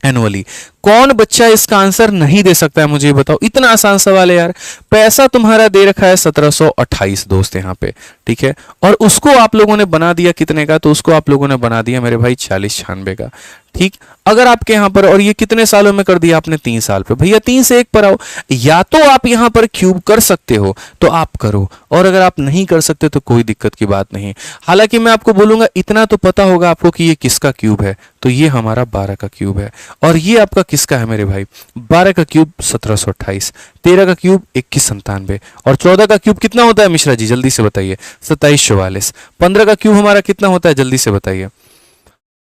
annually. कौन बच्चा इसका आंसर नहीं दे सकता है? मुझे बताओ, इतना आसान सवाल है यार। पैसा तुम्हारा दे रखा है 1728 दोस्त यहाँ पे। ठीक है, और उसको आप लोगों ने बना दिया कितने का? तो उसको आप लोगों ने बना दिया मेरे भाई 4096 का। ठीक, अगर आपके यहां पर, और ये कितने सालों में कर दिया आपने? 3 साल पे। भैया 3 से 1 पर आओ, या तो आप यहां पर क्यूब कर सकते हो तो आप करो, और अगर आप नहीं कर सकते तो कोई दिक्कत की बात नहीं। हालांकि मैं आपको बोलूंगा इतना तो पता होगा आपको कि ये किसका क्यूब है, तो ये हमारा 12 का क्यूब है। और ये आपका किसका है मेरे भाई? 12 का क्यूब 1728, 13 का क्यूब 2197, और 14 का क्यूब कितना होता है मिश्रा जी? जल्दी से बताइए। 2744। 15 का क्यूब हमारा कितना होता है? जल्दी से बताइए।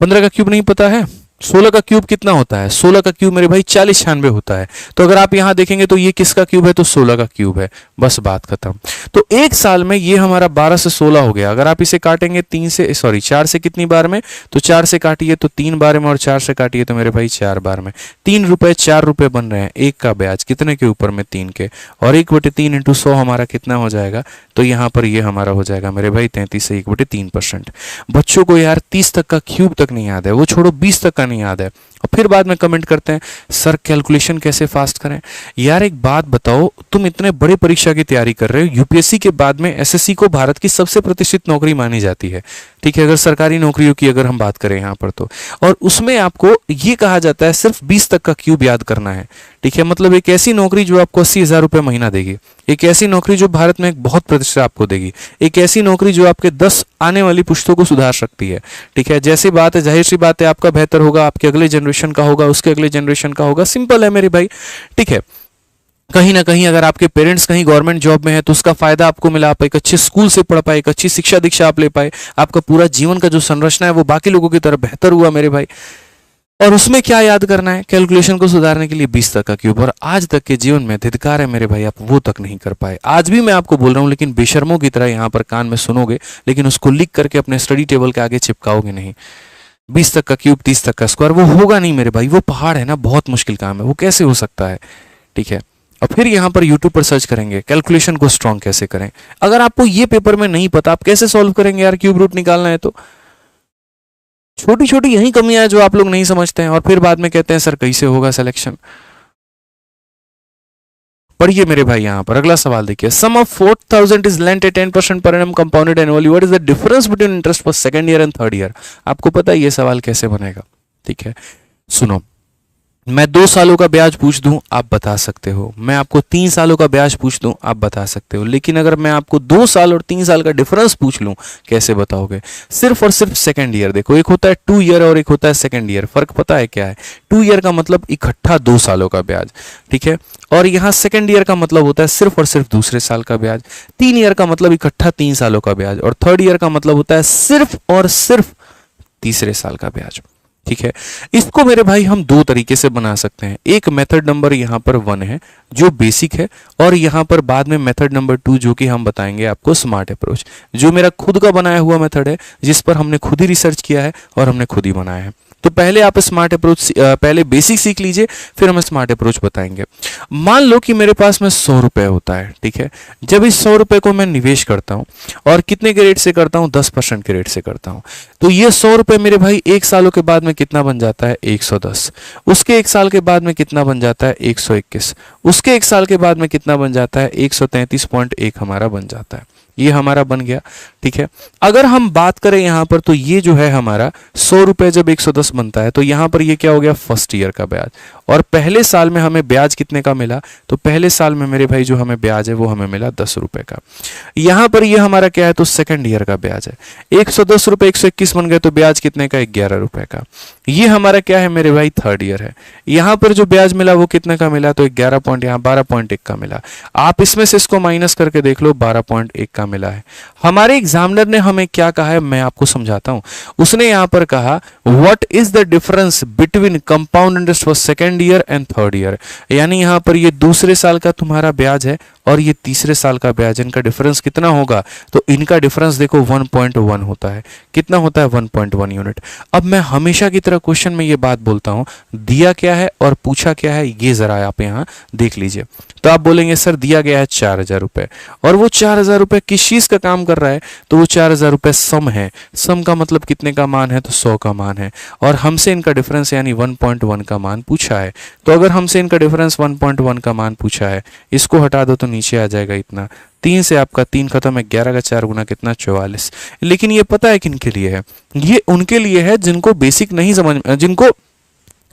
15 का क्यूब नहीं पता है? 16 का क्यूब कितना होता है? 16 का क्यूब मेरे भाई 4096 होता है। तो अगर आप यहां देखेंगे तो ये किसका क्यूब है? तो 16 का क्यूब है। बस बात खत्म। तो 1 साल में ये हमारा 12 से 16 हो गया। अगर आप इसे काटेंगे 4 से कितनी बार में? तो 4 से काटिए तो 3 बार में, और 4 से काटिए तो मेरे भाई 4 बार में। 3 रुपए 4 रुपए बन रहे हैं। 1 का ब्याज कितने के ऊपर में? 3 के, और 1/3 इंटू 100 हमारा कितना हो जाएगा? तो यहां पर ये हमारा हो जाएगा मेरे भाई 33 से 1/3%। बच्चों को यार 30 तक का क्यूब तक नहीं याद है, वो छोड़ो 20 तक का नहीं याद है, और फिर बाद में कमेंट करते हैं सर कैलकुलेशन कैसे फास्ट करें। यार एक बात बताओ, तुम इतने बड़ी परीक्षा की तैयारी कर रहे हो, यूपीएससी के बाद में एसएससी को भारत की सबसे प्रतिष्ठित नौकरी मानी जाती है। ठीक है, अगर सरकारी नौकरियों की अगर हम बात करें यहाँ पर तो, और उसमें आपको ये कहा जाता है सिर्फ 20 तक का क्यूब याद करना है। ठीक है, मतलब एक ऐसी नौकरी जो आपको 80,000 रुपये महीना देगी, एक ऐसी नौकरी जो भारत में एक बहुत प्रतिष्ठा आपको देगी, एक ऐसी नौकरी जो आपके 10 आने वाली पुश्तों को सुधार सकती है। ठीक है, जैसी बात है, जाहिर सी बात है आपका बेहतर होगा, आपके अगले जनरेशन का होगा, उसके अगले जनरेशन का होगा, सिंपल है मेरे भाई। ठीक है, कहीं ना कहीं अगर आपके पेरेंट्स कहीं गवर्नमेंट जॉब में है तो उसका फायदा आपको मिला, आप एक अच्छे स्कूल से पढ़ पाए, एक अच्छी शिक्षा दीक्षा आप ले पाए, आपका पूरा जीवन का जो संरचना है वो बाकी लोगों की तरह बेहतर हुआ मेरे भाई। और उसमें क्या याद करना है? कैलकुलेशन को सुधारने के लिए 20 तक का क्यूब। और आज तक के जीवन में धिक्कार है मेरे भाई, आप वो तक नहीं कर पाए। आज भी मैं आपको बोल रहा हूं, लेकिन बेशर्मों की तरह यहाँ पर कान में सुनोगे, लेकिन उसको लिख करके अपने स्टडी टेबल के आगे चिपकाओगे नहीं। 20 तक का क्यूब, 30 तक का स्क्वायर, वो होगा नहीं मेरे भाई, वो पहाड़ है ना, बहुत मुश्किल काम है, वो कैसे हो सकता है? ठीक है, और फिर यहाँ पर यूट्यूब पर सर्च करेंगे कैलकुलेशन को स्ट्रॉन्ग कैसे करें। अगर आपको ये पेपर में नहीं पता, आप कैसे सॉल्व करेंगे यार? क्यूब रूट निकालना है तो छोटी छोटी यही कमियां हैं जो आप लोग नहीं समझते हैं, और फिर बाद में कहते हैं सर कैसे होगा सिलेक्शन। पढ़िए मेरे भाई, यहाँ पर अगला सवाल देखिए, sum of 4000 is lent at 10% per annum compounded annually, what is the difference between interest for second year and third year. आपको पता है ये सवाल कैसे बनेगा, ठीक है। सुनो, मैं 2 सालों का ब्याज पूछ दूं आप बता सकते हो, मैं आपको 3 सालों का ब्याज पूछ दूं आप बता सकते हो, लेकिन अगर मैं आपको 2 साल और 3 साल का डिफरेंस पूछ लूं कैसे बताओगे। सिर्फ और सिर्फ सेकंड ईयर देखो, एक होता है 2 ईयर और एक होता है सेकंड ईयर, फर्क पता है क्या है। 2 ईयर का मतलब इकट्ठा 2 सालों का ब्याज, ठीक है, और यहाँ सेकंड ईयर का मतलब होता है सिर्फ और सिर्फ दूसरे साल का ब्याज। 3 ईयर का मतलब इकट्ठा 3 सालों का ब्याज, और थर्ड ईयर का मतलब होता है सिर्फ और सिर्फ तीसरे साल का ब्याज, ठीक है। इसको मेरे भाई हम 2 तरीके से बना सकते हैं। एक मेथड नंबर यहाँ पर 1 है जो बेसिक है, और यहाँ पर बाद में मेथड नंबर 2 जो कि हम बताएंगे आपको स्मार्ट अप्रोच, जो मेरा खुद का बनाया हुआ मेथड है, जिस पर हमने खुद ही रिसर्च किया है और हमने खुद ही बनाया है। तो पहले आप स्मार्ट अप्रोच, पहले बेसिक सीख लीजिए, फिर हम स्मार्ट अप्रोच बताएंगे। मान लो कि मेरे पास में 100 रुपए होता है, ठीक है। जब इस 100 रुपए को मैं निवेश करता हूं, और कितने के रेट से करता हूं, 10% के रेट से करता हूं, तो ये 100 रुपए मेरे भाई 1 सालों के बाद में कितना बन जाता है, 110। उसके 1 साल के बाद में कितना बन जाता है, 121। उसके 1 साल के बाद में कितना बन जाता है, 133.1 हमारा बन जाता है। ये हमारा बन गया, ठीक है। अगर हम बात करें यहां पर, तो ये जो है हमारा 100 रुपए जब 110 बनता है, तो यहां पर ये क्या हो गया, फर्स्ट ईयर का ब्याज। और पहले साल में हमें ब्याज कितने का मिला, तो पहले साल में मेरे भाई जो हमें ब्याज है वो हमें मिला 10 रुपए का। यहां पर ये हमारा क्या है, तो सेकंड ईयर का ब्याज है। 110 रुपए 121 बन गए, तो ब्याज कितने का, 11 रुपए का। ये हमारा क्या है मेरे भाई, थर्ड ईयर है। यहां पर जो ब्याज मिला वो कितने का मिला, तो 11 पॉइंट, यहाँ 12.1 का मिला। आप इसमें से इसको माइनस करके देख लो, 12.1 का मिला है। हमारे एग्जामिनर ने हमें क्या कहा है, मैं आपको समझाता हूं। उसने यहां पर कहा what is the difference between compound interest for second year and third year, यानी यहां पर ये दूसरे साल का तुम्हारा ब्याज है और ये तीसरे साल का ब्याज, इनका डिफरेंस कितना होगा, तो इनका डिफरेंस देखो 1.1 होता है। कितना होता है, 1.1 यूनिट। अब मैं हमेशा की तरह क्वेश्चन में ये बात बोलता हूं, दिया क्या है और पूछा क्या है, ये जरा आप यहां देख लीजिए। तो आप बोलेंगे सर दिया गया है 4000 रुपए, और वो 4000 रुपए किस चीज का काम कर रहा है, तो वो 4000 रुपए सम है। सम का मतलब कितने का मान है, तो 100 का मान है, और हमसे इनका डिफरेंस यानी 1.1 का मान पूछा है। तो अगर हमसे इनका डिफरेंस 1.1 का मान पूछा है, इसको हटा दो तो नीचे आ जाएगा इतना। 3 से आपका 3 खत्म है, 11 का 4 गुना कितना, 44। लेकिन ये पता है किन के लिए है, ये उनके लिए है जिनको बेसिक नहीं समझ, जिनको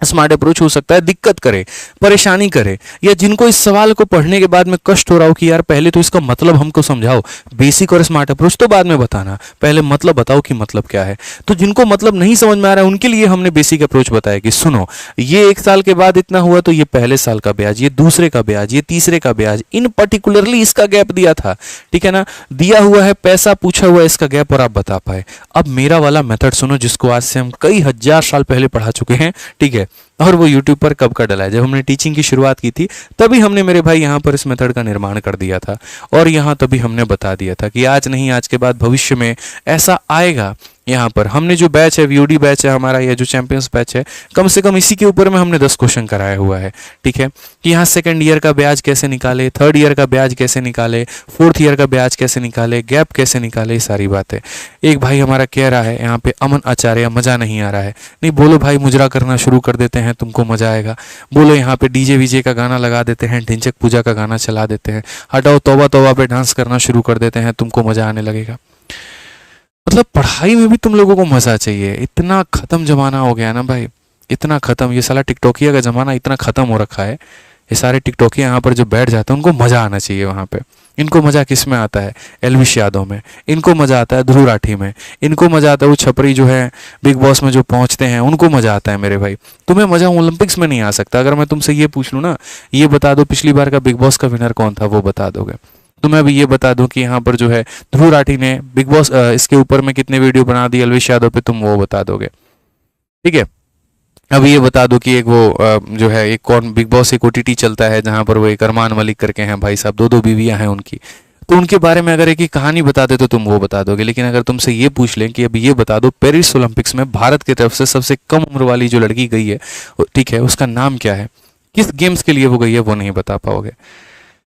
स्मार्ट अप्रोच हो सकता है दिक्कत करे, परेशानी करे, या जिनको इस सवाल को पढ़ने के बाद में कष्ट हो रहा हो कि यार पहले तो इसका मतलब हमको समझाओ, बेसिक और स्मार्ट अप्रोच तो बाद में बताना, पहले मतलब बताओ कि मतलब क्या है। तो जिनको मतलब नहीं समझ में आ रहा है उनके लिए हमने बेसिक अप्रोच बताया कि सुनो, ये 1 साल के बाद इतना हुआ, तो ये पहले साल का ब्याज, ये दूसरे का ब्याज, ये तीसरे का ब्याज, इन पर्टिकुलरली इसका गैप दिया था, ठीक है ना, दिया हुआ है पैसा, पूछा हुआ है इसका गैप, और आप बता पाए। अब मेरा वाला मेथड सुनो, जिसको आज से हम कई हजार साल पहले पढ़ा चुके हैं, ठीक है, और वो YouTube पर कब का डला है, जब हमने टीचिंग की शुरुआत की थी तभी हमने मेरे भाई यहाँ पर इस मेथड का निर्माण कर दिया था, और यहाँ तभी हमने बता दिया था कि आज नहीं आज के बाद भविष्य में ऐसा आएगा। यहाँ पर हमने जो बैच है, VOD बैच है हमारा, या जो चैंपियंस बैच है, कम से कम इसी के ऊपर में हमने 10 क्वेश्चन कराया हुआ है, ठीक है, कि यहाँ सेकंड ईयर का ब्याज कैसे निकाले, थर्ड ईयर का ब्याज कैसे निकाले, फोर्थ ईयर का ब्याज कैसे निकाले, गैप कैसे निकाले, ये सारी बातें। एक भाई हमारा कह रहा है यहाँ पे, अमन आचार्य, मजा नहीं आ रहा है। नहीं बोलो भाई, मुजरा करना शुरू कर देते हैं, तुमको मजा आएगा। बोलो यहाँ पे DJ विजय का गाना लगा देते हैं, ढिंचक पूजा का गाना चला देते हैं, हटाओ तौबा तौबा पे डांस करना शुरू कर देते हैं, तुमको मजा आने लगेगा। मतलब पढ़ाई में भी तुम लोगों को मजा चाहिए। इतना खत्म जमाना हो गया ना भाई, इतना खत्म, ये साला टिकटॉकिया का जमाना इतना खत्म हो रखा है। ये सारे टिकटॉकिया यहाँ पर जो बैठ जाते हैं उनको मजा आना चाहिए वहाँ पे। इनको मजा किस में आता है, एलविश यादव में, इनको मजा आता है ध्रुव राठी में, इनको मजा आता है वो छपरी जो है बिग बॉस में जो पहुंचते हैं, उनको मजा आता है मेरे भाई। तुम्हें मजा ओलंपिक्स में नहीं आ सकता। अगर मैं तुमसे ये पूछ लूँ ना, ये बता दो पिछली बार का बिग बॉस का विनर कौन था, वो बता दोगे। तो मैं अभी ये बता दूं कि यहाँ पर जो है ध्रुव राठी ने बिग बॉस इसके ऊपर में कितने वीडियो बना दी एलविश यादव पे, तुम वो बता दोगे, ठीक है। अब ये बता दो कि एक वो जो है एक कौन बिग बॉस एक OTT चलता है जहां पर वो एक अरमान मलिक करके हैं भाई साहब, 2 बीवियां हैं उनकी, तो उनके बारे में अगर एक ही कहानी बता दे तो तुम वो बता दोगे। लेकिन अगर तुमसे ये पूछ लें कि अब ये बता दो पेरिस ओलंपिक्स में भारत की तरफ से सबसे कम उम्र वाली जो लड़की गई है, ठीक है, उसका नाम क्या है, किस गेम्स के लिए वो गई है, वो नहीं बता पाओगे,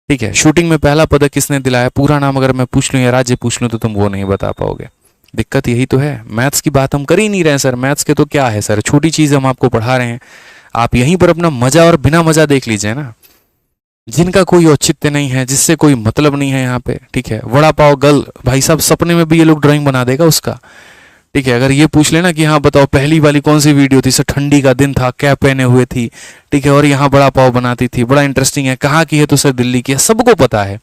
ठीक है। शूटिंग में पहला पदक किसने दिलाया, पूरा नाम अगर मैं पूछ लूं या राज्य पूछ लूं तो तुम वो नहीं बता पाओगे। दिक्कत यही तो है। मैथ्स की बात हम कर ही नहीं रहे हैं सर, मैथ्स के तो क्या है सर, छोटी चीज हम आपको पढ़ा रहे हैं, आप यहीं पर अपना मजा और बिना मजा देख लीजिए ना। जिनका कोई औचित्य नहीं है, जिससे कोई मतलब नहीं है यहाँ पे, ठीक है। वड़ा पाव गल, भाई साहब सपने में भी ये लोग ड्राइंग बना देगा उसका, ठीक है। अगर ये पूछ लेना कि हाँ बताओ पहली वाली कौन सी वीडियो थी, सर ठंडी का दिन था, कैप पहने हुए थी, ठीक है, और यहाँ बड़ा पाव बनाती थी, बड़ा इंटरेस्टिंग है, कहाँ की है, तो सर दिल्ली की है, सबको पता है।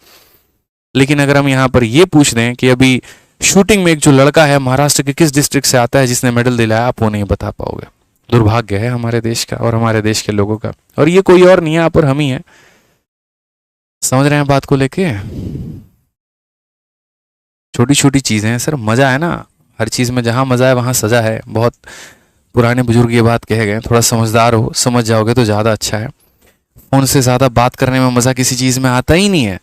लेकिन अगर हम यहाँ पर ये पूछ दें कि अभी शूटिंग में एक जो लड़का है महाराष्ट्र के किस डिस्ट्रिक्ट से आता है जिसने मेडल दिलाया, आप वो नहीं बता पाओगे। दुर्भाग्य है हमारे देश का और हमारे देश के लोगों का, और ये कोई और नहीं है, आप और हम ही है। समझ रहे हैं बात को लेके? छोटी छोटी चीजें हैं सर, मजा है ना हर चीज में, जहां मजा है वहां सजा है। बहुत पुराने बुजुर्ग ये बात कहे गए, थोड़ा समझदार हो, समझ जाओगे तो ज्यादा अच्छा है। फोन से ज्यादा बात करने में मजा किसी चीज में आता ही नहीं है,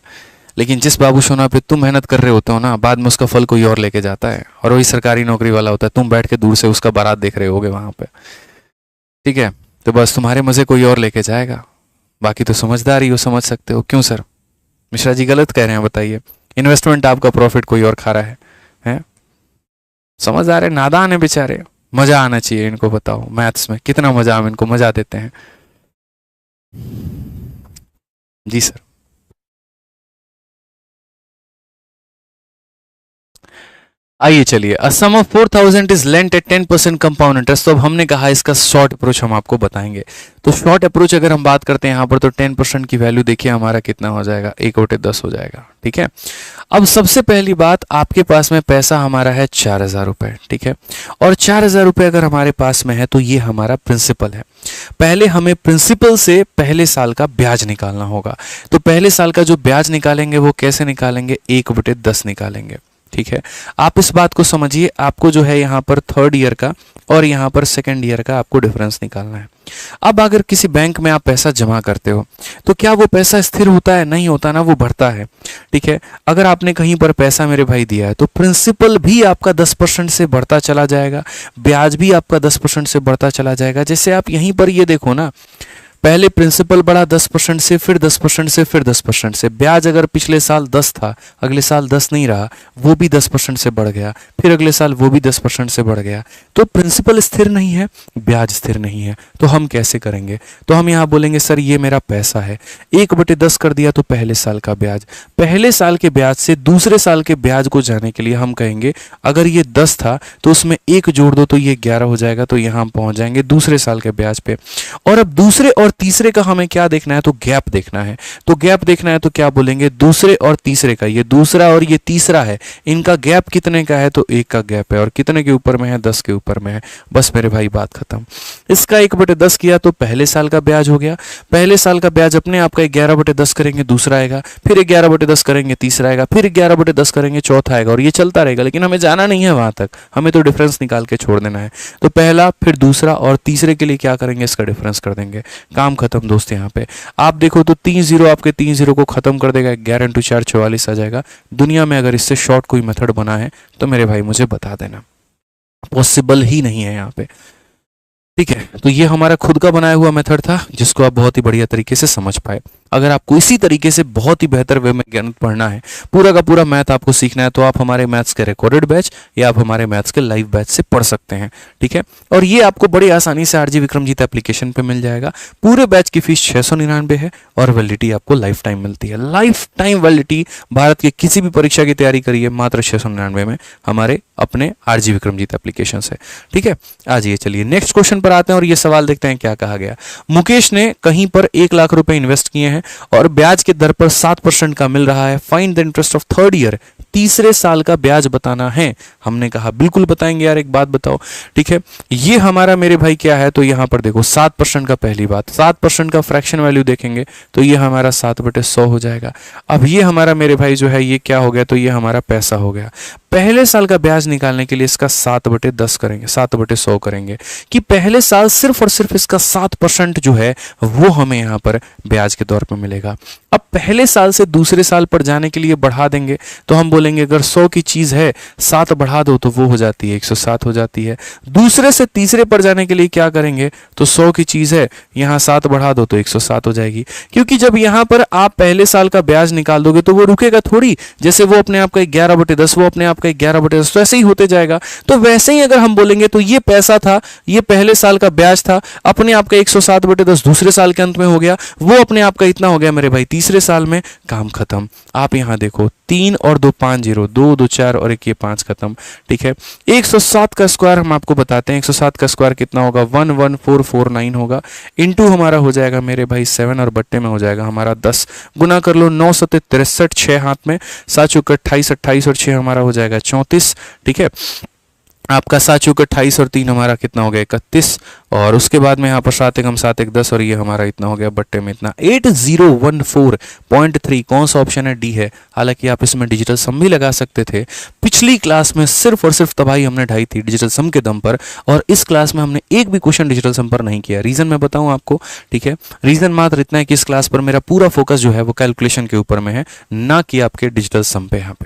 लेकिन जिस बाबू सोना पे तुम मेहनत कर रहे होते हो ना, बाद में उसका फल कोई और लेके जाता है, और वही सरकारी नौकरी वाला होता है, तुम बैठ के दूर से उसका बारात देख रहे होगे वहां पे, ठीक है। तो बस तुम्हारे मजे कोई और लेके जाएगा, बाकी तो समझदार ही हो, समझ सकते हो। क्यों सर मिश्रा जी गलत कह रहे हैं बताइए? इन्वेस्टमेंट आपका प्रॉफिट कोई और खा रहा है? समझदार है, नादान है बेचारे। मजा आना चाहिए इनको, बताओ मैथ्स में कितना मजा, हम इनको मजा देते हैं। जी सर। आइए चलिए, a sum of 4000 is lent at 10% compound interest. तो अब हमने कहा इसका शॉर्ट अप्रोच हम आपको बताएंगे। तो शॉर्ट अप्रोच अगर हम बात करते हैं यहाँ पर, तो 10% की वैल्यू देखिए हमारा कितना हो जाएगा, 1/10 हो जाएगा, ठीक है। अब सबसे पहली बात, आपके पास में पैसा हमारा है 4000 रुपए, ठीक है, और 4000 रुपए अगर हमारे पास में है तो ये हमारा प्रिंसिपल है। पहले हमें प्रिंसिपल से पहले साल का ब्याज निकालना होगा। तो पहले साल का जो ब्याज निकालेंगे वो कैसे निकालेंगे, 1/10 निकालेंगे, ठीक है। आप इस बात को समझिए, आपको जो है यहाँ पर थर्ड ईयर का और यहाँ पर सेकेंड ईयर का आपको डिफरेंस निकालना है। अब अगर किसी बैंक में आप पैसा जमा करते हो तो क्या वो पैसा स्थिर होता है? नहीं होता ना, वो बढ़ता है, ठीक है। अगर आपने कहीं पर पैसा मेरे भाई दिया है तो प्रिंसिपल भी आपका 10% से बढ़ता चला जाएगा, ब्याज भी आपका 10% से बढ़ता चला जाएगा। जैसे आप यहीं पर ये देखो ना, पहले प्रिंसिपल बढ़ा 10% से, फिर 10% से, फिर 10% से। ब्याज अगर पिछले साल 10 था, अगले साल 10 नहीं रहा, वो भी 10% से बढ़ गया, फिर अगले साल वो भी 10% से बढ़ गया। तो प्रिंसिपल स्थिर नहीं है, ब्याज स्थिर नहीं है, तो हम कैसे करेंगे? तो हम यहाँ बोलेंगे सर ये मेरा पैसा है, 1/10 कर दिया तो पहले साल का ब्याज, पहले साल के ब्याज से दूसरे साल के ब्याज को जाने के लिए हम कहेंगे अगर ये 10 था तो उसमें 1 जोड़ दो तो ये 11 हो जाएगा, तो यहाँ हम पहुंच जाएंगे दूसरे साल के ब्याज पे। और अब दूसरे और तीसरे का हमें क्या देखना है, तो गैप देखना है। तो गैप देखना है तो क्या बोलेंगे, दूसरे और तीसरे का, ये दूसरा और ये तीसरा है, इनका गैप कितने का है, तो 1 का गैप है, और कितने के ऊपर में है, 10 के ऊपर में है। बस मेरे भाई बात खत्म। इसका 1/10 किया तो पहले साल का ब्याज हो गया, पहले साल का ब्याज अपने आप का 11/10 करेंगे दूसरा आएगा, फिर 11/10 करेंगे तीसरा आएगा, फिर 11/10 करेंगे चौथा आएगा, और ये चलता रहेगा। लेकिन हमें जाना नहीं है वहां तक, हमें तो डिफरेंस निकाल के छोड़ देना है। तो पहला, फिर दूसरा और तीसरे के लिए क्या करेंगे, इसका डिफरेंस कर देंगे, काम खत्म दोस्त। यहाँ पे आप देखो तो 3 0 आपके 3 0 को खत्म कर देगा, 11 × 4 44 आ जाएगा। दुनिया में अगर इससे शॉर्ट कोई मेथड बना है तो मेरे भाई मुझे बता देना, पॉसिबल ही नहीं है यहाँ पे, ठीक है। तो ये हमारा खुद का बनाया हुआ मेथड था जिसको आप बहुत ही बढ़िया तरीके से समझ पाए। अगर आपको इसी तरीके से बहुत ही बेहतर वे में गणित पढ़ना है, पूरा का पूरा मैथ आपको सीखना है, तो आप हमारे मैथ्स के रिकॉर्डेड बैच या आप हमारे मैथ्स के लाइव बैच से पढ़ सकते हैं, ठीक है। और ये आपको बड़ी आसानी से आरजी विक्रमजीत एप्लीकेशन पे मिल जाएगा। पूरे बैच की फीस 699 है और वैलिडिटी आपको लाइफ टाइम मिलती है। लाइफ टाइम वैलिडिटी, भारत के किसी भी परीक्षा की तैयारी करिए मात्र 699 में हमारे अपने आरजी विक्रमजीत एप्लीकेशन से, ठीक है। आज ये चलिए नेक्स्ट क्वेश्चन पर आते हैं और ये सवाल देखते हैं क्या कहा गया। मुकेश ने कहीं पर 1 लाख रुपए इन्वेस्ट किए हैं और ब्याज के दर पर 7% का मिल रहा है। Find the interest of third year, तीसरे साल का ब्याज बताना है। हमने कहा बिल्कुल बताएंगे यार, एक बात बताओ, ठीक है। ये हमारा मेरे भाई क्या है, तो यहां पर देखो 7% का, पहली बात 7% का फ्रैक्शन वैल्यू देखेंगे तो ये हमारा 7/100 हो जाएगा। अब ये हमारा मेरे भाई जो है ये क्या हो गया, तो ये हमारा पैसा हो गया। पहले साल का ब्याज निकालने के लिए इसका 7/10 करेंगे, 7/100 करेंगे कि पहले साल सिर्फ और सिर्फ इसका 7% जो है वो हमें यहाँ पर ब्याज के तौर पर मिलेगा। अब पहले साल से दूसरे साल पर जाने के लिए बढ़ा देंगे तो हम बोलेंगे अगर 100 की चीज है 7 बढ़ा दो तो वो हो जाती है 107 हो जाती है। दूसरे से तीसरे पर जाने के लिए क्या करेंगे, तो 100 की चीज है यहाँ 7 बढ़ा दो तो 107 हो जाएगी। क्योंकि जब यहाँ पर आप पहले साल का ब्याज निकाल दोगे तो वो रुकेगा थोड़ी, जैसे वो अपने आप का 11/10, वो अपने आप का 11/10, तो ऐसे ही होते जाएगा। तो वैसे ही अगर हम बोलेंगे तो ये पैसा था, ये पहले साल का ब्याज था, अपने आप का 107/10 दूसरे साल के अंत में हो गया, वो अपने आप का इतना हो गया मेरे भाई तीसरे साल में, काम खत्म। आप यहाँ देखो 3 और 2 5 0, 2 2 4 और 1 ये 5 खत्म। ठीक है, 107 का स्क्वायर हम आपको बताते हैं, 107 का स्क्वायर कितना होगा 11449 होगा, इनटू हमारा हो जाएगा मेरे भाई 7 और बट्टे में हो जाएगा हमारा 10, गुना कर लो 9 7 63, 6 हाथ में 7 चौके 28, 28 और 6 हमारा हो जाएगा 34। ठीक है, आपका 7 चौके 28 और 3 हमारा कितना हो गया 31, और उसके बाद में यहाँ पर 7 1 7 1 10 और ये हमारा इतना हो गया बट्टे में इतना 8014.3। कौन सा ऑप्शन है, डी है। हालांकि आप इसमें डिजिटल सम भी लगा सकते थे, पिछली क्लास में सिर्फ और सिर्फ तबाही हमने ढाई थी डिजिटल सम के दम पर, और इस क्लास में हमने एक भी क्वेश्चन डिजिटल सम पर नहीं किया। रीजन मैं बताऊं आपको, ठीक है, रीजन मात्र इतना है कि इस क्लास पर मेरा पूरा फोकस जो है वो कैलकुलेशन के ऊपर में है, ना कि आपके डिजिटल सम पे यहाँ पे।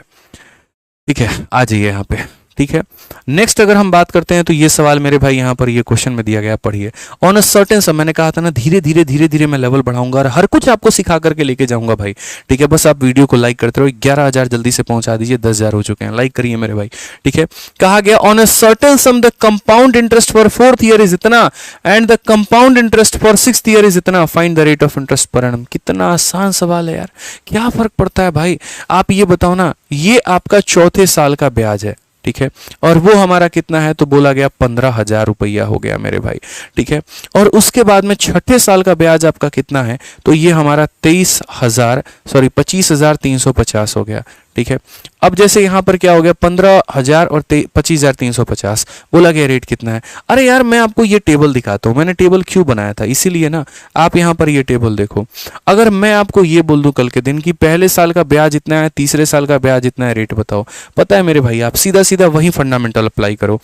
ठीक है, आ जाइए यहाँ पे। ठीक है, नेक्स्ट अगर हम बात करते हैं तो ये सवाल मेरे भाई यहाँ पर ये क्वेश्चन में दिया गया, पढ़िए। ऑन अ सर्टेन सम, मैंने कहा था ना धीरे धीरे मैं लेवल बढ़ाऊंगा और हर कुछ आपको सिखा करके लेके जाऊंगा भाई। ठीक है, बस आप वीडियो को लाइक करते रहो। 11,000 जल्दी से पहुंचा दीजिए, 10,000 हो चुके हैं, लाइक करिए मेरे भाई। ठीक है, कहा गया on a certain sum the compound interest for 4th year is इतना and the compound interest for 6th year is इतना, find the rate of interest per annum. कितना आसान सवाल है यार, क्या फर्क पड़ता है भाई। आप ये बताओ ना, ये आपका चौथे साल का ब्याज है, ठीक है, और वो हमारा कितना है, तो बोला गया 15,000 रुपया हो गया मेरे भाई। ठीक है, और उसके बाद में छठे साल का ब्याज आपका कितना है, तो ये हमारा 25,350 हो गया। ठीक है, अब जैसे यहाँ पर क्या हो गया 15,000 और 25,350, बोला गया रेट कितना है। अरे यार मैं आपको ये टेबल दिखाता हूँ, मैंने टेबल क्यों बनाया था, इसीलिए ना। आप यहाँ पर ये टेबल देखो, अगर मैं आपको ये बोल दूं कल के दिन कि पहले साल का ब्याज इतना है, तीसरे साल का ब्याज इतना है, रेट बताओ, पता है मेरे भाई, आप सीधा सीधा वही फंडामेंटल अप्लाई करो।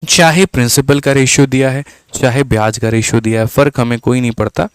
चाहे प्रिंसिपल का रेशियो दिया है, चाहे ब्याज का रेशियो दिया है, फर्क हमें कोई नहीं पड़ता।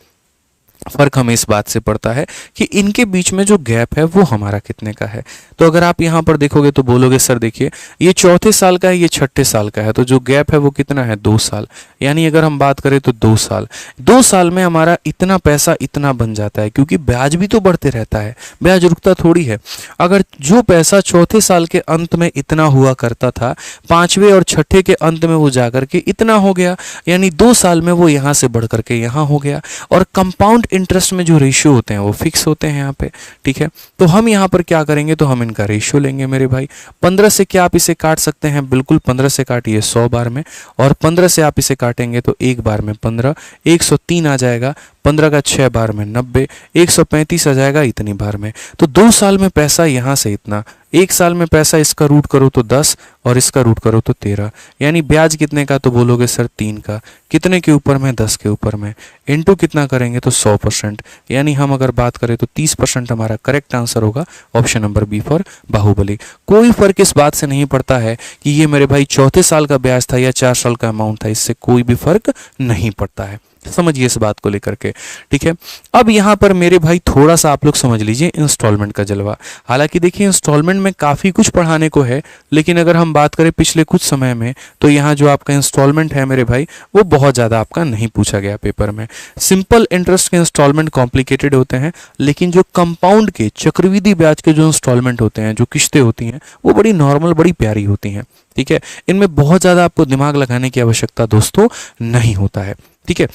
फर्क हमें इस बात से पड़ता है कि इनके बीच में जो गैप है वो हमारा कितने का है। तो अगर आप यहाँ पर देखोगे तो बोलोगे सर देखिए ये चौथे साल का है, ये छठे साल का है, तो जो गैप है वो कितना है 2 साल। यानी अगर हम बात करें तो 2 साल, 2 साल में हमारा इतना पैसा इतना बन जाता है, क्योंकि ब्याज भी तो बढ़ते रहता है, ब्याज रुकता थोड़ी है। अगर जो पैसा चौथे साल के अंत में इतना हुआ करता था, 5वें और छठे के अंत में वो जाकर के इतना हो गया, यानी 2 साल में वो यहाँ से बढ़ करके यहाँ हो गया। और कंपाउंड इंटरेस्ट में जो रेशियो होते हैं वो फिक्स होते हैं यहाँ पे। ठीक है, तो हम यहाँ पर क्या करेंगे, तो हम इनका रेशियो लेंगे मेरे भाई। 15 से क्या आप इसे काट सकते हैं, बिल्कुल 15 से काटिए 100 बार में, और 15 से आप इसे काटेंगे तो एक बार में 15, 103 आ जाएगा, 15 का 6 बार में 90, 135 आ जाएगा इतनी बार में। तो 2 साल में पैसा यहाँ से इतना, 1 साल में पैसा इसका रूट करो तो 10 और इसका रूट करो तो 13, यानी ब्याज कितने का, तो बोलोगे सर 3 का, कितने के ऊपर में 10 के ऊपर में, इनटू कितना करेंगे तो 100%, यानी हम अगर बात करें तो 30% हमारा करेक्ट आंसर होगा, option number B for Baahubali. कोई फर्क इस बात से नहीं पड़ता है कि ये मेरे भाई चौथे साल का ब्याज था या 4 साल का अमाउंट था, इससे कोई भी फर्क नहीं पड़ता है। समझिए इस बात को लेकर के। ठीक है, अब यहाँ पर मेरे भाई थोड़ा सा आप लोग समझ लीजिए इंस्टॉलमेंट का जलवा। हालांकि देखिए इंस्टॉलमेंट में काफ़ी कुछ पढ़ाने को है, लेकिन अगर हम बात करें पिछले कुछ समय में, तो यहाँ जो आपका इंस्टॉलमेंट है मेरे भाई वो बहुत ज़्यादा आपका नहीं पूछा गया पेपर में। सिंपल इंटरेस्ट के इंस्टॉलमेंट कॉम्प्लिकेटेड होते हैं, लेकिन जो कंपाउंड के चक्रवृद्धि ब्याज के जो इंस्टॉलमेंट होते हैं, जो किस्तें होती हैं, वो बड़ी नॉर्मल बड़ी प्यारी होती हैं। ठीक है, इनमें बहुत ज़्यादा आपको दिमाग लगाने की आवश्यकता दोस्तों नहीं होता है। ठीक है,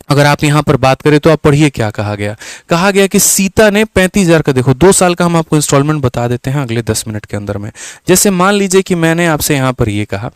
अगर आप यहां पर बात करें तो आप पढ़िए क्या कहा गया। कहा गया कि सीता ने 35,000 का, देखो 2 साल का हम आपको इंस्टॉलमेंट बता देते हैं अगले 10 मिनट के अंदर में। जैसे मान लीजिए कि मैंने आपसे यहां पर ये कहा,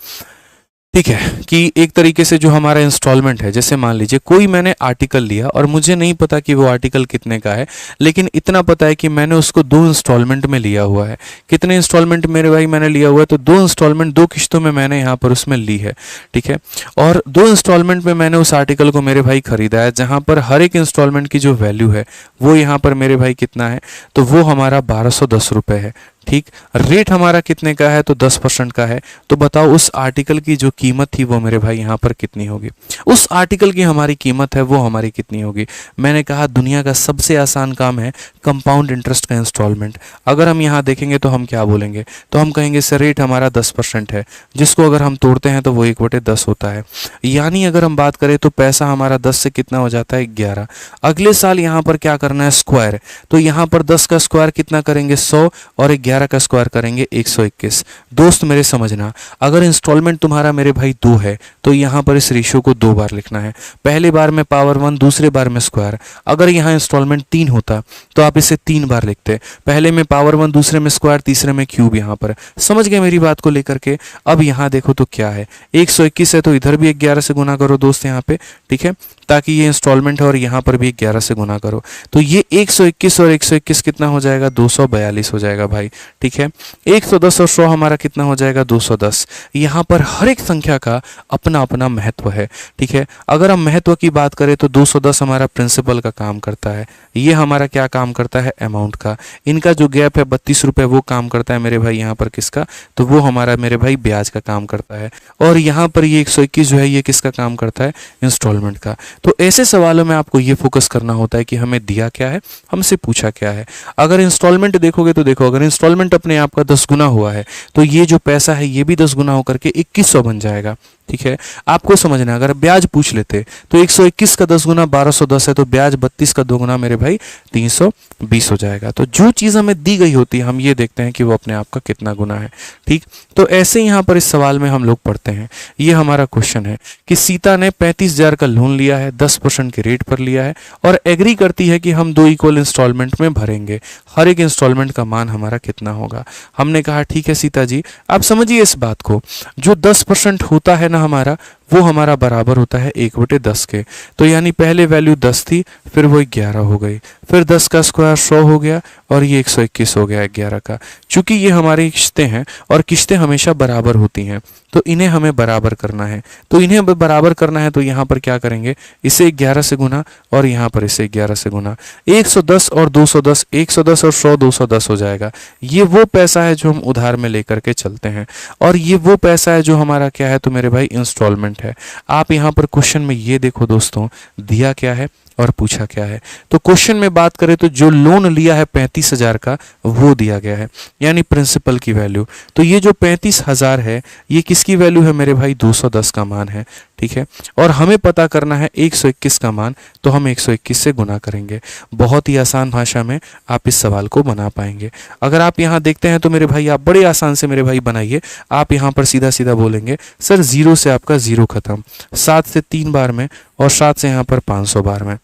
ठीक है, कि एक तरीके से जो हमारा इंस्टॉलमेंट है, जैसे मान लीजिए कोई मैंने आर्टिकल लिया और मुझे नहीं पता कि वो आर्टिकल कितने का है, लेकिन इतना पता है कि मैंने उसको 2 इंस्टॉलमेंट में लिया हुआ है। कितने इंस्टॉलमेंट मेरे भाई मैंने लिया हुआ है, तो 2 इंस्टॉलमेंट 2 किस्तों में मैंने यहाँ पर उसमें ली है। ठीक है, और 2 इंस्टॉलमेंट में मैंने उस आर्टिकल को मेरे भाई खरीदा है, जहाँ पर हर एक इंस्टॉलमेंट की जो वैल्यू है वो यहाँ पर मेरे भाई कितना है, तो वो हमारा 1210 रुपये है। ठीक, रेट हमारा कितने का है, तो 10% का है। तो बताओ उस आर्टिकल की जो कीमत थी वो मेरे भाई यहाँ पर कितनी होगी, उस आर्टिकल की हमारी कीमत है वो हमारी कितनी होगी। मैंने कहा दुनिया का सबसे आसान काम है कंपाउंड इंटरेस्ट का इंस्टॉलमेंट। अगर हम यहाँ देखेंगे तो हम क्या बोलेंगे, तो हम कहेंगे सर रेट हमारा 10% है, जिसको अगर हम तोड़ते हैं तो वो 1/10 होता है। यानी अगर हम बात करें तो पैसा हमारा 10 से कितना हो जाता है, 11। अगले साल यहाँ पर क्या करना है, स्क्वायर। तो यहाँ पर 10 का स्क्वायर कितना करेंगे, 100, और 11 का स्क्वायर करेंगे 121। दोस्त मेरे समझना, अगर इंस्टॉलमेंट तुम्हारा मेरे भाई 2 है तो यहाँ पर इस रेशियो को 2 बार लिखना है, पहली बार में पावर 1, दूसरे बार में स्क्वायर। अगर यहाँ इंस्टॉलमेंट 3 होता तो आप इसे 3 बार लिखते, पहले में पावर 1, दूसरे में स्क्वायर, तीसरे में क्यूब। यहाँ पर समझ गए मेरी बात को लेकर के। अब यहाँ देखो तो क्या है, 121 है तो इधर भी 11 से गुना करो दोस्त यहाँ पे, ठीक है, ताकि ये इंस्टॉलमेंट है, और यहाँ पर भी 11 से गुना करो। तो ये 121 और 121 कितना हो जाएगा, 242 हो जाएगा भाई, ठीक है। 110 और 100 हमारा कितना हो जाएगा, 210। यहाँ पर हर एक संख्या का अपना अपना महत्व है, ठीक है। अगर हम महत्व की बात करें तो 210 हमारा प्रिंसिपल का काम करता है, ये हमारा क्या काम करता है, अमाउंट का। इनका जो गैप है 32 रुपए, वो काम करता है मेरे भाई यहाँ पर किसका, तो वो हमारा मेरे भाई ब्याज का काम करता है। और यहाँ पर ये 121 जो है ये किसका काम करता है, इंस्टॉलमेंट का। तो ऐसे सवालों में आपको ये फोकस करना होता है कि हमें दिया क्या है, हमसे पूछा क्या है। अगर इंस्टॉलमेंट देखोगे तो देखो, अगर इंस्टॉलमेंट अपने आप का 10 गुना हुआ है तो ये जो पैसा है ये भी 10 गुना होकर के 2100 बन जाएगा, ठीक है। आपको समझना है, अगर ब्याज पूछ लेते तो 121 का 10 गुना 1210 है, तो ब्याज 32 का 2 गुना मेरे भाई 320 हो जाएगा। तो जो चीज़ हमें दी गई होती है हम ये देखते हैं कि वो अपने आप का कितना गुना है, ठीक। तो ऐसे यहाँ पर इस सवाल में हम लोग पढ़ते हैं, ये हमारा क्वेश्चन है कि सीता ने 35,000 का लोन लिया है, 10% के रेट पर लिया है, और एग्री करती है कि हम 2 इक्वल इंस्टॉलमेंट में भरेंगे, हर एक इंस्टॉलमेंट का मान हमारा कितना होगा। हमने कहा ठीक है सीता जी, आप समझिए इस बात को, जो 10% होता है ना हमारा, वो हमारा बराबर होता है 1/10 के। तो यानी पहले वैल्यू 10 थी, फिर वो 11 हो गई, फिर 10 का स्क्वायर 100 हो गया, और ये 121 हो गया 11 का। चूंकि ये हमारी किस्तें हैं और किस्तें हमेशा बराबर होती हैं, तो इन्हें हमें बराबर करना है। तो इन्हें बराबर करना है तो यहाँ पर क्या करेंगे, इसे 11 से गुना, और यहाँ पर इसे 11 से गुना। 110 और 210, 110 और 100 210 हो जाएगा। ये वो पैसा है जो हम उधार में लेकर के चलते हैं, और ये वो पैसा है जो हमारा क्या है, तो मेरे भाई इंस्टॉलमेंट है। आप यहाँ पर क्वेश्चन में ये देखो दोस्तों, दिया क्या है और पूछा क्या है। तो क्वेश्चन में बात करें तो जो लोन लिया है 35,000 का, वो दिया गया है, यानी प्रिंसिपल की वैल्यू। तो ये जो 35,000 है ये किसकी वैल्यू है मेरे भाई, 210 का मान है, ठीक है। और हमें पता करना है 121 का मान, तो हम 121 से गुना करेंगे। बहुत ही आसान भाषा में आप इस सवाल को बना पाएंगे। अगर आप यहाँ देखते हैं तो मेरे भाई आप बड़े आसान से मेरे भाई बनाइए। आप यहाँ पर सीधा सीधा बोलेंगे सर 0 से आपका 0 खत्म, 7 से 3 बार में, और 7 से यहाँ पर 500 बार में,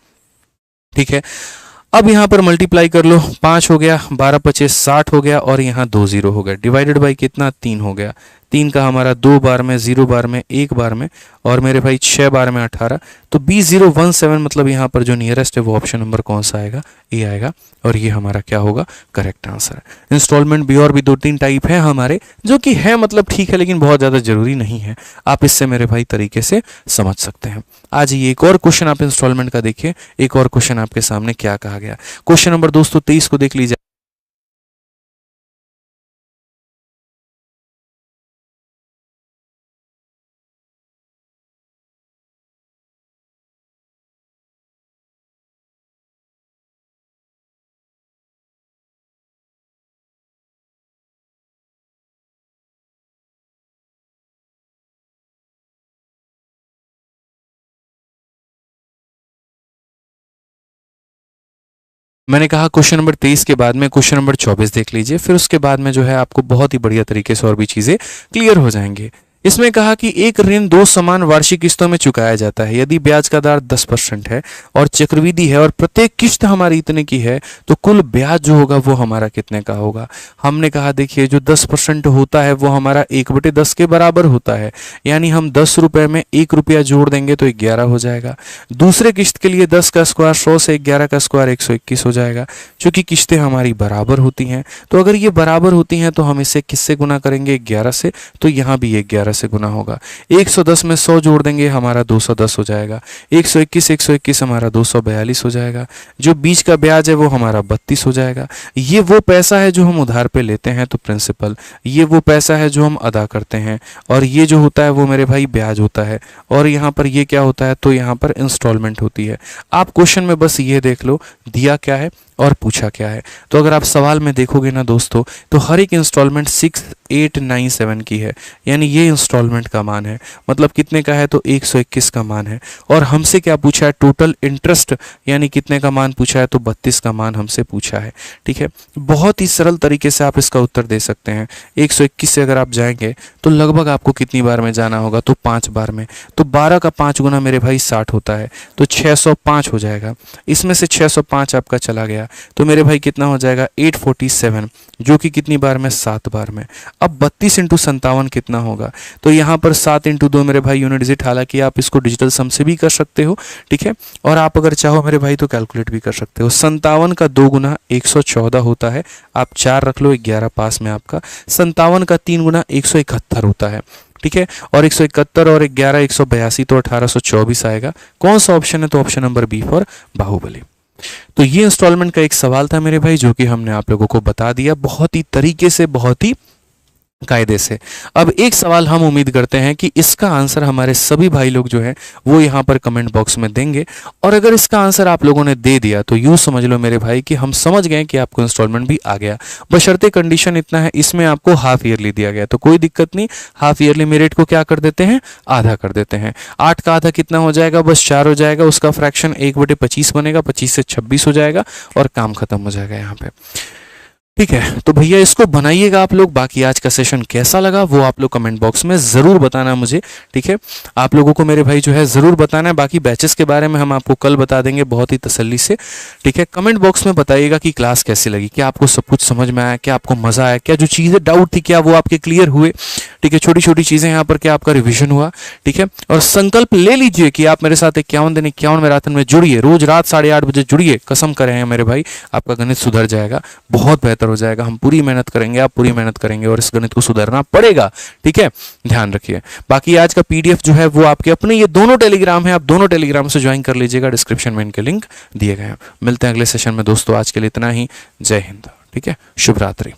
ठीक है। अब यहाँ पर मल्टीप्लाई कर लो, 5 हो गया, 12 पचे 60 हो गया, और यहाँ 2 0 हो गया, डिवाइडेड बाई कितना, 3 हो गया। 3 का हमारा 2 बार में, 0 बार में, 1 बार में, और मेरे भाई 6 बार में 18। तो 2017 मतलब यहाँ पर जो नियरेस्ट है वो ऑप्शन नंबर कौन सा आएगा, ए आएगा, और ये हमारा क्या होगा, करेक्ट आंसर। इंस्टॉलमेंट भी और भी 2-3 टाइप है हमारे, जो कि है मतलब ठीक है, लेकिन बहुत ज़्यादा जरूरी नहीं है। आप इससे मेरे भाई तरीके से समझ सकते हैं। आज ये एक और क्वेश्चन आप इंस्टॉलमेंट का देखिए, एक और क्वेश्चन आपके सामने क्या कहा गया। क्वेश्चन नंबर दोस्तों 23 को देख लीजिए। मैंने कहा क्वेश्चन नंबर 23 के बाद में क्वेश्चन नंबर 24 देख लीजिए, फिर उसके बाद में जो है आपको बहुत ही बढ़िया तरीके से और भी चीजें क्लियर हो जाएंगी। इसमें कहा कि एक ऋण 2 समान वार्षिक किस्तों में चुकाया जाता है यदि ब्याज का दर 10% है और चक्रवृद्धि है, और प्रत्येक किस्त हमारी इतने की है, तो कुल ब्याज जो होगा वो हमारा कितने का होगा। हमने कहा देखिए जो 10% होता है वो हमारा 1/10 के बराबर होता है, यानी हम 10 रुपए में 1 रुपया जोड़ देंगे तो 11 हो जाएगा। दूसरे किस्त के लिए 10 का स्क्वायर 100 से 11 का स्क्वायर 121 हो जाएगा। चूंकि किस्तें हमारी बराबर होती हैं, तो अगर ये बराबर होती हैं तो हम इसे किससे गुना करेंगे, 11 से, तो यहाँ भी 11 11 से गुना होगा। 110 में 100 जोड़ देंगे हमारा 210 हो जाएगा। 121 हमारा 242 हो जाएगा। जो बीच का ब्याज है वो हमारा 32 हो जाएगा। ये वो पैसा है जो हम उधार पे लेते हैं तो प्रिंसिपल, ये वो पैसा है जो हम अदा करते हैं, और ये जो होता है वो मेरे भाई ब्याज होता है, और यहाँ पर ये क्या होता है तो यहाँ पर इंस्टॉलमेंट होती है। आप क्वेश्चन में बस ये देख लो दिया क्या है और पूछा क्या है। तो अगर आप सवाल में देखोगे ना दोस्तों, तो हर एक इंस्टॉलमेंट 6897 की है, यानी ये इंस्टॉलमेंट का मान है। मतलब कितने का है तो 121 का मान है। और हमसे क्या पूछा है, टोटल इंटरेस्ट यानी कितने का मान पूछा है तो 32 का मान हमसे पूछा है। ठीक है, बहुत ही सरल तरीके से आप इसका उत्तर दे सकते हैं। 121 से अगर आप जाएंगे तो लगभग आपको कितनी बार में जाना होगा तो 5 बार में। तो 12 का 5 गुना मेरे भाई 60 होता है, तो 605 हो जाएगा। इसमें से 605 आपका चला गया तो मेरे भाई कितना हो जाएगा 847, जो कि कितनी बार में 7 बार में। अब 32 इंटू 57 कितना होगा, तो यहाँ पर 7 इंटू 2 मेरे भाई यूनिट डिजिट। हालांकि आप इसको डिजिटल सम से भी कर सकते हो, ठीक है, और आप अगर चाहो मेरे भाई तो कैलकुलेट भी कर सकते हो। 57 का 2 गुना 114 होता है, आप 4 रख लो, 11 पास में आपका। 57 का 3 गुना 171 होता है, ठीक है, और 171 और 11 182 तो 1824 आएगा। कौन सा ऑप्शन है तो option number B for Baahubali. तो ये इंस्टॉलमेंट का एक सवाल था मेरे भाई, जो कि हमने आप लोगों को बता दिया बहुत ही तरीके से, बहुत ही कायदे से। अब एक सवाल हम उम्मीद करते हैं कि इसका आंसर हमारे सभी भाई लोग जो है वो यहाँ पर कमेंट बॉक्स में देंगे, और अगर इसका आंसर आप लोगों ने दे दिया तो यूँ समझ लो मेरे भाई कि हम समझ गए कि आपको इंस्टॉलमेंट भी आ गया। बशर्ते कंडीशन इतना है, इसमें आपको हाफ ईयरली दिया गया तो कोई दिक्कत नहीं, हाफ ईयरली में रेट को क्या कर देते हैं, आधा कर देते हैं। 8 का आधा कितना हो जाएगा, बस 4 हो जाएगा। उसका फ्रैक्शन 1/25 बनेगा, 25 से 26 हो जाएगा और काम खत्म हो जाएगा यहाँ पे। ठीक है, तो भैया इसको बनाइएगा आप लोग। बाकी आज का सेशन कैसा लगा वो आप लोग कमेंट बॉक्स में ज़रूर बताना मुझे, ठीक है। आप लोगों को मेरे भाई जो है ज़रूर बताना है। बाकी बैचेस के बारे में हम आपको कल बता देंगे बहुत ही तसल्ली से, ठीक है। कमेंट बॉक्स में बताइएगा कि क्लास कैसी लगी, क्या आपको सब कुछ समझ में आया, क्या आपको मज़ा आया, क्या जो चीज़ें डाउट थी क्या वो आपके क्लियर हुए, ठीक है। छोटी छोटी चीज़ें यहाँ पर क्या आपका रिविजन हुआ, ठीक है। और संकल्प ले लीजिए कि आप मेरे साथ 51 दिन 51 मैराथन में जुड़िए, रोज रात 8:30 बजे जुड़िए। कसम करें हैं मेरे भाई, आपका गणित सुधर जाएगा, बहुत बेहतर हो जाएगा। हम पूरी मेहनत करेंगे, आप पूरी मेहनत करेंगे और इस गणित को सुधारना पड़ेगा, ठीक है। ध्यान रखिए। बाकी आज का पीडीएफ जो है वो आपके अपने ये दोनों टेलीग्राम है, आप दोनों टेलीग्राम से ज्वाइन कर लीजिएगा, डिस्क्रिप्शन में इनके लिंक दिए गए हैं। मिलते हैं अगले सेशन में दोस्तों, आज के लिए इतना ही। जय हिंद, ठीक है, शुभ रात्रि।